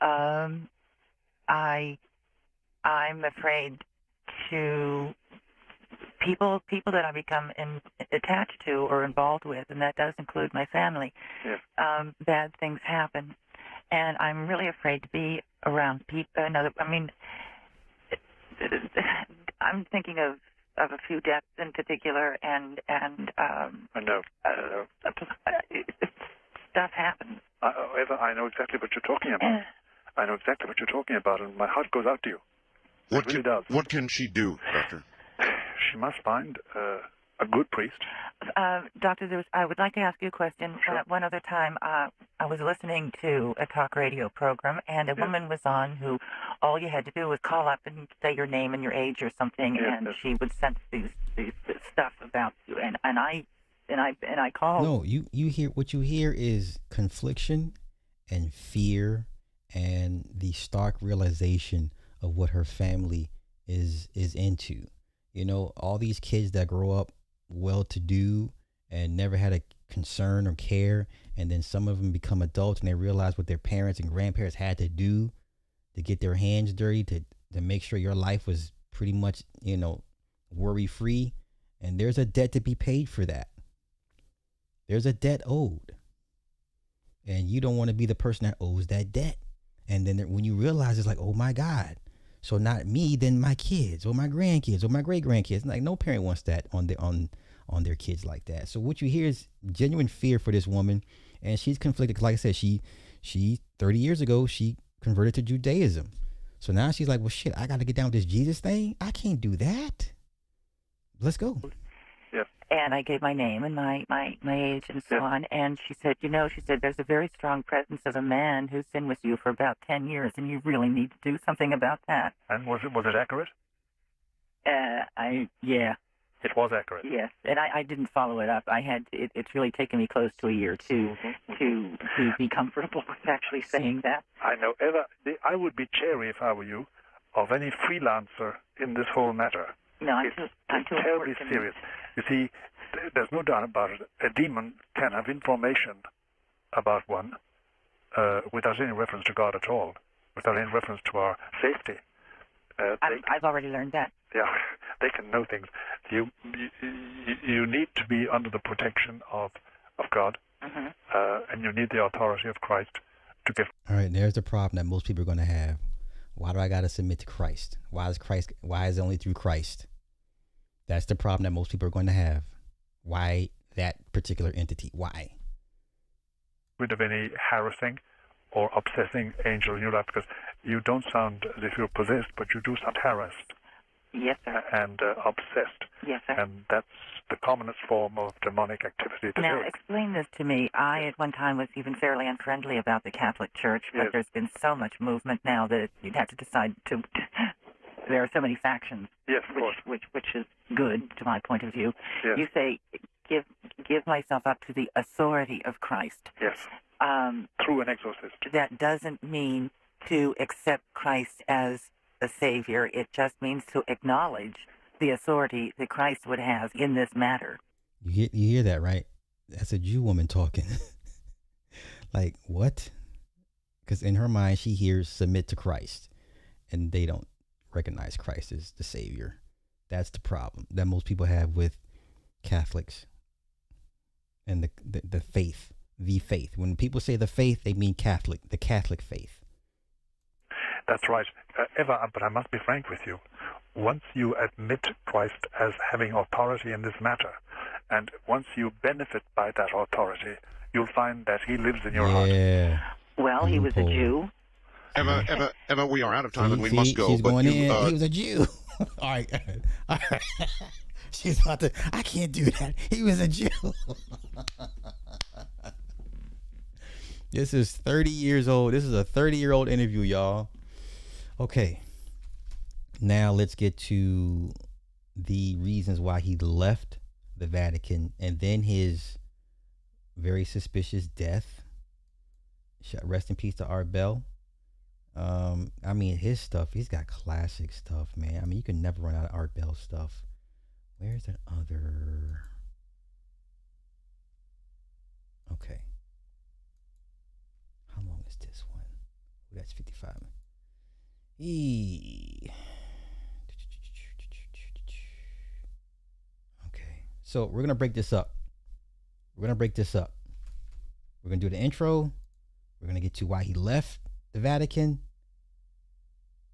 Speaker 11: I'm afraid to people that I become attached to or involved with, and that does include my family.
Speaker 10: Yes.
Speaker 11: Bad things happen. And I'm really afraid to be around people. I'm thinking of a few deaths in particular, and
Speaker 10: I know.
Speaker 11: Stuff happens.
Speaker 10: Eva, I know exactly what you're talking about. I know exactly what you're talking about, and my heart goes out to you. It really does.
Speaker 9: What can she do, Doctor?
Speaker 10: She must find a good priest.
Speaker 11: Doctor, I would like to ask you a question.
Speaker 10: Sure.
Speaker 11: One other time, I was listening to a talk radio program, and a woman was on who all you had to do was call up and say your name and your age or something, and she would sense these stuff about you. And I called.
Speaker 8: No, you hear what you hear is confliction and fear and the stark realization of what her family is into. All these kids that grow up well-to-do and never had a concern or care, and then some of them become adults and they realize what their parents and grandparents had to do to get their hands dirty to make sure your life was pretty much worry-free, and there's a debt to be paid for that. There's a debt owed, and you don't want to be the person that owes that debt. And then when you realize, it's like, oh my God, so not me, then my kids or my grandkids or my great grandkids. Like, no parent wants that on their kids like that. So what you hear is genuine fear for this woman, and she's conflicted. Like I said, she 30 years ago she converted to Judaism, so now she's like, well, shit, I got to get down with this Jesus thing. I can't do that. Let's go.
Speaker 11: And I gave my name and my age and so on. And she said, there's a very strong presence of a man who's been with you for about 10 years, and you really need to do something about that.
Speaker 10: And was it accurate?
Speaker 11: Yeah.
Speaker 10: It was accurate.
Speaker 11: Yes, and I didn't follow it up. It's really taken me close to a year to be comfortable with actually saying that.
Speaker 10: I know, Eva. I would be chary, if I were you, of any freelancer in this whole matter.
Speaker 11: No, I'm
Speaker 10: too terribly serious. You see, there's no doubt about it. A demon can have information about one without any reference to God at all, without any reference to our safety.
Speaker 11: I've already learned that.
Speaker 10: Yeah, they can know things. You need to be under the protection of God, and you need the authority of Christ to give.
Speaker 8: All right, there's the problem that most people are going to have. Why do I got to submit to Christ? Why is it only through Christ? That's the problem that most people are going to have. Why that particular entity? Why?
Speaker 10: Rid of any harassing or obsessing angel in your life, because you don't sound as if you're possessed, but you do sound harassed.
Speaker 11: Yes, sir.
Speaker 10: And obsessed.
Speaker 11: Yes, sir.
Speaker 10: And that's the commonest form of demonic activity today.
Speaker 11: Now, explain this to me. I, at one time, was even fairly unfriendly about the Catholic Church, but there's been so much movement now that you'd have to decide to there are so many factions.
Speaker 10: Yes, of course.
Speaker 11: Which is good to my point of view.
Speaker 10: Yes.
Speaker 11: You say, give myself up to the authority of Christ.
Speaker 10: Yes. Through an exorcist.
Speaker 11: That doesn't mean to accept Christ as a savior. It just means to acknowledge the authority that Christ would have in this matter.
Speaker 8: You hear that, right? That's a Jew woman talking. Like, what? Because in her mind, she hears submit to Christ, and they don't recognize Christ as the savior. That's the problem that most people have with Catholics and the faith, the faith. When people say the faith, they mean Catholic, the Catholic faith.
Speaker 10: That's right. Eva, but I must be frank with you. Once you admit Christ as having authority in this matter, and once you benefit by that authority, you'll find that he lives in your heart.
Speaker 11: Well, he was a Jew.
Speaker 9: Emma, we are out of time and we must go.
Speaker 8: She's
Speaker 9: but
Speaker 8: going
Speaker 9: you,
Speaker 8: in. He was a Jew. All right. She's about to. I can't do that. He was a Jew. This is 30 years old. This is a 30-year-old interview, y'all. Okay. Now let's get to the reasons why he left the Vatican and then his very suspicious death. Rest in peace to Art Bell. I mean, his stuff, he's got classic stuff, man. I mean, you can never run out of Art Bell stuff. Where's that other? Okay. How long is this one? Oh, that's 55. Okay. So we're going to break this up. We're going to do the intro. We're going to get to why he left the Vatican.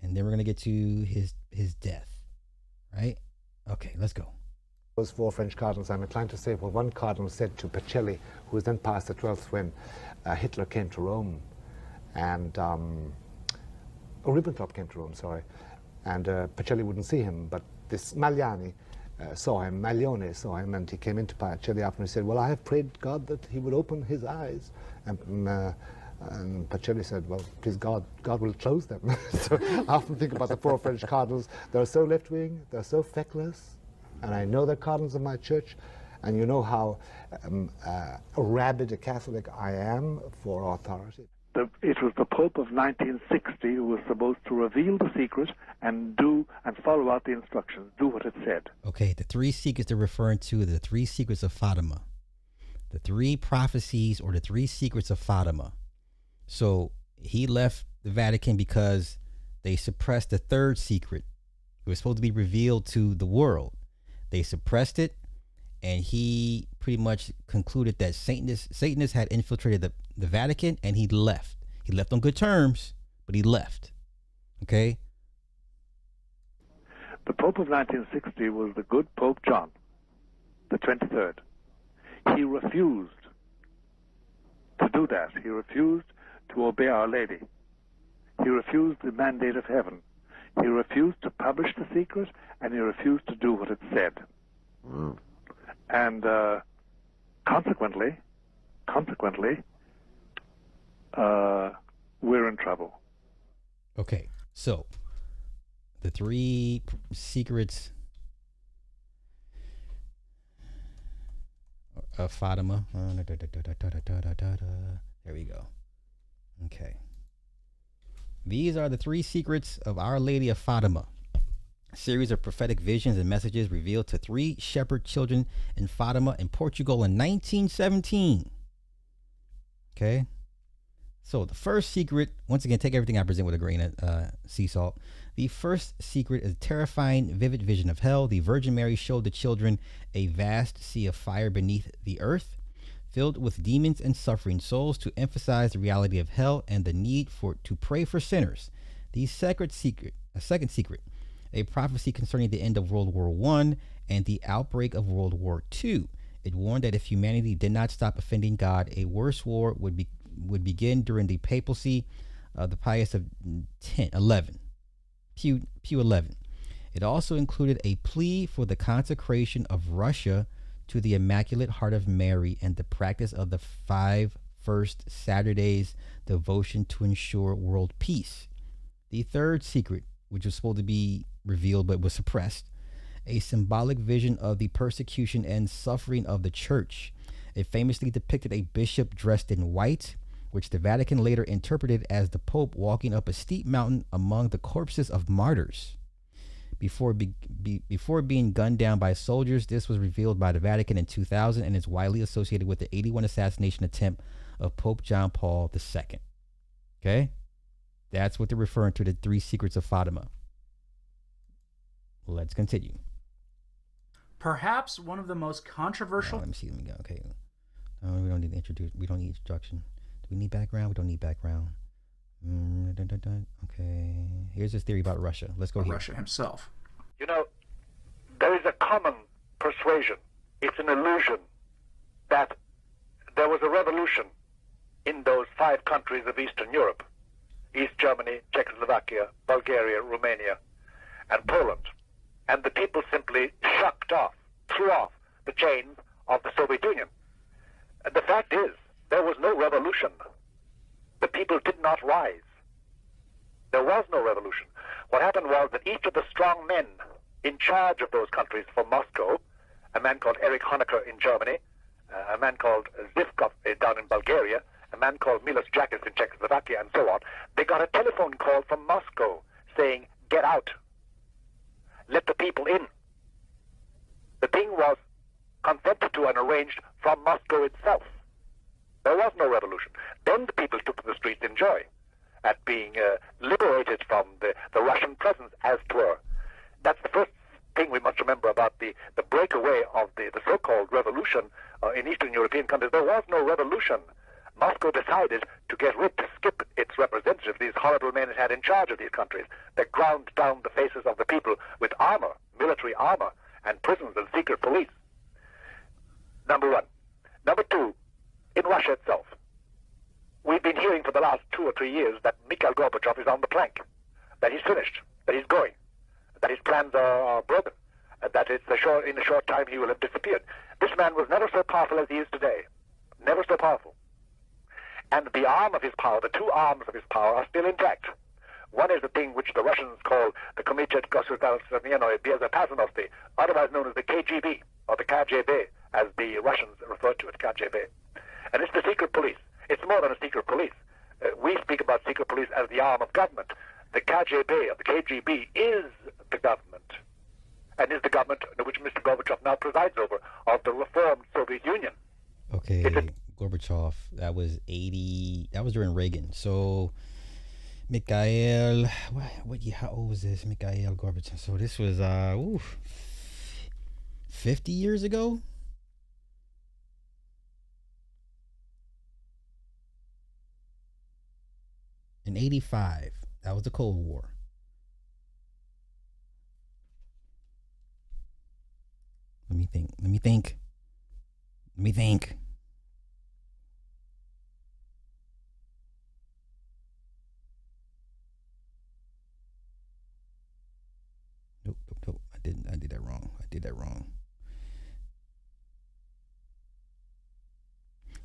Speaker 8: And then we're going to get to his death. Right? Okay, let's go.
Speaker 12: Those four French cardinals, I'm inclined to say what one cardinal said to Pacelli, who was then past the 12th when Hitler came to Rome. And Ribbentrop came to Rome, sorry. And Pacelli wouldn't see him, but this Maglione saw him, and he came into Pacelli after and he said, well, I have prayed God that he would open his eyes. And Pacelli said, well, please God will close them. So I often think about the four French cardinals. They're so left-wing, they're so feckless, and I know they're cardinals of my church, and you know how rabid a Catholic I am for authority.
Speaker 10: It was the Pope of 1960 who was supposed to reveal the secret and follow out the instructions, do what it said.
Speaker 8: Okay, the three secrets they're referring to are the three secrets of Fatima. The three prophecies or the three secrets of Fatima. So he left the Vatican because they suppressed the third secret. It was supposed to be revealed to the world. They suppressed it, and he pretty much concluded that Satanists had infiltrated the Vatican, and he left. He left on good terms, but he left. Okay?
Speaker 10: The Pope of 1960 was the good Pope John, the 23rd. He refused to do that. He refused to obey Our Lady. He refused the mandate of heaven. He refused to publish the secret, and he refused to do what it said. Mm. And consequently, we're in trouble.
Speaker 8: Okay, so the three secrets of Fatima. There we go. Okay. These are the three secrets of Our Lady of Fatima. A series of prophetic visions and messages revealed to three shepherd children in Fatima in Portugal in 1917. Okay. So the first secret, once again, take everything I present with a grain of sea salt. The first secret is a terrifying, vivid vision of hell. The Virgin Mary showed the children a vast sea of fire beneath the earth, filled with demons and suffering souls, to emphasize the reality of hell and the need to pray for sinners. The second secret, a prophecy concerning the end of World War I and the outbreak of World War II. It warned that if humanity did not stop offending God, a worse war would begin during the papacy of the Pius of 11. Pew 11. It also included a plea for the consecration of Russia to the Immaculate Heart of Mary and the practice of the 5 first Saturdays devotion to ensure world peace. The third secret, which was supposed to be revealed but was suppressed, a symbolic vision of the persecution and suffering of the church. It famously depicted a bishop dressed in white, which the Vatican later interpreted as the Pope walking up a steep mountain among the corpses of martyrs. Before being gunned down by soldiers, this was revealed by the Vatican in 2000 and is widely associated with the 81 assassination attempt of Pope John Paul II. Okay? That's what they're referring to, the 3 secrets of Fatima. Let's continue.
Speaker 13: Perhaps one of the most controversial...
Speaker 8: Let me go. Okay. We don't need to introduce. We don't need introduction. Do we need background? We don't need background. Okay. Here's his theory about Russia. Let's go here.
Speaker 13: Russia himself.
Speaker 10: You know, there is a common persuasion. It's an illusion that there was a revolution in those 5 countries of Eastern Europe: East Germany, Czechoslovakia, Bulgaria, Romania, and Poland. And the people simply threw off the chains of the Soviet Union. And the fact is, there was no revolution. The people did not rise. There was no revolution. What happened was that each of the strong men in charge of those countries from Moscow, a man called Erich Honecker in Germany, a man called Zivkov down in Bulgaria, a man called Milos Jakis in Czechoslovakia, and so on, they got a telephone call from Moscow saying, "Get out. Let the people in." The thing was consented to and arranged from Moscow itself. There was no revolution. Then the people took to the streets in joy at being liberated from the Russian presence, as 'twere. That's the first thing we must remember about the breakaway of the so-called revolution in Eastern European countries. There was no revolution. Moscow decided to skip its representatives, these horrible men it had in charge of these countries. They ground down the faces of the people with armor, military armor, and prisons and secret police. Number one. Number two, in Russia itself, we've been hearing for the last 2 or 3 years that Mikhail Gorbachev is on the plank, that he's finished, that he's going, that his plans are broken, that in a short time he will have disappeared. This man was never so powerful as he is today. Never so powerful. And the arm of his power, the 2 arms of his power, are still intact. One is the thing which the Russians call the Komitet Gosudarственной Безопасности, otherwise known as the KGB, or the KGB, as the Russians refer to it, KGB. And it's the secret police. It's more than a secret police. We speak about secret police as the arm of government. The KGB, or the KGB, is the government, and is the government which Mr. Gorbachev now presides over, of the reformed Soviet Union.
Speaker 8: Okay, Gorbachev, that was during Reagan. So Mikhail, how old was this? Mikhail Gorbachev. So this was 50 years ago. In 85, that was the Cold War. Let me think. Nope. I did that wrong.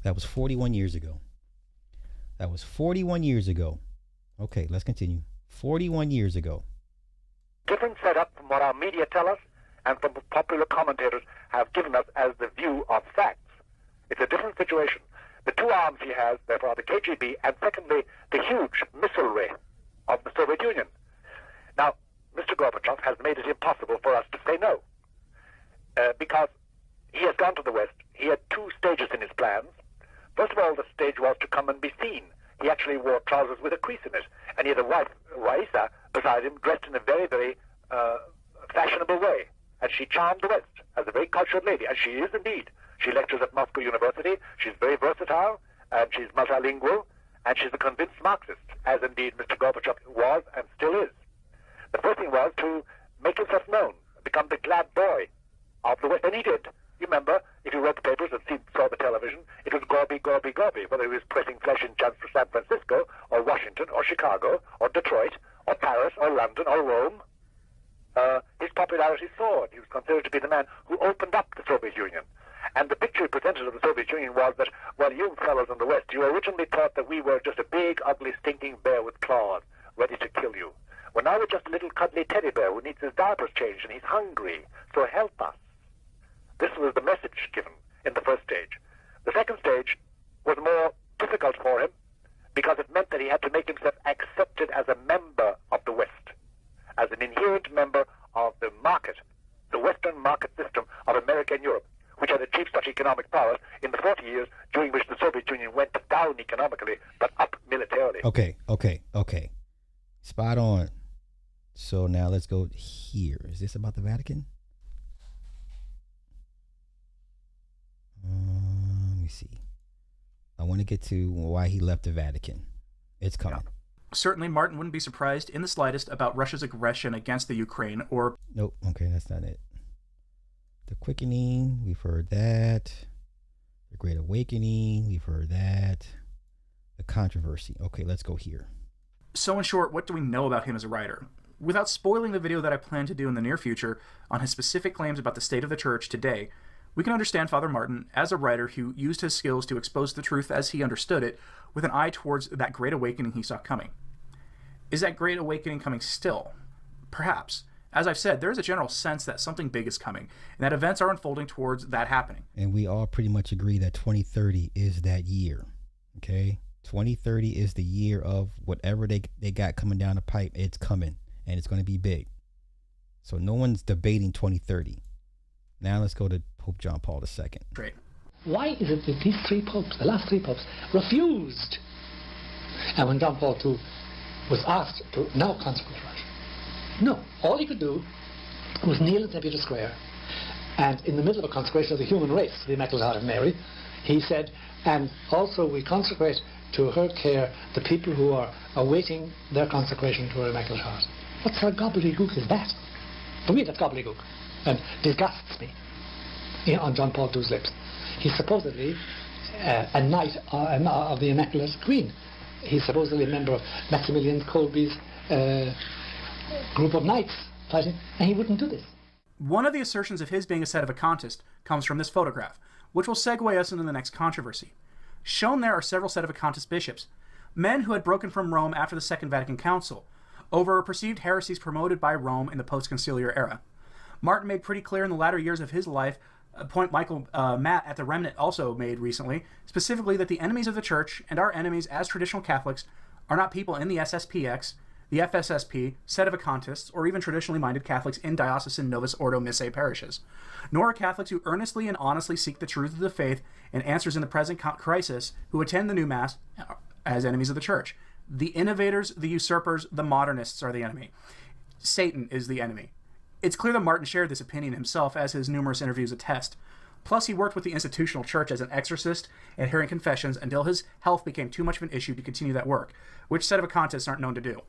Speaker 8: That was 41 years ago. Okay, let's continue. 41 years ago.
Speaker 10: Different setup from what our media tell us and from what popular commentators have given us as the view of facts. It's a different situation. The 2 arms he has, therefore, are the KGB, and secondly, the huge missilery of the Soviet Union. Now, Mr. Gorbachev has made it impossible for us to say no, because he has gone to the West. He had 2 stages in his plans. First of all, the stage was to come and be seen. He actually wore trousers with a crease in it, and he had a wife, Raisa, beside him, dressed in a very, very fashionable way. And she charmed the West as a very cultured lady, and she is indeed. She lectures at Moscow University. She's very versatile, and she's multilingual, and she's a convinced Marxist, as indeed Mr. Gorbachev was and still is. The first thing was to make himself known, become the glad boy of the West, and he did. You remember, if you read the papers and saw the television, it was Gorby, Gorby, Gorby, whether he was pressing flesh in San Francisco, or Washington, or Chicago, or Detroit, or Paris, or London, or Rome. His popularity soared. He was considered to be the man who opened up the Soviet Union. And the picture he presented of the Soviet Union was that, well, you fellows in the West, you originally thought that we were just a big, ugly, stinking bear with claws, ready to kill you.
Speaker 14: Well, now we're just a little cuddly teddy bear who needs his diapers changed and he's hungry, so help us. This was the message given in the first stage. The second stage was more difficult for him because it meant that he had to make himself accepted as a member of the West, as an inherent member of the market, the Western market system of America and Europe, which had achieved such economic powers in the 40 years during which the Soviet Union went down economically but up militarily.
Speaker 8: Okay. Spot on. So now let's go here. Is this about the Vatican? Let me see. I want to get to why he left the Vatican. It's coming.
Speaker 13: Yeah. Certainly, Martin wouldn't be surprised in the slightest about Russia's aggression against the Ukraine or...
Speaker 8: Nope. Okay, that's not it. The Quickening, we've heard that. The Great Awakening, we've heard that. The Controversy. Okay, let's go here.
Speaker 13: So in short, what do we know about him as a writer? Without spoiling the video that I plan to do in the near future on his specific claims about the state of the church today, we can understand Father Martin as a writer who used his skills to expose the truth as he understood it, with an eye towards that great awakening he saw coming. Is that great awakening coming still? Perhaps. As I've said, there is a general sense that something big is coming, and that events are unfolding towards that happening.
Speaker 8: And we all pretty much agree that 2030 is that year, okay? 2030 is the year of whatever they got coming down the pipe. It's coming, and it's going to be big. So no one's debating 2030. Now let's go to Pope John Paul II.
Speaker 13: Great.
Speaker 15: Why is it that these three popes, the last three popes, refused? And when John Paul II was asked to now consecrate Russia, no, all he could do was kneel in St. Peter's Square, and in the middle of a consecration of the human race, the Immaculate Heart of Mary, he said, and also we consecrate to her care the people who are awaiting their consecration to her Immaculate Heart. What sort of gobbledygook is that? For me, that's gobbledygook, and disgusts me on John Paul II's lips. He's supposedly a knight of the Immaculate Queen. He's supposedly a member of Maximilian Kolbe's group of knights fighting, and he wouldn't do this.
Speaker 13: One of the assertions of his being a sedevacantist comes from this photograph, which will segue us into the next controversy. Shown there are several sedevacantist bishops, men who had broken from Rome after the Second Vatican Council, over perceived heresies promoted by Rome in the post-conciliar era. Martin made pretty clear in the latter years of his life, a point Michael Matt at the Remnant also made recently, specifically that the enemies of the Church and our enemies as traditional Catholics are not people in the SSPX, the FSSP, sedevacantists, or even traditionally minded Catholics in diocesan Novus Ordo Missae parishes, nor are Catholics who earnestly and honestly seek the truth of the faith and answers in the present crisis who attend the new Mass as enemies of the Church. The innovators, the usurpers, the modernists are the enemy. Satan is the enemy. It's clear that Martin shared this opinion himself, as his numerous interviews attest. Plus, he worked with the institutional church as an exorcist and hearing confessions until his health became too much of an issue to continue that work, which sedevacantists aren't known to do.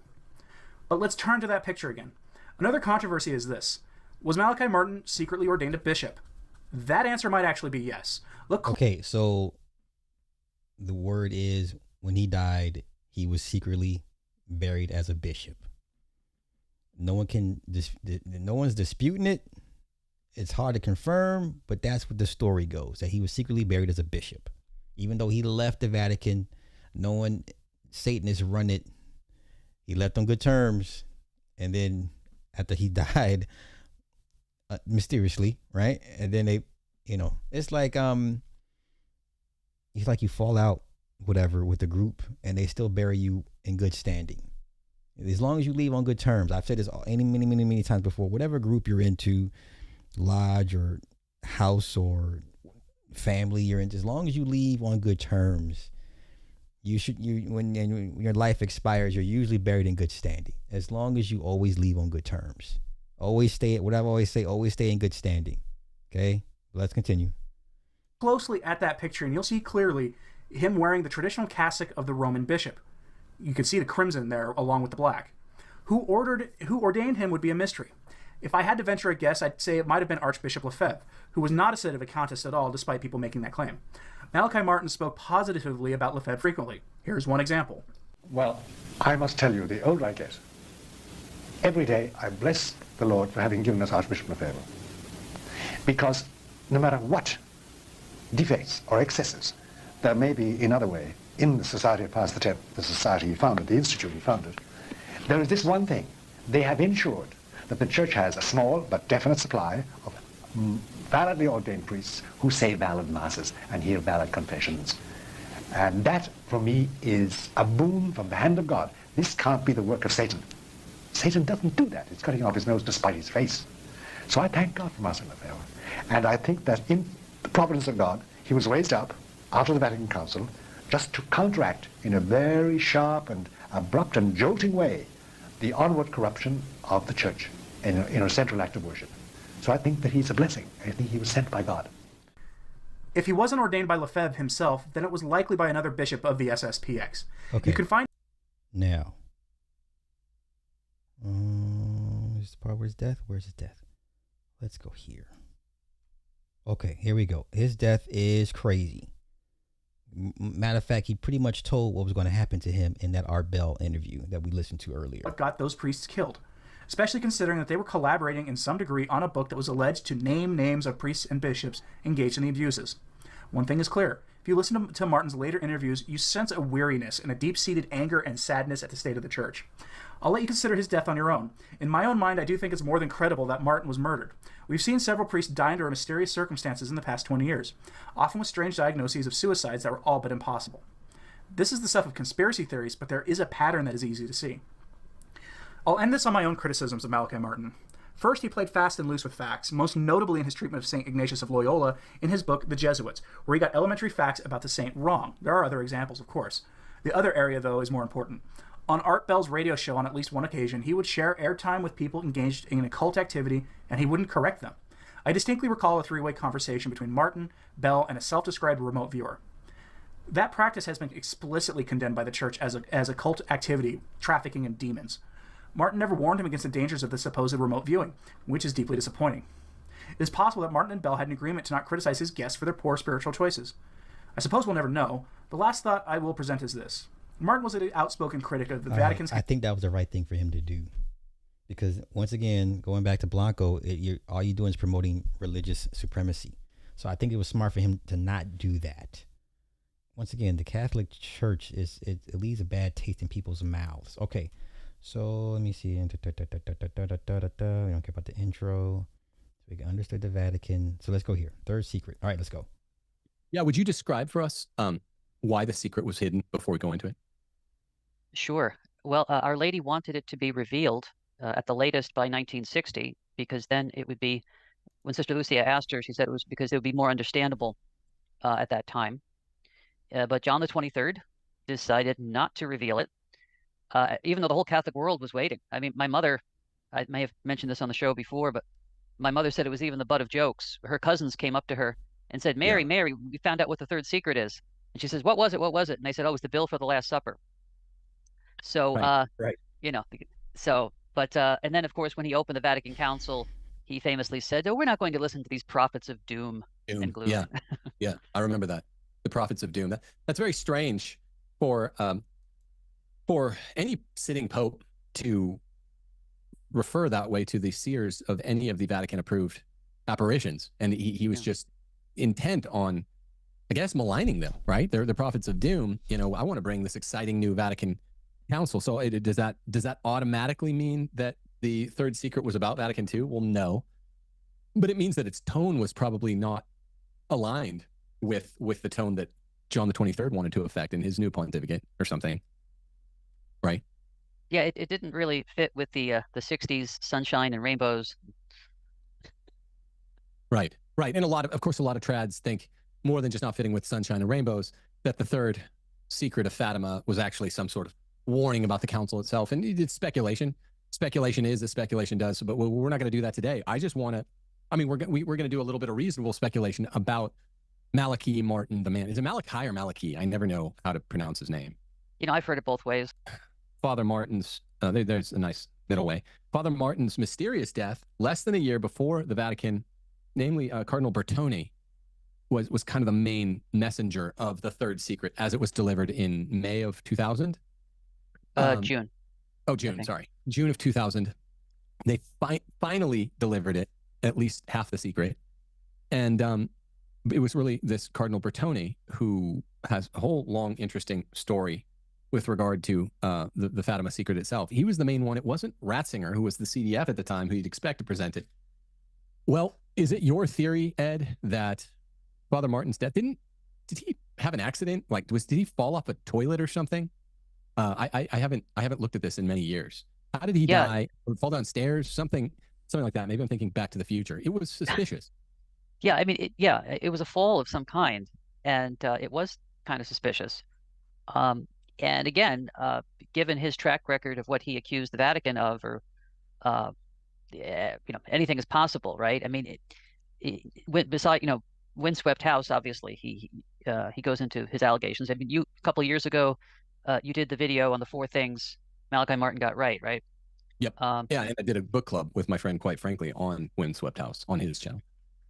Speaker 13: But let's turn to that picture again. Another controversy is this. Was Malachi Martin secretly ordained a bishop? That answer might actually be yes.
Speaker 8: Okay, so the word is when he died, he was secretly buried as a bishop. No one's disputing it. It's hard to confirm, but that's what the story goes, that he was secretly buried as a bishop. Even though he left the Vatican, Satanists run it. He left on good terms. And then after he died, mysteriously, right? And then they, it's like you fall out, whatever, with the group, and they still bury you in good standing. As long as you leave on good terms. I've said this many times before. Whatever group you're into, lodge or house or family you're in, as long as you leave on good terms, when your life expires, you're usually buried in good standing. As long as you always leave on good terms. Always stay in good standing. Okay? Let's continue.
Speaker 13: Closely at that picture, and you'll see clearly him wearing the traditional cassock of the Roman bishop. You can see the crimson there along with the black. Who ordained him would be a mystery. If I had to venture a guess, I'd say it might have been Archbishop Lefebvre, who was not a sedevacantist at all, despite people making that claim. Malachi Martin spoke positively about Lefebvre frequently. Here's one example.
Speaker 16: Well, I must tell you, the older I get, every day I bless the Lord for having given us Archbishop Lefebvre. Because no matter what defects or excesses there may be in other way in the Society of Pius X, the society he founded, the institute he founded, there is this one thing, they have ensured that the church has a small but definite supply of validly ordained priests who say valid masses and hear valid confessions. And that, for me, is a boon from the hand of God. This can't be the work of Satan. Satan doesn't do that. It's cutting off his nose to spite his face. So I thank God for Monsignor Lefebvre. And I think that in the providence of God, he was raised up out of the Vatican Council just to counteract in a very sharp and abrupt and jolting way the onward corruption of the church in a central act of worship. So I think that he's a blessing. I think he was sent by God.
Speaker 13: If he wasn't ordained by Lefebvre himself, then it was likely by another bishop of the SSPX.
Speaker 8: Okay.
Speaker 13: You can find...
Speaker 8: Now. This is the part where his death? Where's his death? Let's go here. Okay, here we go. His death is crazy. Matter of fact, he pretty much told what was going to happen to him in that Art Bell interview that we listened to earlier.
Speaker 13: What got those priests killed, especially considering that they were collaborating in some degree on a book that was alleged to name names of priests and bishops engaged in the abuses. One thing is clear. If you listen to Martin's later interviews, you sense a weariness and a deep-seated anger and sadness at the state of the church. I'll let you consider his death on your own. In my own mind, I do think it's more than credible that Martin was murdered. We've seen several priests die under mysterious circumstances in the past 20 years, often with strange diagnoses of suicides that were all but impossible. This is the stuff of conspiracy theories, but there is a pattern that is easy to see. I'll end this on my own criticisms of Malachi Martin. First, he played fast and loose with facts, most notably in his treatment of St. Ignatius of Loyola in his book, The Jesuits, where he got elementary facts about the saint wrong. There are other examples, of course. The other area, though, is more important. On Art Bell's radio show on at least one occasion, he would share airtime with people engaged in occult activity, and he wouldn't correct them. I distinctly recall a three-way conversation between Martin, Bell, and a self-described remote viewer. That practice has been explicitly condemned by the church as occult activity, trafficking in demons. Martin never warned him against the dangers of the supposed remote viewing, which is deeply disappointing. It is possible that Martin and Bell had an agreement to not criticize his guests for their poor spiritual choices. I suppose we'll never know. The last thought I will present is this. Martin was an outspoken critic of the Vatican's...
Speaker 8: I think that was the right thing for him to do. Because, once again, going back to Blanco, all you're doing is promoting religious supremacy. So I think it was smart for him to not do that. Once again, the Catholic Church it leaves a bad taste in people's mouths. Okay, so let me see. We don't care about the intro. We can understand the Vatican. So let's go here. Third secret. All right, let's go.
Speaker 17: Yeah, would you describe for us why the secret was hidden before we go into it?
Speaker 19: Sure. Well, Our Lady wanted it to be revealed at the latest by 1960, because then it would be, when Sister Lucia asked her, she said it was because it would be more understandable at that time. But John the 23rd decided not to reveal it, even though the whole Catholic world was waiting. I mean, my mother, I may have mentioned this on the show before, but my mother said it was even the butt of jokes. Her cousins came up to her and said, Mary, we found out what the third secret is. And she says, what was it? What was it? And they said, oh, it was the bill for the Last Supper. So,
Speaker 17: right.
Speaker 19: You know, so, but, and then, of course, when he opened the Vatican Council, he famously said, oh, we're not going to listen to these prophets of doom and gloom.
Speaker 17: Yeah, yeah, I remember that. The prophets of doom. That's very strange for any sitting pope to refer that way to the seers of any of the Vatican-approved apparitions. And he was just intent on, I guess, maligning them, right? They're the prophets of doom. You know, I want to bring this exciting new Vatican Council. So does that automatically mean that the third secret was about Vatican II? Well, no. But it means that its tone was probably not aligned with the tone that John the 23rd wanted to affect in his new pontificate or something, right?
Speaker 19: Yeah, it didn't really fit with the 60s sunshine and rainbows.
Speaker 17: Right. And of course, a lot of trads think, more than just not fitting with sunshine and rainbows, that the third secret of Fatima was actually some sort of warning about the council itself. And it's speculation. Speculation is as speculation does, but we're not going to do that today. I just want to, we're going to do a little bit of reasonable speculation about Malachi Martin, the man. Is it Malachi or Malachi? I never know how to pronounce his name.
Speaker 19: You know, I've heard it both ways.
Speaker 17: Father Martin's, there's a nice middle way. Father Martin's mysterious death, less than a year before the Vatican, namely Cardinal Bertone, was kind of the main messenger of the third secret as it was delivered in May of 2000.
Speaker 19: June.
Speaker 17: Oh, June. Sorry, June of 2000. They finally delivered it, at least half the secret, and it was really this Cardinal Bertone who has a whole long, interesting story with regard to the Fatima secret itself. He was the main one. It wasn't Ratzinger, who was the CDF at the time, who you'd expect to present it. Well, is it your theory, Ed, that Father Martin's death did he have an accident? Like, did he fall off a toilet or something? I haven't looked at this in many years. How did he die? Or fall downstairs? Something like that. Maybe I'm thinking Back to the Future. It was suspicious.
Speaker 19: Yeah, I mean, it was a fall of some kind, and it was kind of suspicious. And again, given his track record of what he accused the Vatican of, or anything is possible, right? I mean, beside windswept house, obviously he goes into his allegations. I mean, a couple of years ago, you did the video on the 4 things Malachi Martin got right?
Speaker 17: Yep. Yeah, and I did a book club with my friend, quite frankly, on Windswept House on his channel.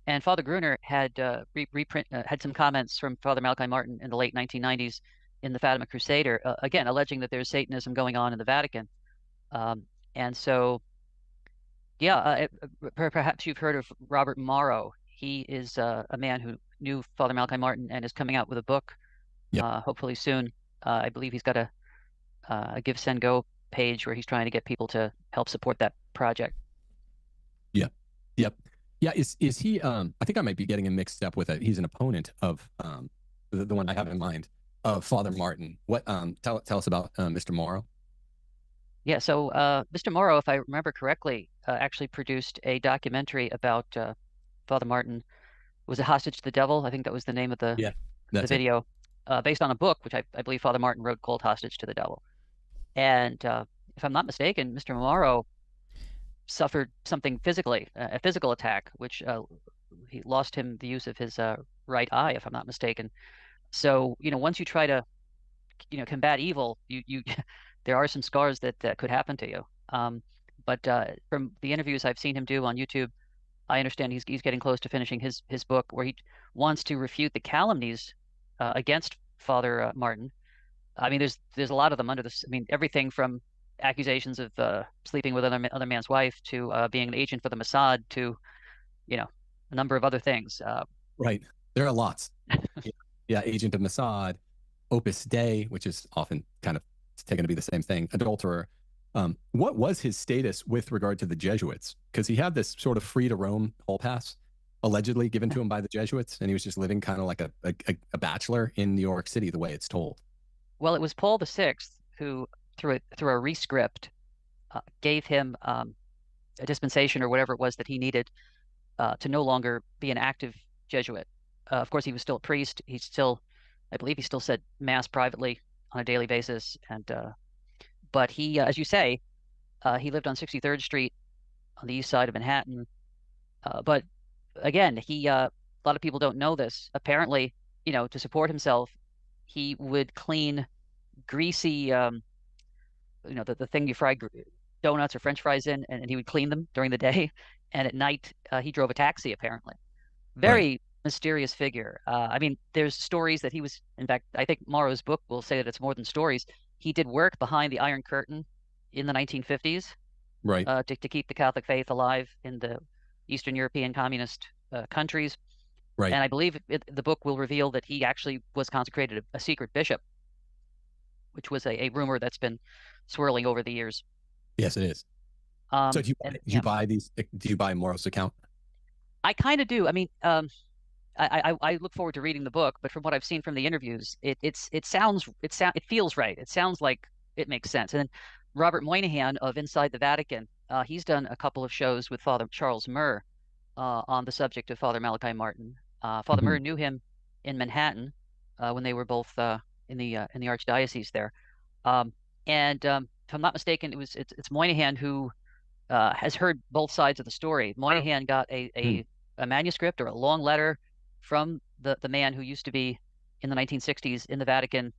Speaker 19: And Father Gruner had had some comments from Father Malachi Martin in the late 1990s in the Fatima Crusader, again alleging that there's Satanism going on in the Vatican. And so, yeah, perhaps you've heard of Robert Morrow. He is a man who knew Father Malachi Martin and is coming out with a book, hopefully soon. I believe he's got a Give, Send, Go page where he's trying to get people to help support that project.
Speaker 17: Yep. Yeah, is he? I think I might be getting him mixed up with he's an opponent of the one I have in mind of Father Martin. What? Tell us about Mr. Morrow.
Speaker 19: Yeah, so Mr. Morrow, if I remember correctly, actually produced a documentary about Father Martin. Was it Hostage to the Devil? I think that was the name of the video, based on a book which I believe Father Martin wrote called Hostage to the Devil. And if I'm not mistaken, Mr. Morrow suffered something physically, a physical attack, which he lost him the use of his right eye, if I'm not mistaken. So, once you try to, combat evil, you there are some scars that could happen to you. But from the interviews I've seen him do on YouTube, I understand he's getting close to finishing his book, where he wants to refute the calumnies against Father Martin. I mean, there's a lot of them under this. I mean, everything from accusations of sleeping with other man's wife to being an agent for the Mossad to, a number of other things.
Speaker 17: Right. There are lots. Yeah, agent of Mossad, Opus Dei, which is often kind of taken to be the same thing, adulterer. What was his status with regard to the Jesuits? Because he had this sort of free to roam hall pass, allegedly given to him by the Jesuits, and he was just living kind of like a bachelor in New York City, the way it's told.
Speaker 19: Well, it was Paul VI who, through a rescript, gave him a dispensation or whatever it was that he needed to no longer be an active Jesuit. Of course, he was still a priest. I believe he still said Mass privately on a daily basis. And but he, as you say, he lived on 63rd Street on the east side of Manhattan. But again, a lot of people don't know this. Apparently, to support himself, he would clean greasy, the thing you fry donuts or French fries in, and he would clean them during the day. And at night, he drove a taxi, apparently. Very mysterious figure. I mean, there's stories that he was, in fact, I think Morrow's book will say that it's more than stories. He did work behind the Iron Curtain in the 1950s,
Speaker 17: right,
Speaker 19: to keep the Catholic faith alive in the Eastern European communist countries.
Speaker 17: Right.
Speaker 19: And I believe the book will reveal that he actually was consecrated a secret bishop, which was a rumor that's been swirling over the years.
Speaker 17: Yes, it is. So do you buy these? Do you buy Morrow's account?
Speaker 19: I kind of do. I mean, I look forward to reading the book, but from what I've seen from the interviews, it feels right. It sounds like it makes sense. And then Robert Moynihan of Inside the Vatican, he's done a couple of shows with Father Charles Murr on the subject of Father Malachi Martin. Father Murr knew him in Manhattan when they were both in the archdiocese there. And if I'm not mistaken, it's Moynihan who has heard both sides of the story. Moynihan got a manuscript or a long letter from the man who used to be in the 1960s in the Vatican.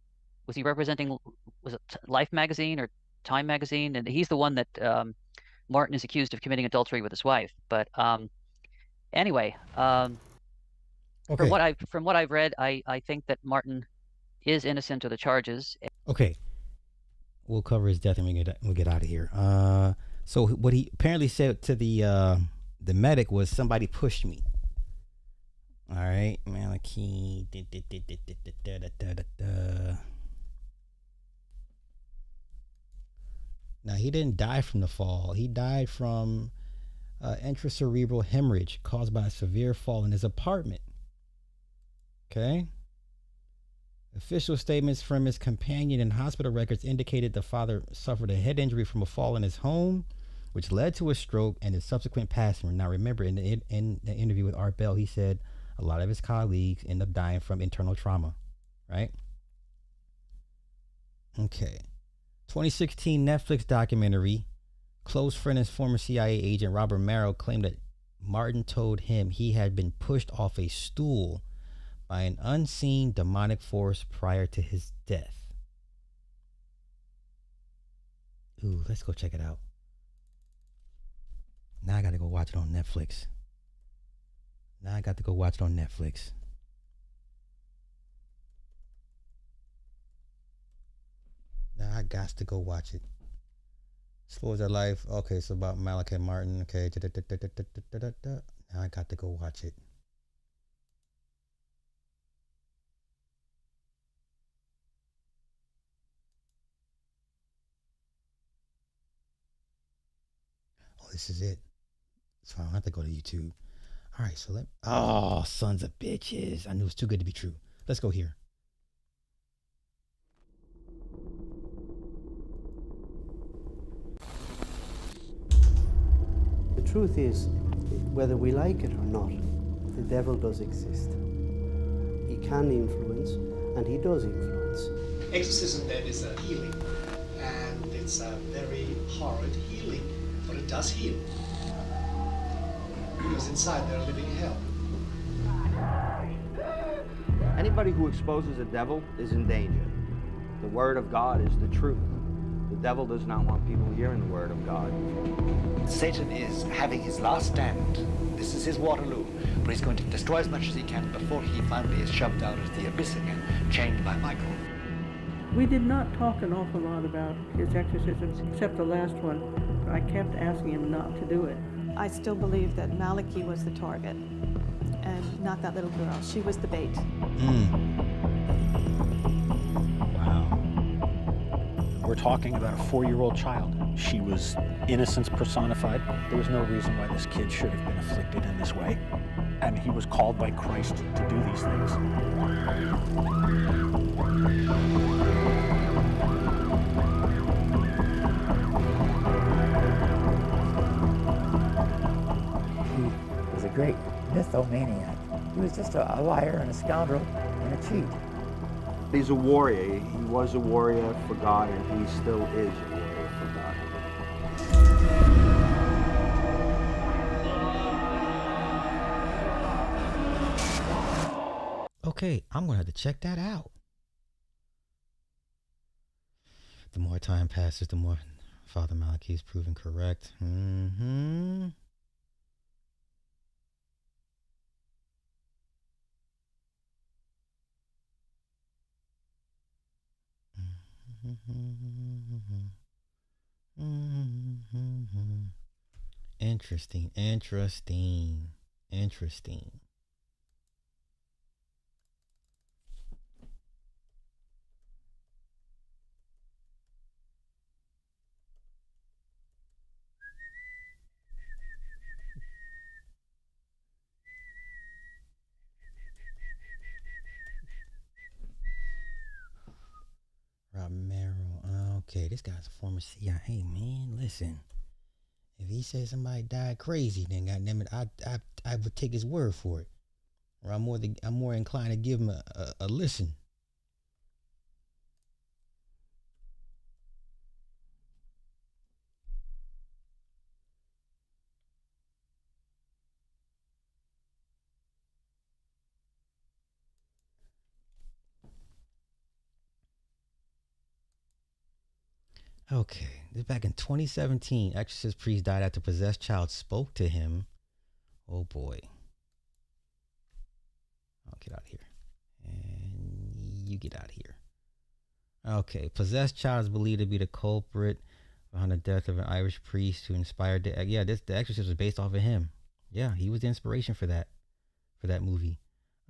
Speaker 19: Was he representing, was it Life magazine or Time magazine? And he's the one that Martin is accused of committing adultery with his wife. But anyway, from what I've read, I think that Martin is innocent of the charges.
Speaker 8: Okay, we'll cover his death and we'll get out of here. So what he apparently said to the medic was, somebody pushed me. All right, Malachi. Now, he didn't die from the fall. He died from intracerebral hemorrhage caused by a severe fall in his apartment. Okay? Official statements from his companion and hospital records indicated the father suffered a head injury from a fall in his home, which led to a stroke and his subsequent passing. Now, remember, in the interview with Art Bell, he said a lot of his colleagues end up dying from internal trauma, right? Okay. 2016 Netflix documentary, close friend and former CIA agent Robert Merrill claimed that Martin told him he had been pushed off a stool by an unseen demonic force prior to his death. Ooh, let's go check it out. Now I got to go watch it on Netflix. Now I got to go watch it on Netflix. Now I got to go watch it. Slow as That Life. Okay, so about Malachi Martin. Okay. Now I got to go watch it. Oh, this is it. So I don't have to go to YouTube. All right, so oh, sons of bitches. I knew it was too good to be true. Let's go here.
Speaker 2: The truth is, whether we like it or not, the devil does exist. He can influence, and he does influence.
Speaker 3: Exorcism then is a healing, and it's a very horrid healing, but it does heal. Because inside they're living hell.
Speaker 20: Anybody who exposes a devil is in danger. The word of God is the truth. The devil does not want people hearing the word of God.
Speaker 3: Satan is having his last stand. This is his Waterloo, but he's going to destroy as much as he can before he finally is shoved down into the abyss again, chained by Michael.
Speaker 21: We did not talk an awful lot about his exorcisms, except the last one. I kept asking him not to do it.
Speaker 22: I still believe that Malachi was the target, and not that little girl. She was the bait.
Speaker 23: We're talking about a 4-year-old child. She was innocence personified. There was no reason why this kid should have been afflicted in this way. And he was called by Christ to do these things.
Speaker 27: He was a great mythomaniac. He was just a liar and a scoundrel and a cheat.
Speaker 20: He's a warrior. He was a warrior for God, and he still is a warrior for God.
Speaker 8: Okay, I'm going to have to check that out. The more time passes, the more Father Malachi is proven correct. Interesting. Romero. Okay, this guy's a former CIA man. Listen, if he says somebody died crazy, then goddamn it, I would take his word for it. Or I'm more inclined to give him a listen. Okay, this back in 2017, exorcist priest died after possessed child spoke to him. Oh boy. I'll get out of here. And you get out of here. Okay, possessed child is believed to be the culprit behind the death of an Irish priest who inspired the exorcist was based off of him. Yeah, he was the inspiration for that movie.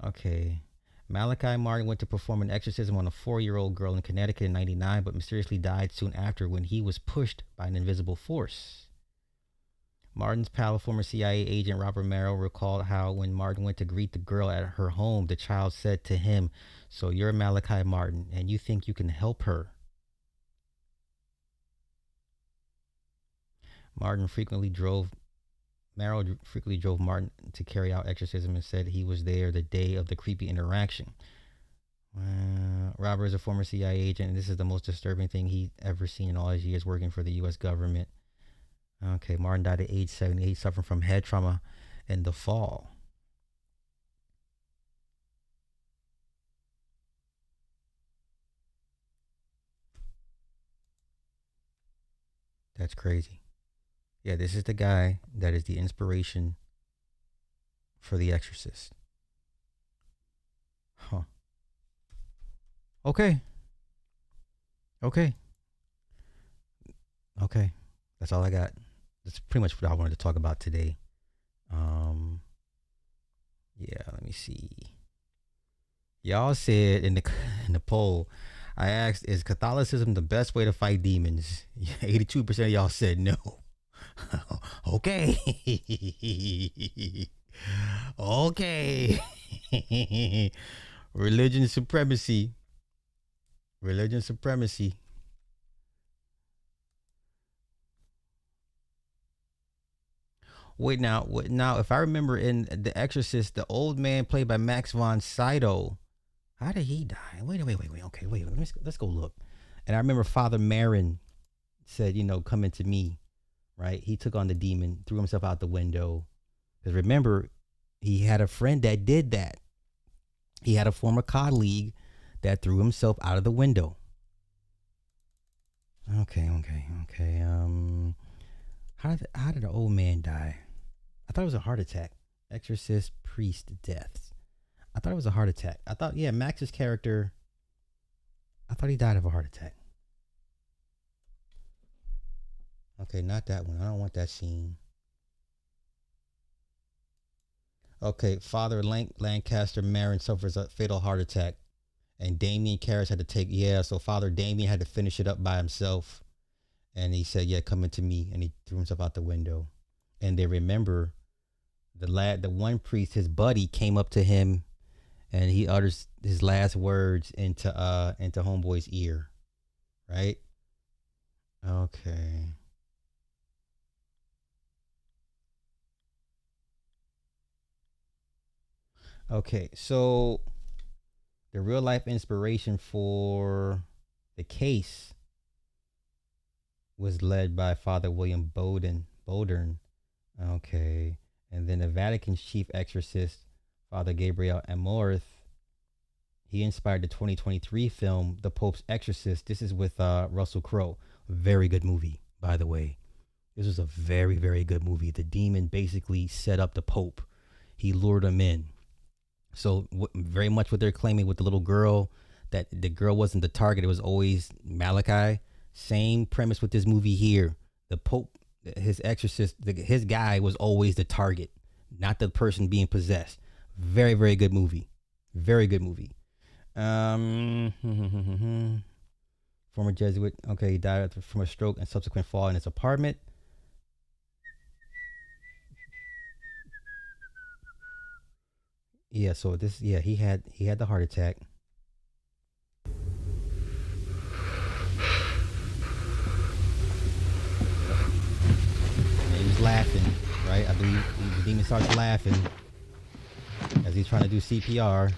Speaker 8: Okay. Malachi Martin went to perform an exorcism on a 4-year-old girl in Connecticut in 1999, but mysteriously died soon after when he was pushed by an invisible force. Martin's pal, former CIA agent Robert Merrill, recalled how when Martin went to greet the girl at her home, the child said to him, "So you're Malachi Martin, and you think you can help her?" Merrill frequently drove Martin to carry out exorcism and said he was there the day of the creepy interaction. Robert is a former CIA agent, and this is the most disturbing thing he'd ever seen in all his years working for the U.S. government. Okay, Martin died at age 78, suffering from head trauma in the fall. That's crazy. Yeah, this is the guy that is the inspiration for The Exorcist. Huh. Okay. That's all I got. That's pretty much what I wanted to talk about today. Yeah, let me see. Y'all said in the poll, I asked, is Catholicism the best way to fight demons? 82% of y'all said no. Okay. Okay. Religion supremacy. Wait, now, if I remember in The Exorcist, the old man played by Max von Sydow, how did he die? Wait. Okay, wait. Let's go look. And I remember Father Marin said, come into me, right? He took on the demon, threw himself out the window. Because remember, he had a friend that did that. He had a former colleague that threw himself out of the window. Okay. How did the old man die? I thought it was a heart attack. Exorcist priest deaths. I thought it was a heart attack. I thought, Max's character, I thought he died of a heart attack. Okay, not that one. I don't want that scene. Okay, Father Lancaster Marin suffers a fatal heart attack. And Damien Karras had to take, so Father Damien had to finish it up by himself. And he said, come into me. And he threw himself out the window. And they remember the one priest, his buddy, came up to him and he utters his last words into homeboy's ear. Right? Okay. Okay, so the real life inspiration for the case was led by Father William Bowdern. Okay. And then the Vatican's chief exorcist, Father Gabriel Amorth, he inspired the 2023 film, The Pope's Exorcist. This is with Russell Crowe. Very good movie, by the way. This was a very, very good movie. The demon basically set up the Pope. He lured him in. So very much what they're claiming with the little girl, that the girl wasn't the target. It was always Malachi. Same premise with this movie here. The Pope, his exorcist, his guy was always the target, not the person being possessed. Very, very good movie. Very good movie. Former Jesuit. Okay, he died from a stroke and subsequent fall in his apartment. Yeah, so he had the heart attack. He was laughing, right? I believe the demon starts laughing as he's trying to do CPR.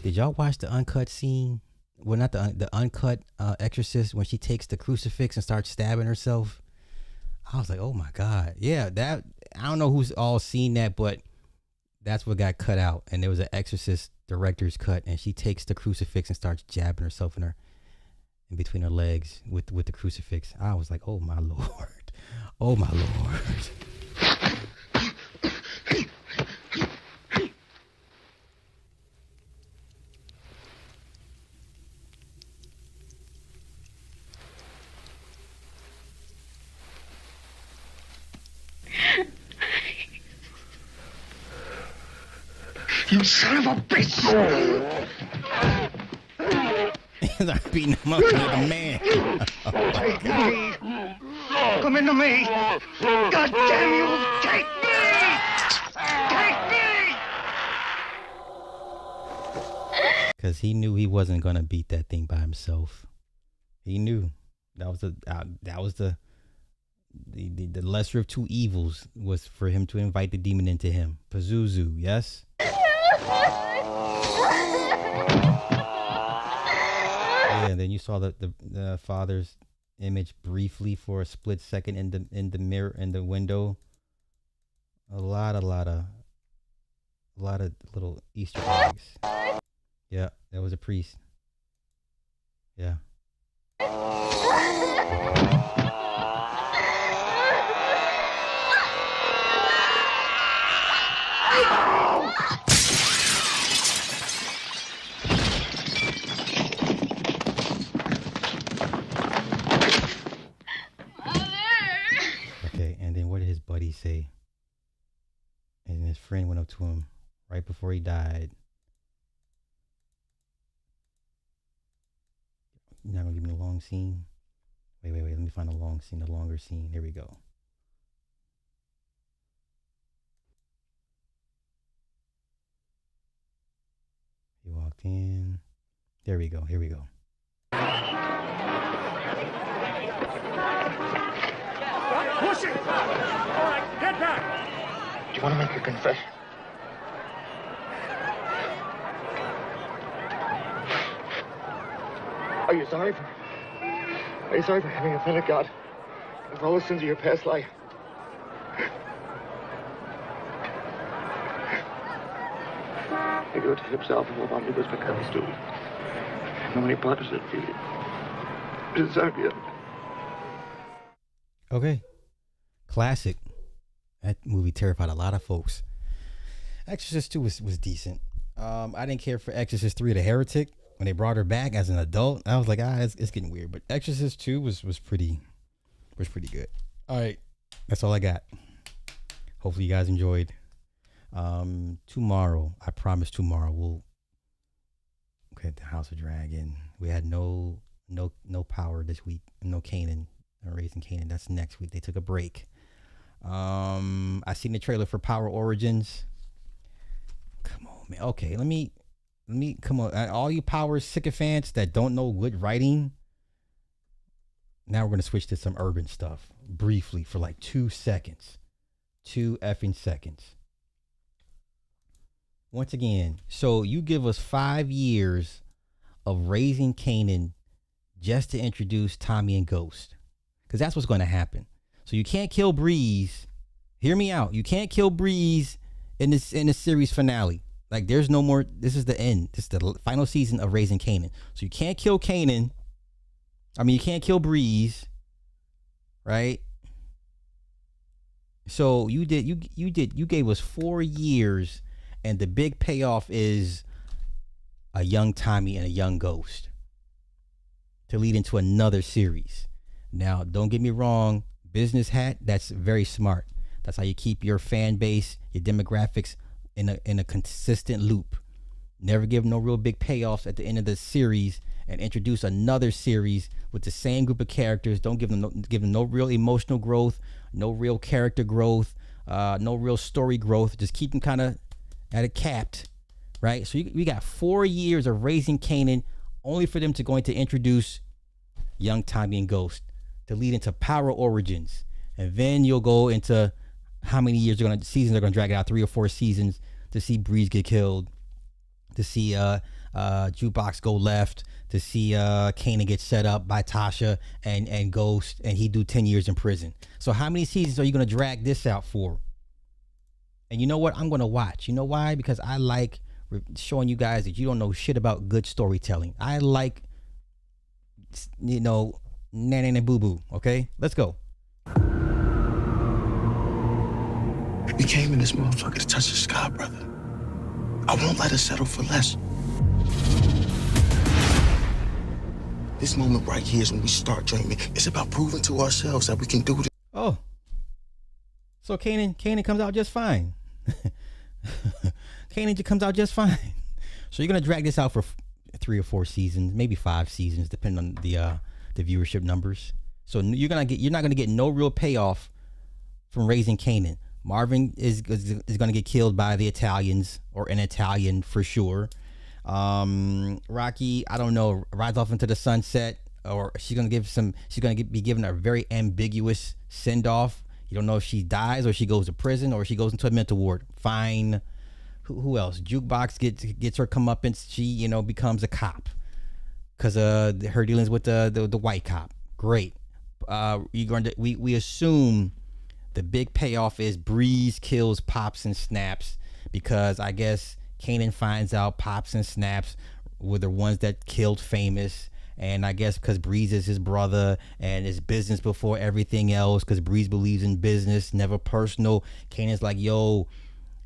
Speaker 8: Did y'all watch the uncut scene? Well, not the uncut Exorcist, when she takes the crucifix and starts stabbing herself. I was like, oh my God. Yeah, that, I don't know who's all seen that, but that's what got cut out. And there was an Exorcist director's cut, and she takes the crucifix and starts jabbing herself in between her legs with the crucifix. I was like, oh my Lord. Oh my Lord.
Speaker 1: You son of a bitch!
Speaker 8: I'm beating him up like a man.
Speaker 1: Take me! Come into me! God damn you! Take me! Take me!
Speaker 8: Because he knew he wasn't gonna beat that thing by himself. He knew that was the lesser of two evils was for him to invite the demon into him. Pazuzu, yes. Yeah, and then you saw the father's image briefly for a split second in the mirror in the window. A lot of little Easter eggs. Yeah, that was a priest. Yeah. Okay, and then what did his buddy say? And his friend went up to him right before he died. You're not gonna give me the long scene? Wait. Let me find the long scene, the longer scene. Here we go. He walked in. There we go. Here we go.
Speaker 1: Push it! All right, get back! Do you want to make a confession? Are you sorry for having offended God and for all the sins of your past life? He wrote to himself and love omnibus peccati student. How many partners did he?
Speaker 8: Okay. Classic. That movie terrified a lot of folks. Exorcist 2 was decent. I didn't care for Exorcist 3, The Heretic. When they brought her back as an adult, I was like, it's getting weird. But Exorcist 2 was pretty good. All right. That's all I got. Hopefully you guys enjoyed. Tomorrow, I promise tomorrow we'll get the House of Dragon. We had no power this week. No Canaan. Raising Canaan. That's next week. They took a break. I seen the trailer for Power Origins. Come on, man. Okay, let me come on. All you Power sycophants that don't know good writing. Now we're gonna switch to some urban stuff briefly for like 2 seconds. 2 effing seconds. Once again, so you give us 5 years of Raising Canaan just to introduce Tommy and Ghost. Because that's what's going to happen. So you can't kill Breeze. Hear me out. You can't kill Breeze in the series finale. Like there's no more. This is the end. This is the final season of Raising Canaan. So you can't kill Canaan. I mean, you can't kill Breeze. Right? So you gave us 4 years, and the big payoff is a young Tommy and a young Ghost to lead into another series. Now, don't get me wrong, business hat, that's very smart. That's how you keep your fan base, your demographics in a consistent loop. Never give no real big payoffs at the end of the series and introduce another series with the same group of characters. Don't give them no real emotional growth, no real character growth, no real story growth. Just keep them kind of at a capped, right? So we got 4 years of Raising Canaan only for them to going to introduce young Tommy and Ghost to lead into Power Origins. And then you'll go into how many years seasons are going to drag it out, 3 or 4 seasons to see Breeze get killed, to see Jukebox go left, to see Kanan get set up by Tasha and Ghost, and he do 10 years in prison. So how many seasons are you going to drag this out for? And you know what? I'm going to watch. You know why? Because I like showing you guys that you don't know shit about good storytelling. I like, nana and boo-boo. Okay? Let's go.
Speaker 1: We came in this motherfucker to touch the sky, brother. I won't let us settle for less. This moment right here is when we start dreaming. It's about proving to ourselves that we can do this.
Speaker 8: Oh. So Kanan comes out just fine. Kanan just comes out just fine. So you're gonna drag this out for 3 or 4 seasons, maybe 5 seasons, depending on the viewership numbers. So you're not gonna get no real payoff from Raising Kanan. Marvin is gonna get killed by the Italians, or an Italian for sure. Rocky, I don't know, rides off into the sunset, or she's gonna be given a very ambiguous send off. You don't know if she dies or she goes to prison or she goes into a mental ward. Fine. Who else? Jukebox gets her comeuppance. She becomes a cop because her dealings with the white cop. Great. We assume the big payoff is Breeze kills Pops and Snaps, because I guess Kanan finds out Pops and Snaps were the ones that killed Famous. And I guess because Breeze is his brother and it's business before everything else, because Breeze believes in business, never personal. Kanan's like, yo,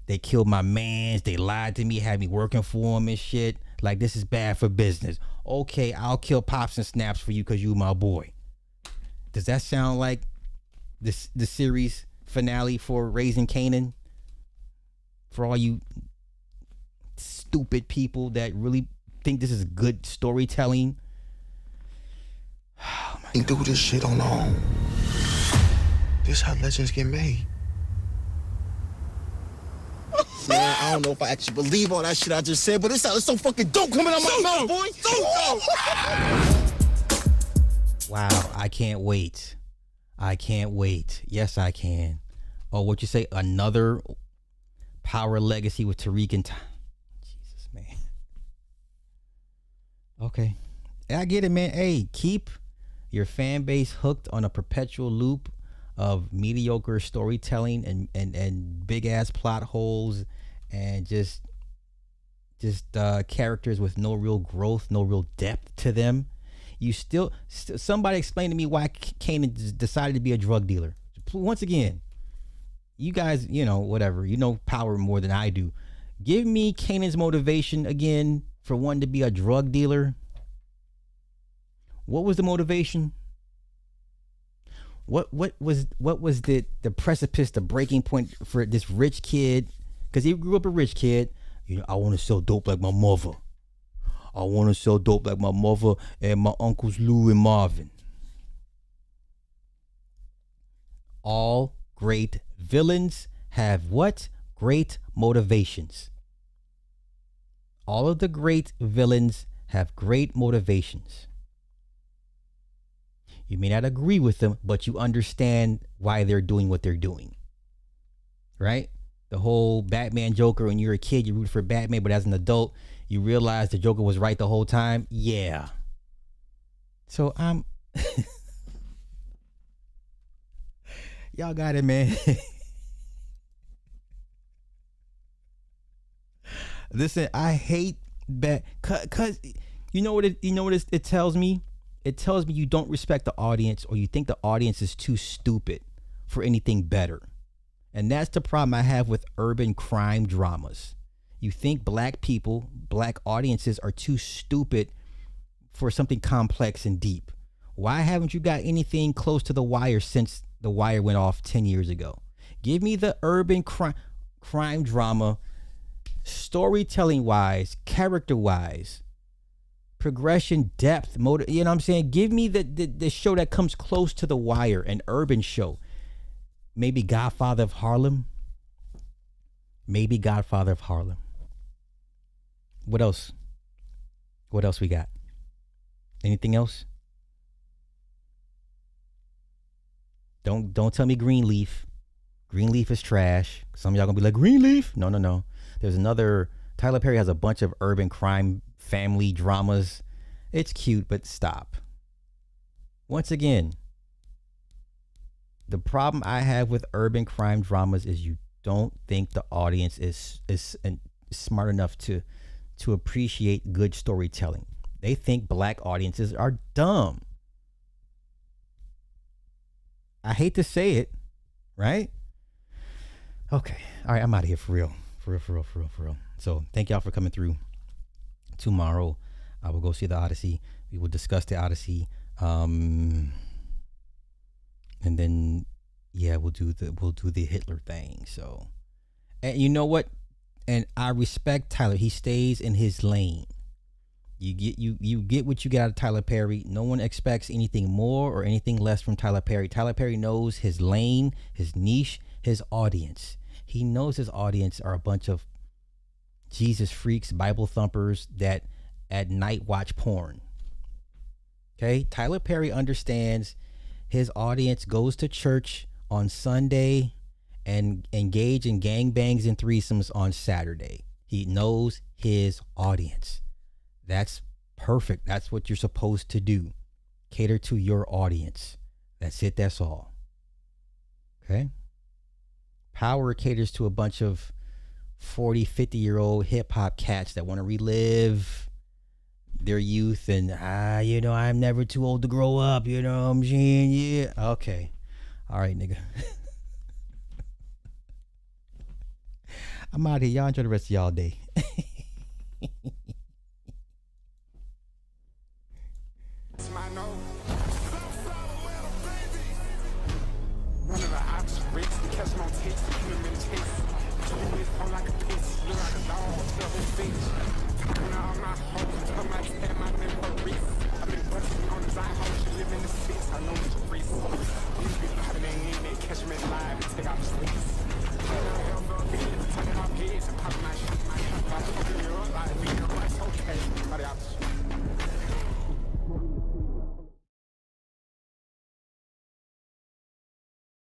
Speaker 8: they killed my mans. They lied to me, had me working for them and shit. Like, this is bad for business. Okay, I'll kill Pops and Snaps for you because you my boy. Does that sound like the series finale for Raising Kanan? For all you stupid people that really think this is good storytelling.
Speaker 4: Oh my God. Do this shit on our own. This how legends get made. Man, I don't know if I actually believe all that shit I just said, but it sounded so fucking dope coming out my mouth, boy. So dope.
Speaker 8: Wow, I can't wait. Yes, I can. Oh, what you say? Another Power Legacy with Tariq and Jesus, man. Okay. I get it, man. Hey, keep your fan base hooked on a perpetual loop of mediocre storytelling and big ass plot holes and just characters with no real growth, no real depth to them. You still somebody explain to me why Kanan decided to be a drug dealer. Once again, you guys, whatever, Power more than I do. Give me Kanan's motivation again for wanting to be a drug dealer. What was the motivation? What was the precipice, the breaking point for this rich kid? Because he grew up a rich kid. I want to sell dope like my mother. I want to sell dope like my mother and my uncles Lou and Marvin. All great villains have what? Great motivations. All of the great villains have great motivations. You may not agree with them, but you understand why they're doing what they're doing. Right? The whole Batman Joker, when you're a kid, you root for Batman, but as an adult, you realize the Joker was right the whole time. Yeah. So y'all got it, man. Listen, I hate cause you know what it tells me? It tells me you don't respect the audience, or you think the audience is too stupid for anything better. And that's the problem I have with urban crime dramas. You think black people, black audiences are too stupid for something complex and deep. Why haven't you got anything close to The Wire since The Wire went off 10 years ago? Give me the urban crime drama, storytelling wise, character wise, progression, depth, motive. You know what I'm saying? Give me the show that comes close to The Wire, an urban show. Maybe Godfather of Harlem. Maybe Godfather of Harlem. What else? What else we got? Anything else? Don't tell me Greenleaf. Greenleaf is trash. Some of y'all gonna be like, Greenleaf? No. There's another. Tyler Perry has a bunch of urban crime family dramas. It's cute, but stop. Once again, the problem I have with urban crime dramas is you don't think the audience is smart enough to appreciate good storytelling. They think black audiences are dumb. I hate to say it, right? Okay. All right, I'm out of here for real. For real. So thank y'all for coming through. Tomorrow, I will go see the Odyssey. We will discuss the Odyssey. And then, yeah, we'll do the Hitler thing. So, and you know what? And I respect Tyler. He stays in his lane. You get what you get out of Tyler Perry. No one expects anything more or anything less from Tyler Perry. Tyler Perry knows his lane, his niche, his audience. He knows his audience are a bunch of Jesus freaks, Bible thumpers that at night watch porn. Okay? Tyler Perry understands his audience goes to church on Sunday and engage in gangbangs and threesomes on Saturday. He knows his audience. That's perfect. That's what you're supposed to do. Cater to your audience. That's it. That's all. Okay? Power caters to a bunch of 40, 50-year-old hip-hop cats that want to relive their youth and, I'm never too old to grow up. You know what I'm saying? Yeah. Okay. All right, nigga. I'm out here. Y'all enjoy the rest of y'all day.